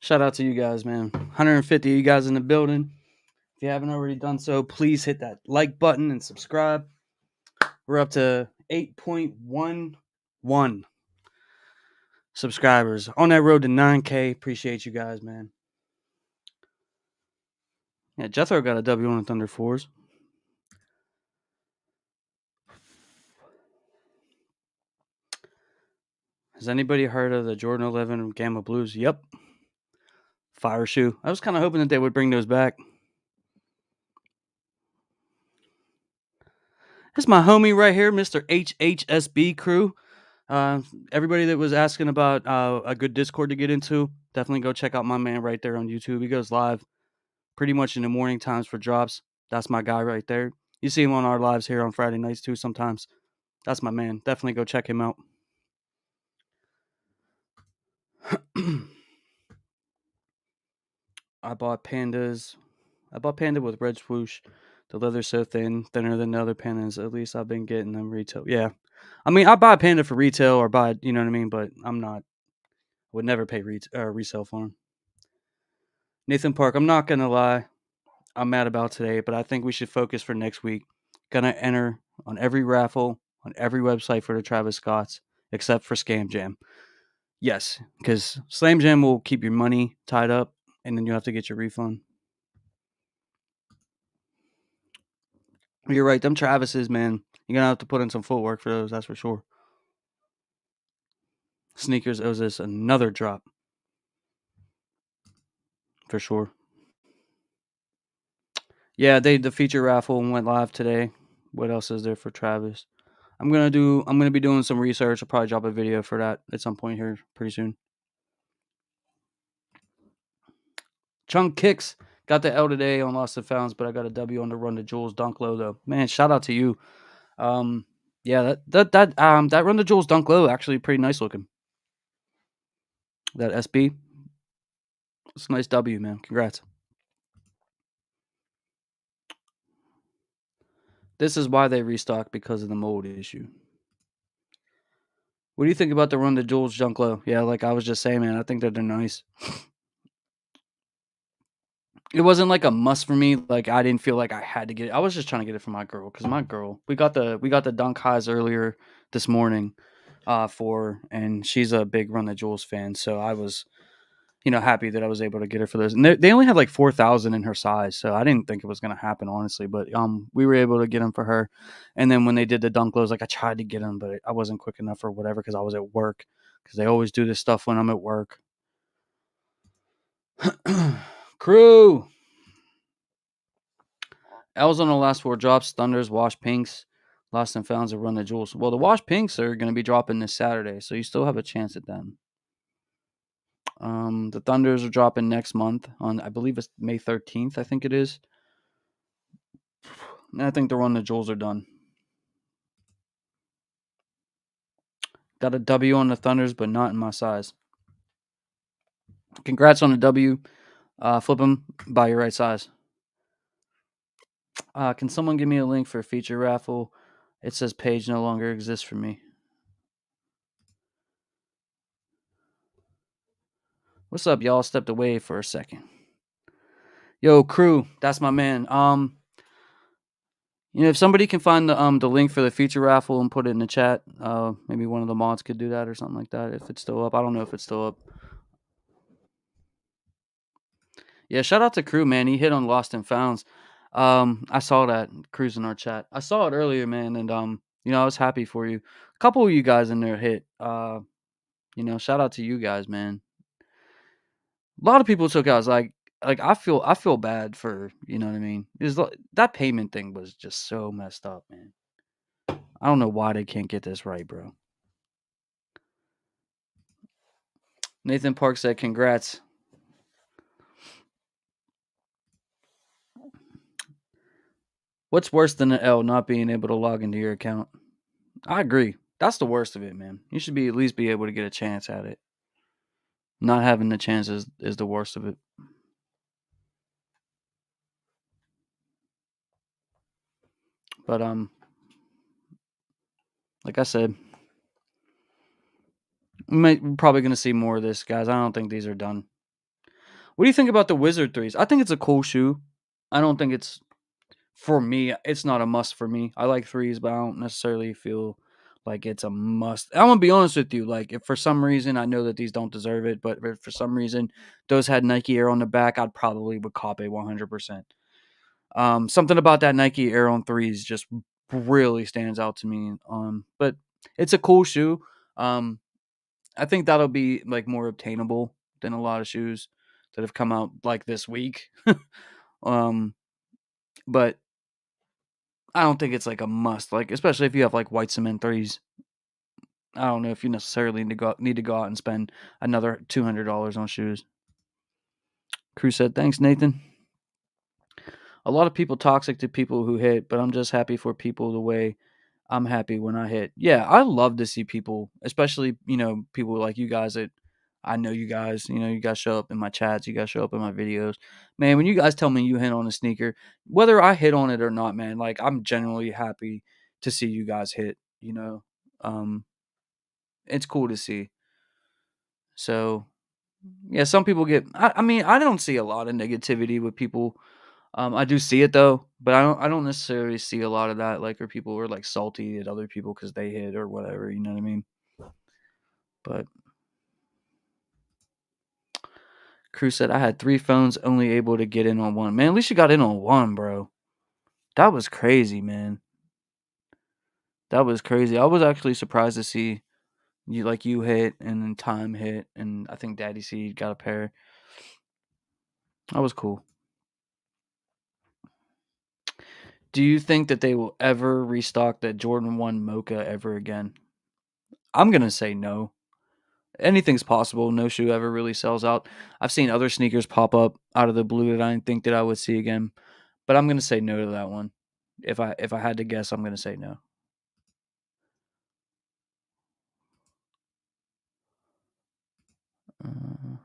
Shout out to you guys, man. 150 of you guys in the building. If you haven't already done so, please hit that like button and subscribe. We're up to 8.11 subscribers on that road to 9K. Appreciate you guys, man. Yeah, Jethro got a W on the Thunder Fours. Has anybody heard of the Jordan 11 Gamma Blues? Yep. Fire shoe. I was kind of hoping that they would bring those back. This is my homie right here, Mr. HHSB crew. Everybody that was asking about a good Discord to get into, definitely go check out my man right there on YouTube. He goes live pretty much in the morning times for drops. That's my guy right there. You see him on our lives here on Friday nights too sometimes. That's my man. Definitely go check him out. I bought pandas. I bought panda with red swoosh. The leather's so thin, thinner than the other pandas. At least I've been getting them retail. Yeah. I mean, I buy panda for retail or buy, you know what I mean? But I'm not, would never pay resale for them. Nathan Park, I'm not going to lie. I'm mad about today, but I think we should focus for next week. Gonna enter on every raffle, on every website for the Travis Scotts, except for Scam Jam. Yes, because Slam Jam will keep your money tied up, and then you have to get your refund. You're right. Them Travises, man. You're gonna have to put in some footwork for those. That's for sure. Sneakers owes us another drop, for sure. Yeah, the feature raffle went live today. What else is there for Travis? I'm gonna be doing some research. I'll probably drop a video for that at some point here pretty soon. Chunk Kicks got the L today on Lost and Founds, but I got a W on the run to Jules Dunk Low though. Man, shout out to you. Yeah, that run to Jules Dunk Low actually pretty nice looking. That SB, it's a nice W, man. Congrats. This is why they restock because of the mold issue. What do you think about the Run the Jewels Junk Low? Yeah, like I was just saying, man, I think that they're nice. It wasn't like a must for me. Like I didn't feel like I had to get it. I was just trying to get it for my girl because my girl. We got the Dunk Highs earlier this morning, for, and she's a big Run the Jewels fan. So I was, happy that I was able to get her for those. And they only had like 4,000 in her size, so I didn't think it was gonna happen honestly. But we were able to get them for her. And then when they did the Dunk Lows, like I tried to get them, but I wasn't quick enough or whatever because I was at work. Because they always do this stuff when I'm at work. Crew. L's on the last four drops. Thunders, Wash Pinks, Lost and Founds, and Run the Jewels. Well, the Wash Pinks are going to be dropping this Saturday, so you still have a chance at them. The Thunders are dropping next month on, I believe it's May 13th, I think it is. And I think the Run the Jewels are done. Got a W on the Thunders, but not in my size. Congrats on the W. Flip them by your right size. Can someone give me a link for a feature raffle? It says page no longer exists for me. What's up, y'all? Stepped away for a second. Yo, crew, that's my man. If somebody can find the link for the feature raffle and put it in the chat, maybe one of the mods could do that or something like that if it's still up. I don't know if it's still up. Yeah, shout out to Crew, man. He hit on Lost and Founds. I saw that Crew's in our chat. I saw it earlier, man, and I was happy for you. A couple of you guys in there hit. Shout out to you guys, man. A lot of people took out. Like I feel bad for, you know what I mean. That payment thing was just so messed up, man. I don't know why they can't get this right, bro. Nathan Park said, "Congrats." What's worse than an L not being able to log into your account? I agree. That's the worst of it, man. You should at least be able to get a chance at it. Not having the chance is the worst of it. But like I said, we're probably gonna see more of this, guys. I don't think these are done. What do you think about the Wizard threes? I think it's a cool shoe. I don't think it's for me. It's not a must for me. I like threes, but I don't necessarily feel like it's a must. I'm gonna be honest with you. Like, if for some reason I know that these don't deserve it, but if for some reason those had Nike Air on the back, I'd probably would cop a 100%. Something about that Nike Air on threes just really stands out to me. But it's a cool shoe. I think that'll be like more obtainable than a lot of shoes that have come out like this week. um, but I don't think it's like a must. Like, especially if you have like white cement threes. I don't know if you necessarily need to go out and spend another $200 on shoes. Crew said, "Thanks, Nathan." A lot of people toxic to people who hit, but I'm just happy for people the way I'm happy when I hit. Yeah, I love to see people, especially, people like you guys that I know you guys, you guys show up in my chats, you guys show up in my videos. Man, when you guys tell me you hit on a sneaker, whether I hit on it or not, man, like I'm genuinely happy to see you guys hit. Um it's cool to see. So, yeah, some people I mean, I don't see a lot of negativity with people. I do see it though, but I don't necessarily see a lot of that, like, where people are like salty at other people because they hit or whatever. You know what I mean? But Crew said I had 3 phones, only able to get in on one. Man, at least you got in on one, bro. That was crazy, man. That was crazy. I was actually surprised to see you hit and then Time hit, and I think Daddy C got a pair. That was cool. Do you think that they will ever restock the Jordan 1 Mocha ever again? I'm gonna say no. Anything's possible. No shoe ever really sells out. I've seen other sneakers pop up out of the blue that I didn't think that I would see again, but I'm gonna say no to that one. If I had to guess, I'm gonna say no. Uh,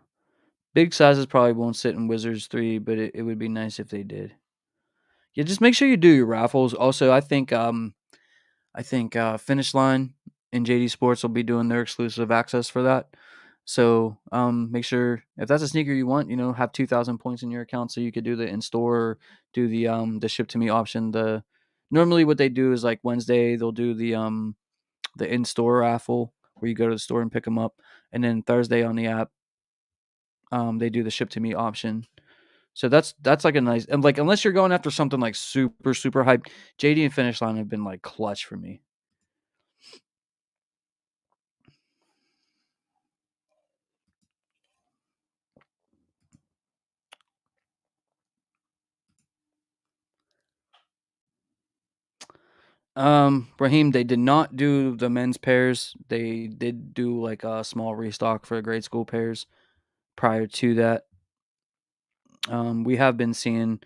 Big sizes probably won't sit in Wizards 3, but it would be nice if they did. Yeah, just make sure you do your raffles. Also, I think Finish Line and JD Sports will be doing their exclusive access for that. So make sure if that's a sneaker you want, have 2,000 points in your account, so you could do the in store, or do the ship to me option. The Normally what they do is like Wednesday they'll do the in store raffle where you go to the store and pick them up, and then Thursday on the app they do the ship to me option. So that's like a nice, and like unless you're going after something like super super hype, JD and Finish Line have been like clutch for me. Raheem, they did not do the men's pairs. They did do like a small restock for grade school pairs prior to that. We have been seeing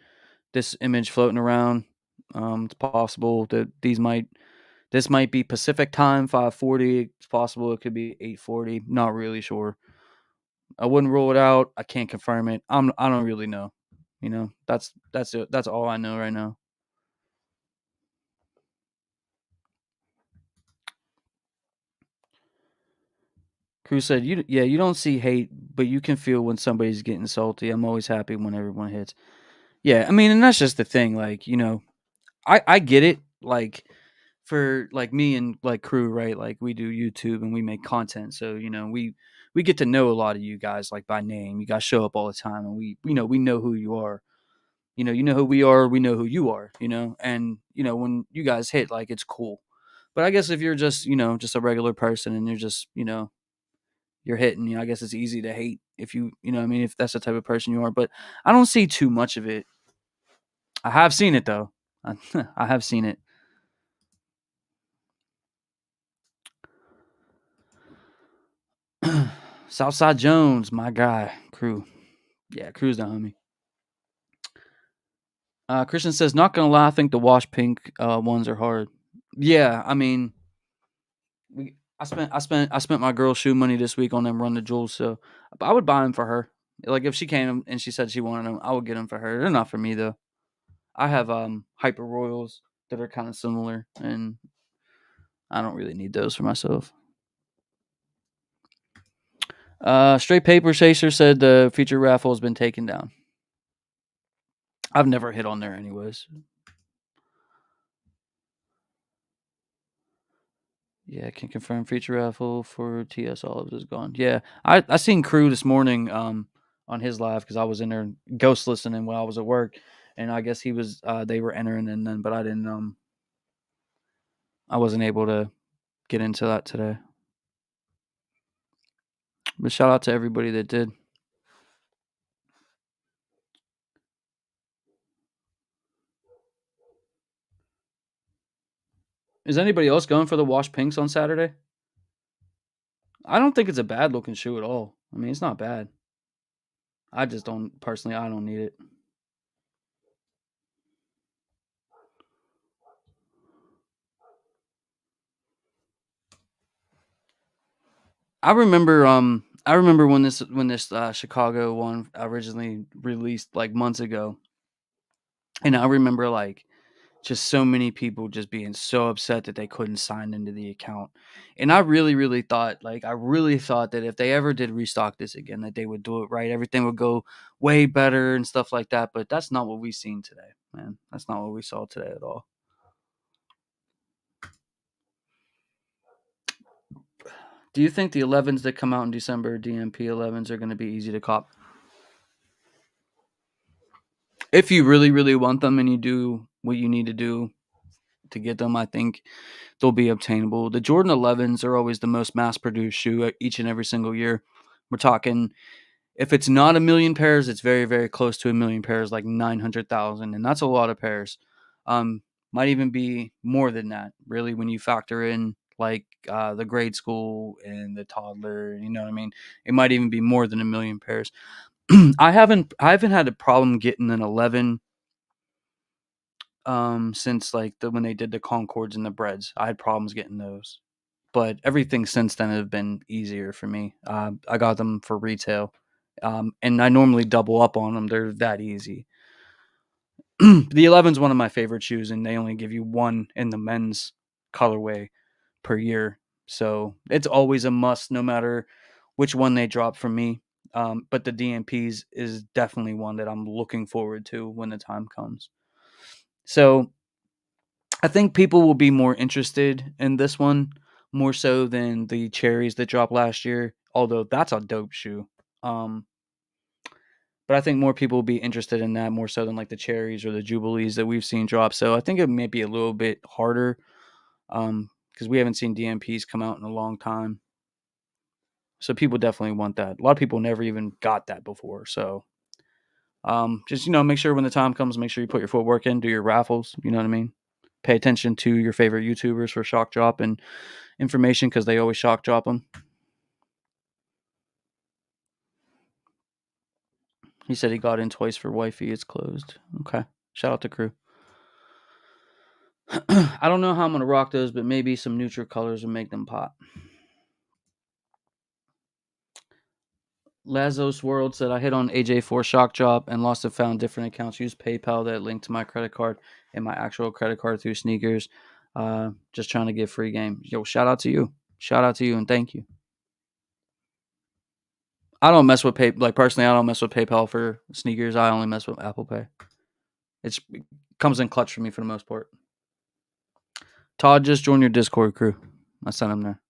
this image floating around. It's possible that this might be Pacific time 5:40. It's possible it could be 8:40. Not really sure. I wouldn't rule it out. I can't confirm it. I don't really know. That's it. That's all I know right now. Cruz said, you don't see hate, but you can feel when somebody's getting salty. I'm always happy when everyone hits." Yeah, I mean, and that's just the thing. Like, I get it. Like, for like me and like crew, right? Like, we do YouTube and we make content, so we get to know a lot of you guys like by name. You guys show up all the time, and we know who you are. You know who we are. We know who you are. And when you guys hit, like, it's cool. But I guess if you're just just a regular person and you're just you're hitting, I guess it's easy to hate if you know what I mean, if that's the type of person you are. But I don't see too much of it. I have seen it though. I have seen it. Southside Jones, my guy, crew. Yeah, crew's the homie. Christian says, not gonna lie, I think the wash pink ones are hard. Yeah, I mean, I spent my girl's shoe money this week on them Run the Jewels, so I would buy them for her. Like if she came and she said she wanted them, I would get them for her. They're not for me though. I have Hyper Royals that are kind of similar, and I don't really need those for myself. Straight Paper Chaser said the feature raffle has been taken down. I've never hit on there anyways. Yeah, I can confirm feature raffle for TS Olives is gone. Yeah, I seen Crew this morning on his live because I was in there ghost listening while I was at work, and I guess he was they were entering, and then but I didn't I wasn't able to get into that today. But shout out to everybody that did. Is anybody else going for the wash pinks on Saturday? I don't think it's a bad looking shoe at all. I mean, it's not bad. I just don't personally. I don't need it. I remember when this Chicago one originally released like months ago, and I remember like just so many people just being so upset that they couldn't sign into the account. And I really thought that if they ever did restock this again, that they would do it right. Everything would go way better and stuff like that. But that's not what we seen today, man. That's not what we saw today at all. Do you think the 11s that come out in December, DMP 11s, are going to be easy to cop? If you really, really want them and you do what you need to do to get them, I think they'll be obtainable. The Jordan 11s are always the most mass produced shoe each and every single year. We're talking, if it's not a million pairs, it's very, very close to a million pairs, like 900,000. And that's a lot of pairs. Might even be more than that, really, when you factor in like the grade school and the toddler. You know what I mean? It might even be more than a million pairs. I haven't had a problem getting an 11 since like when they did the Concords and the Breads. I had problems getting those, but everything since then have been easier for me. I got them for retail, and I normally double up on them. They're that easy. The 11 is one of my favorite shoes, and they only give you one in the men's colorway per year. So it's always a must, no matter which one they drop from me. But the DMPs is definitely one that I'm looking forward to when the time comes. So I think people will be more interested in this one more so than the cherries that dropped last year. Although that's a dope shoe. Um, but I think more people will be interested in that more so than like the cherries or the jubilees that we've seen drop. So I think it may be a little bit harder because we haven't seen DMPs come out in a long time. So people definitely want that. A lot of people never even got that before. So just make sure when the time comes, make sure you put your footwork in, do your raffles. You know what I mean? Pay attention to your favorite YouTubers for shock drop and information because they always shock drop them. He said he got in twice for wifey. It's closed. Okay. Shout out to crew. I don't know how I'm gonna rock those, but maybe some neutral colors will make them pop. Lazos World said I hit on AJ4 shock drop and lost and found different accounts. Use PayPal that linked to my credit card and my actual credit card through sneakers. Just trying to get free game. Yo, shout out to you. Shout out to you and thank you. I don't mess with personally. I don't mess with PayPal for sneakers. I only mess with Apple Pay. It comes in clutch for me for the most part. Todd just joined your Discord crew. I sent him there.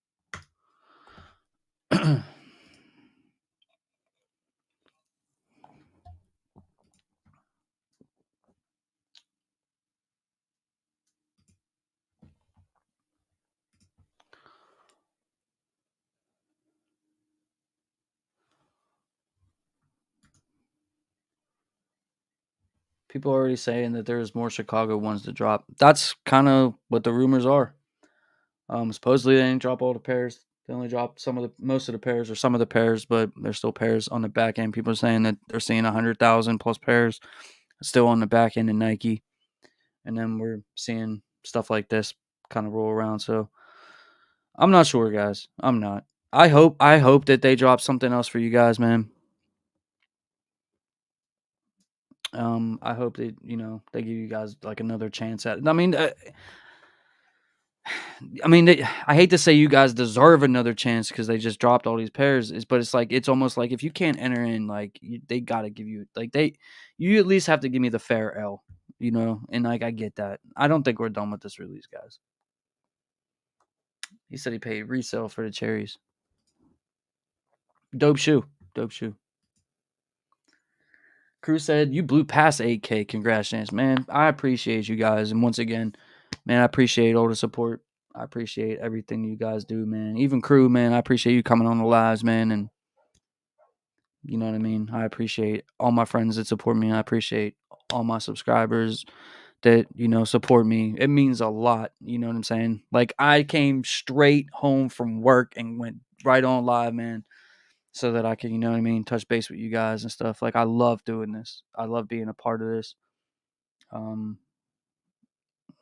People are already saying that there's more Chicago ones to drop. That's kind of what the rumors are. Supposedly they didn't drop all the pairs. They only dropped most of the pairs or some of the pairs, but there's still pairs on the back end. People are saying that they're seeing 100,000 plus pairs still on the back end in Nike, and then we're seeing stuff like this kind of roll around. So I'm not sure, guys. I'm not. I hope that they drop something else for you guys, man. I hope that they give you guys like another chance at it. I hate to say you guys deserve another chance because they just dropped all these pairs. But it's like it's almost like if you can't enter in, like they gotta give you you at least have to give me the fair L, And like I get that. I don't think we're done with this release, guys. He said he paid resale for the cherries. Dope shoe, dope shoe. Crew said you blew past 8K. Congratulations, man. I appreciate you guys, and once again, man, I appreciate all the support. I appreciate everything you guys do, man. Even crew, man, I appreciate you coming on the lives, man, and you know what I mean? I appreciate all my friends that support me. I appreciate all my subscribers that, support me. It means a lot. You know what I'm saying? Like, I came straight home from work and went right on live, man, so that I can, you know what I mean, touch base with you guys and stuff. Like, I love doing this. I love being a part of this. Um,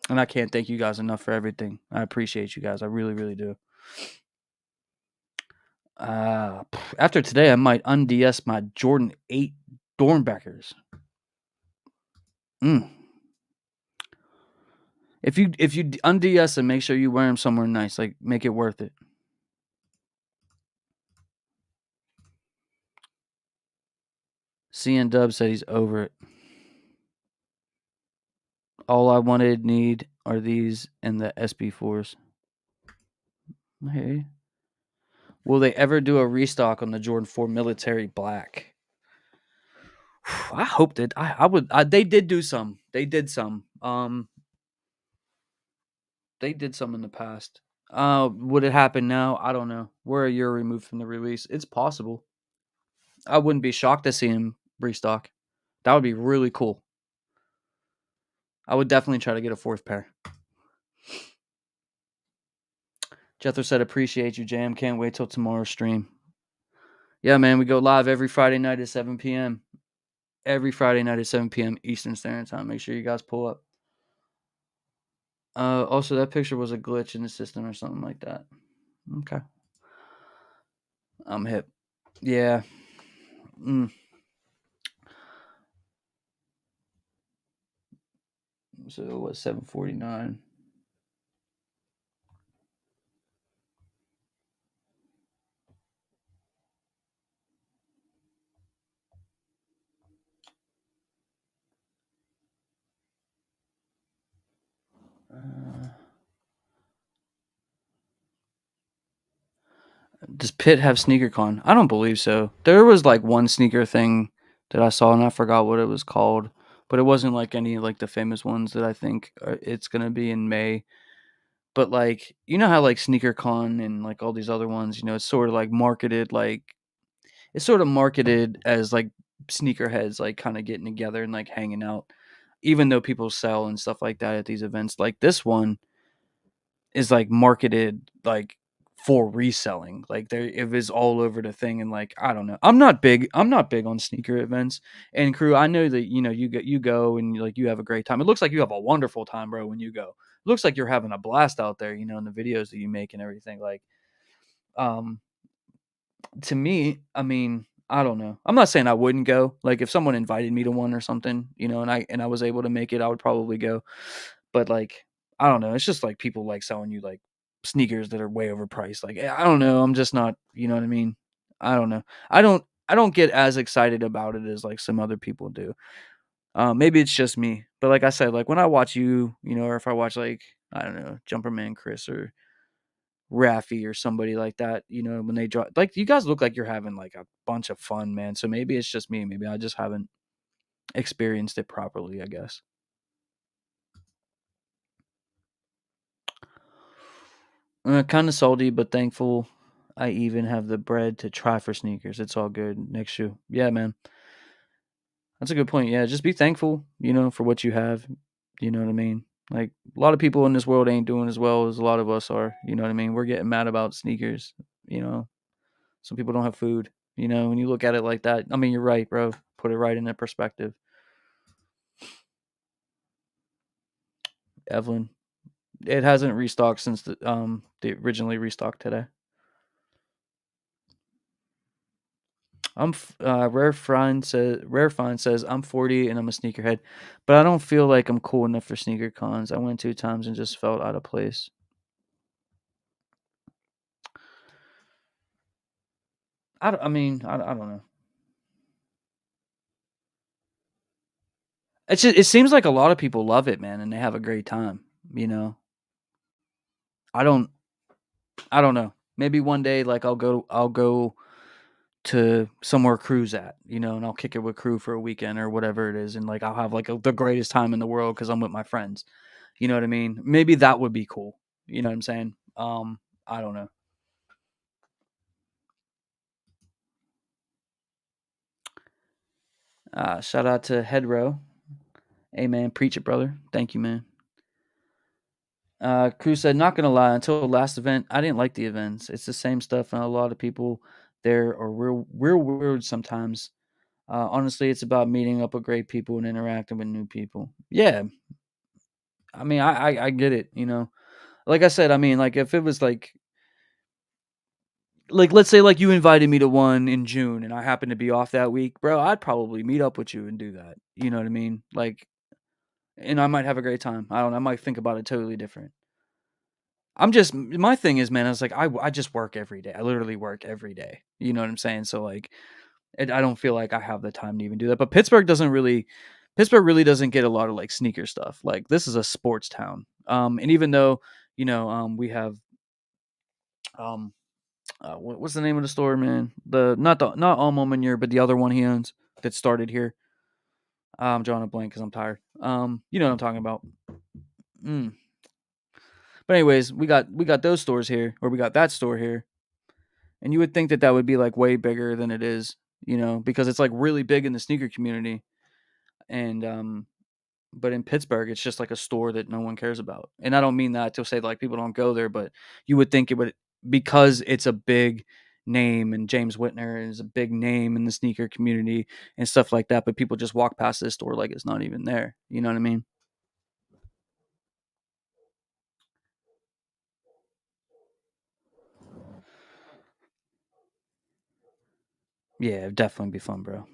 and I can't thank you guys enough for everything. I appreciate you guys. I really, really do. After today, I might unds my Jordan 8 Dornbeckers. If you unds them, make sure you wear them somewhere nice. Like make it worth it. CN Dub said he's over it. All I need are these and the SB4s. Hey, will they ever do a restock on the Jordan 4 Military Black? I hope that I would. They did do some. They did some. They did some in the past. Would it happen now? I don't know. We're a year removed from the release. It's possible. I wouldn't be shocked to see him restock. That would be really cool. I would definitely try to get a fourth pair. Jethro said, appreciate you, Jam. Can't wait till tomorrow's stream. Yeah, man, we go live every Friday night at 7 p.m. Every Friday night at 7 p.m. Eastern Standard Time. Make sure you guys pull up. Also, that picture was a glitch in the system or something like that. Okay. I'm hip. Yeah. So it was 7:49. Uh, does Pitt have SneakerCon? I don't believe so. There was like one sneaker thing that I saw and I forgot what it was called, but it wasn't like any like the famous ones that I think it's gonna be in May. But like you know how like SneakerCon and like all these other ones, it's sort of like marketed like it's sort of marketed as like sneakerheads like kind of getting together and like hanging out, even though people sell and stuff like that at these events. Like this one is like marketed like for reselling. Like there it was all over the thing and like I don't know. I'm not big on sneaker events. And crew, I know that you go and like you have a great time. It looks like you have a wonderful time, bro, when you go. It looks like you're having a blast out there, in the videos that you make and everything. Like um to me, I mean, I don't know. I'm not saying I wouldn't go. Like if someone invited me to one or something, and I was able to make it, I would probably go. But like I don't know. It's just like people like selling you like sneakers that are way overpriced. Like I don't know. I'm just not. You know what I mean? I don't know. I don't get as excited about it as like some other people do. Maybe it's just me. But like I said, like when I watch you, or if I watch like I don't know, Jumperman Chris or Raffy or somebody like that, when they draw, like you guys look like you're having like a bunch of fun, man. So maybe it's just me. Maybe I just haven't experienced it properly, I guess. Kind of salty, but thankful I even have the bread to try for sneakers. It's all good. Next shoe. Yeah, man. That's a good point. Yeah, just be thankful, for what you have. You know what I mean? Like a lot of people in this world ain't doing as well as a lot of us are. You know what I mean? We're getting mad about sneakers, you know. Some people don't have food. When you look at it like that, I mean, you're right, bro. Put it right into perspective. Evelyn, it hasn't restocked since they originally restocked today. Rare Find says I'm 40 and I'm a sneakerhead, but I don't feel like I'm cool enough for sneaker cons. I went 2 times and just felt out of place. I mean, I don't know. It seems like a lot of people love it, man, and they have a great time. You know, I don't I don't know. Maybe one day, like I'll go to somewhere Crew's at, and I'll kick it with Crew for a weekend or whatever it is, and like I'll have like the greatest time in the world because I'm with my friends. You know what I mean? Maybe that would be cool. You know what I'm saying? I don't know. Shout out to Head Row. Hey man, preach it, brother. Thank you, man. Crew said, not gonna lie, until the last event, I didn't like the events. It's the same stuff, and a lot of people there are real weird sometimes. Honestly, it's about meeting up with great people and interacting with new people. Yeah, I mean, I get it. Like I said, I mean, like if it was like let's say like you invited me to one in June and I happen to be off that week, bro, I'd probably meet up with you and do that. You know what I mean? Like, and I might have a great time. I don't know. I might think about it totally different. My thing is, man, I was like, I just work every day. I literally work every day. You know what I'm saying? So like, I don't feel like I have the time to even do that. But Pittsburgh really doesn't get a lot of like sneaker stuff. Like this is a sports town. And even though we have what's the name of the store, man? Not Alma Manure, but the other one he owns that started here. I'm drawing a blank because I'm tired. You know what I'm talking about. Mm. But anyways, we got those stores here, or we got that store here, and you would think that that would be like way bigger than it is, because it's like really big in the sneaker community, and but in Pittsburgh, it's just like a store that no one cares about. And I don't mean that to say like people don't go there, but you would think it would, because it's a big name and James Whitner is a big name in the sneaker community and stuff like that. But people just walk past this store like it's not even there. You know what I mean? Yeah, it'd definitely be fun, bro.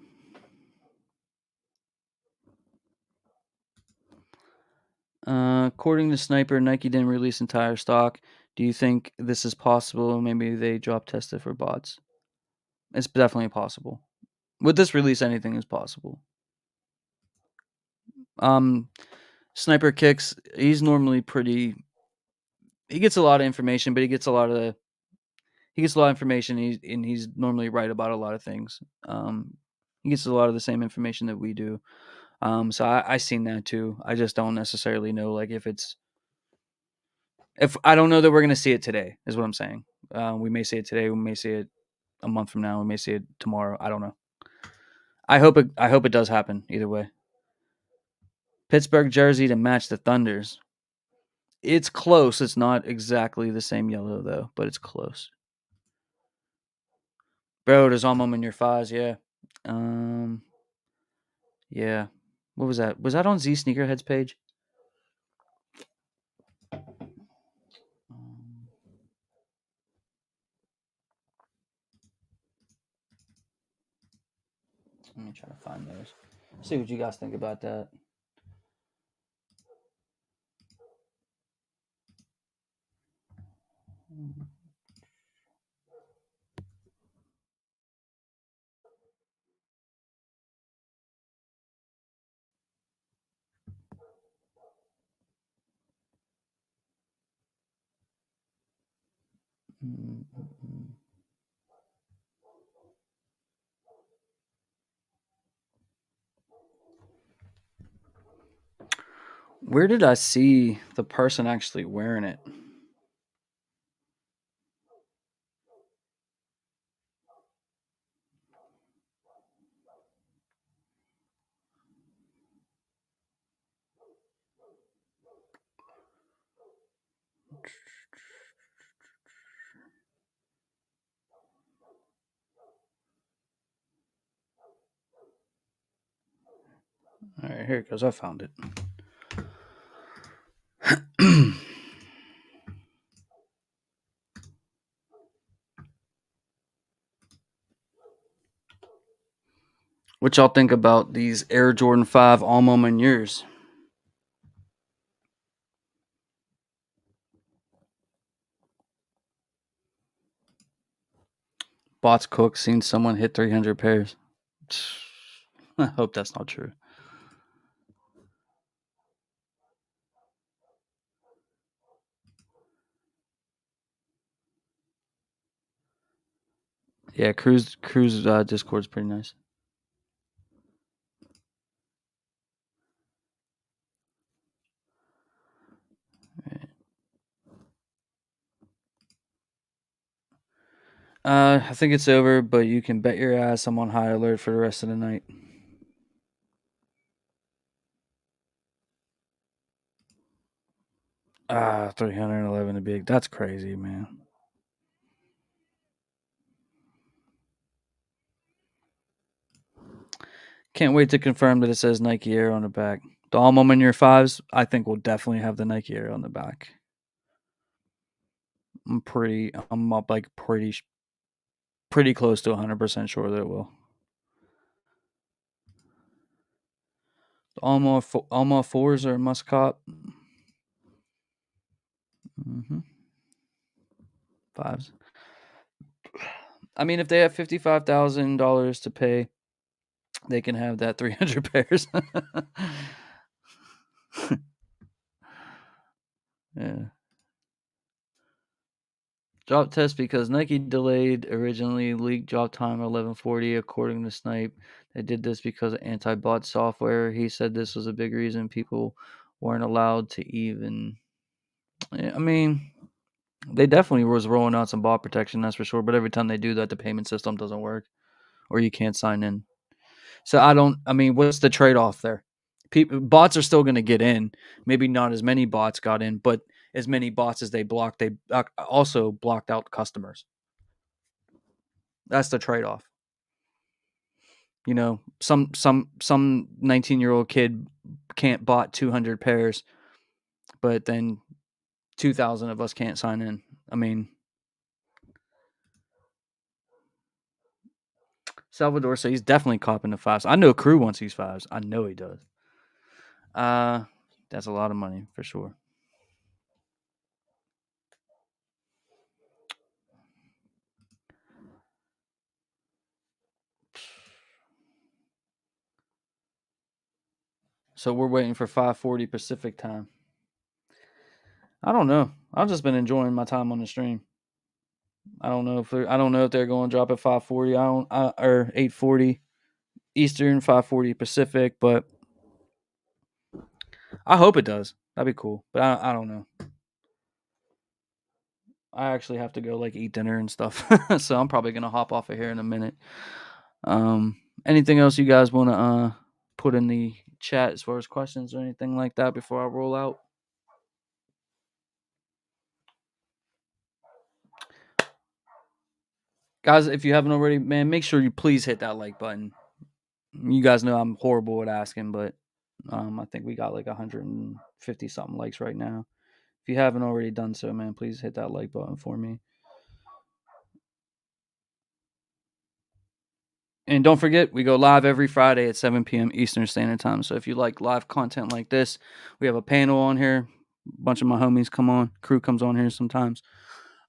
According to Sniper, Nike didn't release entire stock. Do you think this is possible? Maybe they drop tested for bots. It's definitely possible. With this release, anything is possible. Um, Sniper Kicks, he's normally pretty. He gets a lot of information, but he gets a lot of information. He's normally right about a lot of things. He gets a lot of the same information that we do. So I seen that too. I just don't necessarily know like if I don't know that we're gonna see it today. Is what I'm saying. We may see it today. We may see it a month from now. We may see it tomorrow. I don't know. I hope it does happen either way. Pittsburgh jersey to match the Thunders. It's close. It's not exactly the same yellow though, but it's close. Bro, there's almost in your fives, yeah. Um, yeah. What was that? Was that on Z Sneakerhead's page? Um, Let me try to find those. See what you guys think about that. Where did I see the person actually wearing it? All right, here it goes. I found it. What y'all think about these Air Jordan 5 Alma Maniers? Bots Cook seen someone hit 300 pairs. I hope that's not true. Yeah, Cruise Discord's pretty nice. I think it's over, but you can bet your ass I'm on high alert for the rest of the night. 311 to big. That's crazy, man. Can't wait to confirm that it says Nike Air on the back. The Alma Manier 5s, I think will definitely have the Nike Air on the back. I'm up like pretty close to 100% sure that it will. The Alma 4s are a must cop. Mm-hmm. 5s. I mean, if they have $55,000 to pay, they can have that 300 pairs. Yeah. Drop test because Nike delayed originally leaked drop time 11:40 according to Snipe. They did this because of anti-bot software. He said this was a big reason people weren't allowed to even. I mean, they definitely was rolling out some bot protection, that's for sure. But every time they do that, the payment system doesn't work, or you can't sign in. So I don't. I mean, what's the trade-off there? Bots are still going to get in. Maybe not as many bots got in, but as many bots as they blocked, they also blocked out customers. That's the trade-off. You know, some 19-year-old kid can't bot 200 pairs, but then 2,000 of us can't sign in. I mean, Salvador says he's definitely copping the fives. I know Crew wants these fives. I know he does. Uh, that's a lot of money for sure. So we're waiting for 5:40 Pacific time. I don't know. I've just been enjoying my time on the stream. I don't know if they're going to drop at 5:40. Or 8:40 Eastern, 5:40 Pacific, but I hope it does. That'd be cool. But I don't know. I actually have to go like eat dinner and stuff, so I'm probably gonna hop off of here in a minute. Um, Anything else you guys want to put in the chat as far as questions or anything like that before I roll out? Guys, if you haven't already, man, make sure you please hit that like button. You guys know I'm horrible at asking, but I think we got like 150 something likes right now. If you haven't already done so, man, please hit that like button for me. And don't forget, we go live every Friday at 7 p.m. Eastern Standard Time. So if you like live content like this, we have a panel on here. A bunch of my homies come on. Crew comes on here sometimes.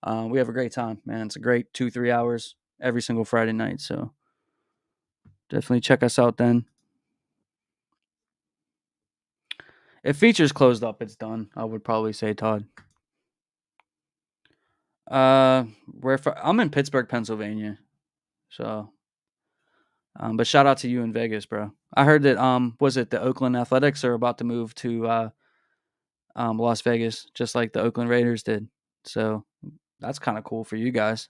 We have a great time, man. It's a great 2-3 hours every single Friday night. So definitely check us out then. If features closed up, it's done. I would probably say, Todd. I'm in Pittsburgh, Pennsylvania. So, but shout out to you in Vegas, bro. I heard that was it the Oakland Athletics are about to move to Las Vegas, just like the Oakland Raiders did. So that's kind of cool for you guys.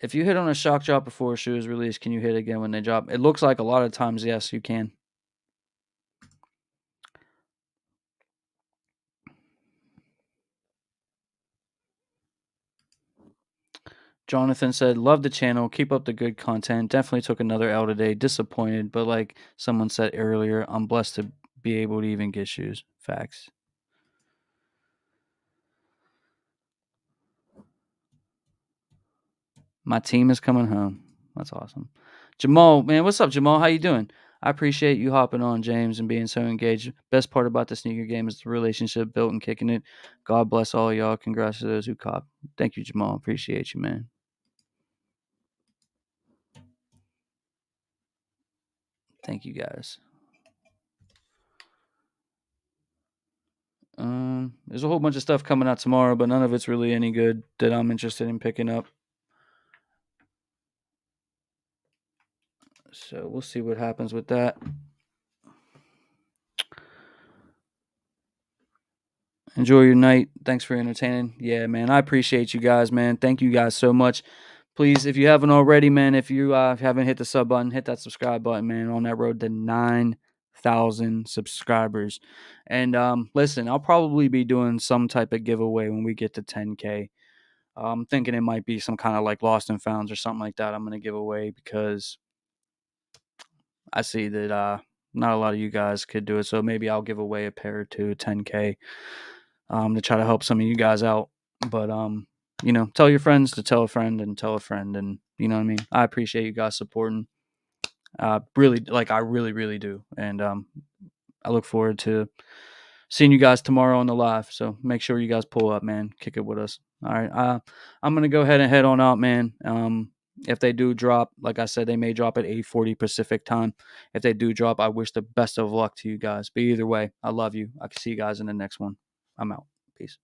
If you hit on a shock drop before a shoe is released, can you hit again when they drop? It looks like a lot of times, yes, you can. Jonathan said, "Love the channel. Keep up the good content. Definitely took another L today. Disappointed, but like someone said earlier, I'm blessed to be able to even get shoes. Facts." My team is coming home. That's awesome. Jamal, man, what's up, Jamal? How you doing? I appreciate you hopping on, James, and being so engaged. Best part about the sneaker game is the relationship built and kicking it. God bless all y'all. Congrats to those who cop. Thank you, Jamal. Appreciate you, man. Thank you, guys. There's a whole bunch of stuff coming out tomorrow, but none of it's really any good that I'm interested in picking up. So we'll see what happens with that. Enjoy your night. Thanks for entertaining. Yeah, man, I appreciate you guys, man. Thank you guys so much. Please, if you haven't already, man, if you haven't hit the sub button, hit that subscribe button, man. On that road to 9,000 subscribers. And listen, I'll probably be doing some type of giveaway when we get to 10K. I'm thinking it might be some kind of like lost and founds or something like that. I'm gonna give away because I see that not a lot of you guys could do it. So maybe I'll give away a pair or two, 10K, to try to help some of you guys out. But tell your friends to tell a friend and tell a friend, and you know what I mean. I appreciate you guys supporting. Really, like I really, really do, and I look forward to seeing you guys tomorrow on the live. So make sure you guys pull up, man. Kick it with us. All right. I'm gonna go ahead and head on out, man. If they do drop, like I said, they may drop at 8:40 Pacific time. If they do drop, I wish the best of luck to you guys. But either way, I love you. I can see you guys in the next one. I'm out. Peace.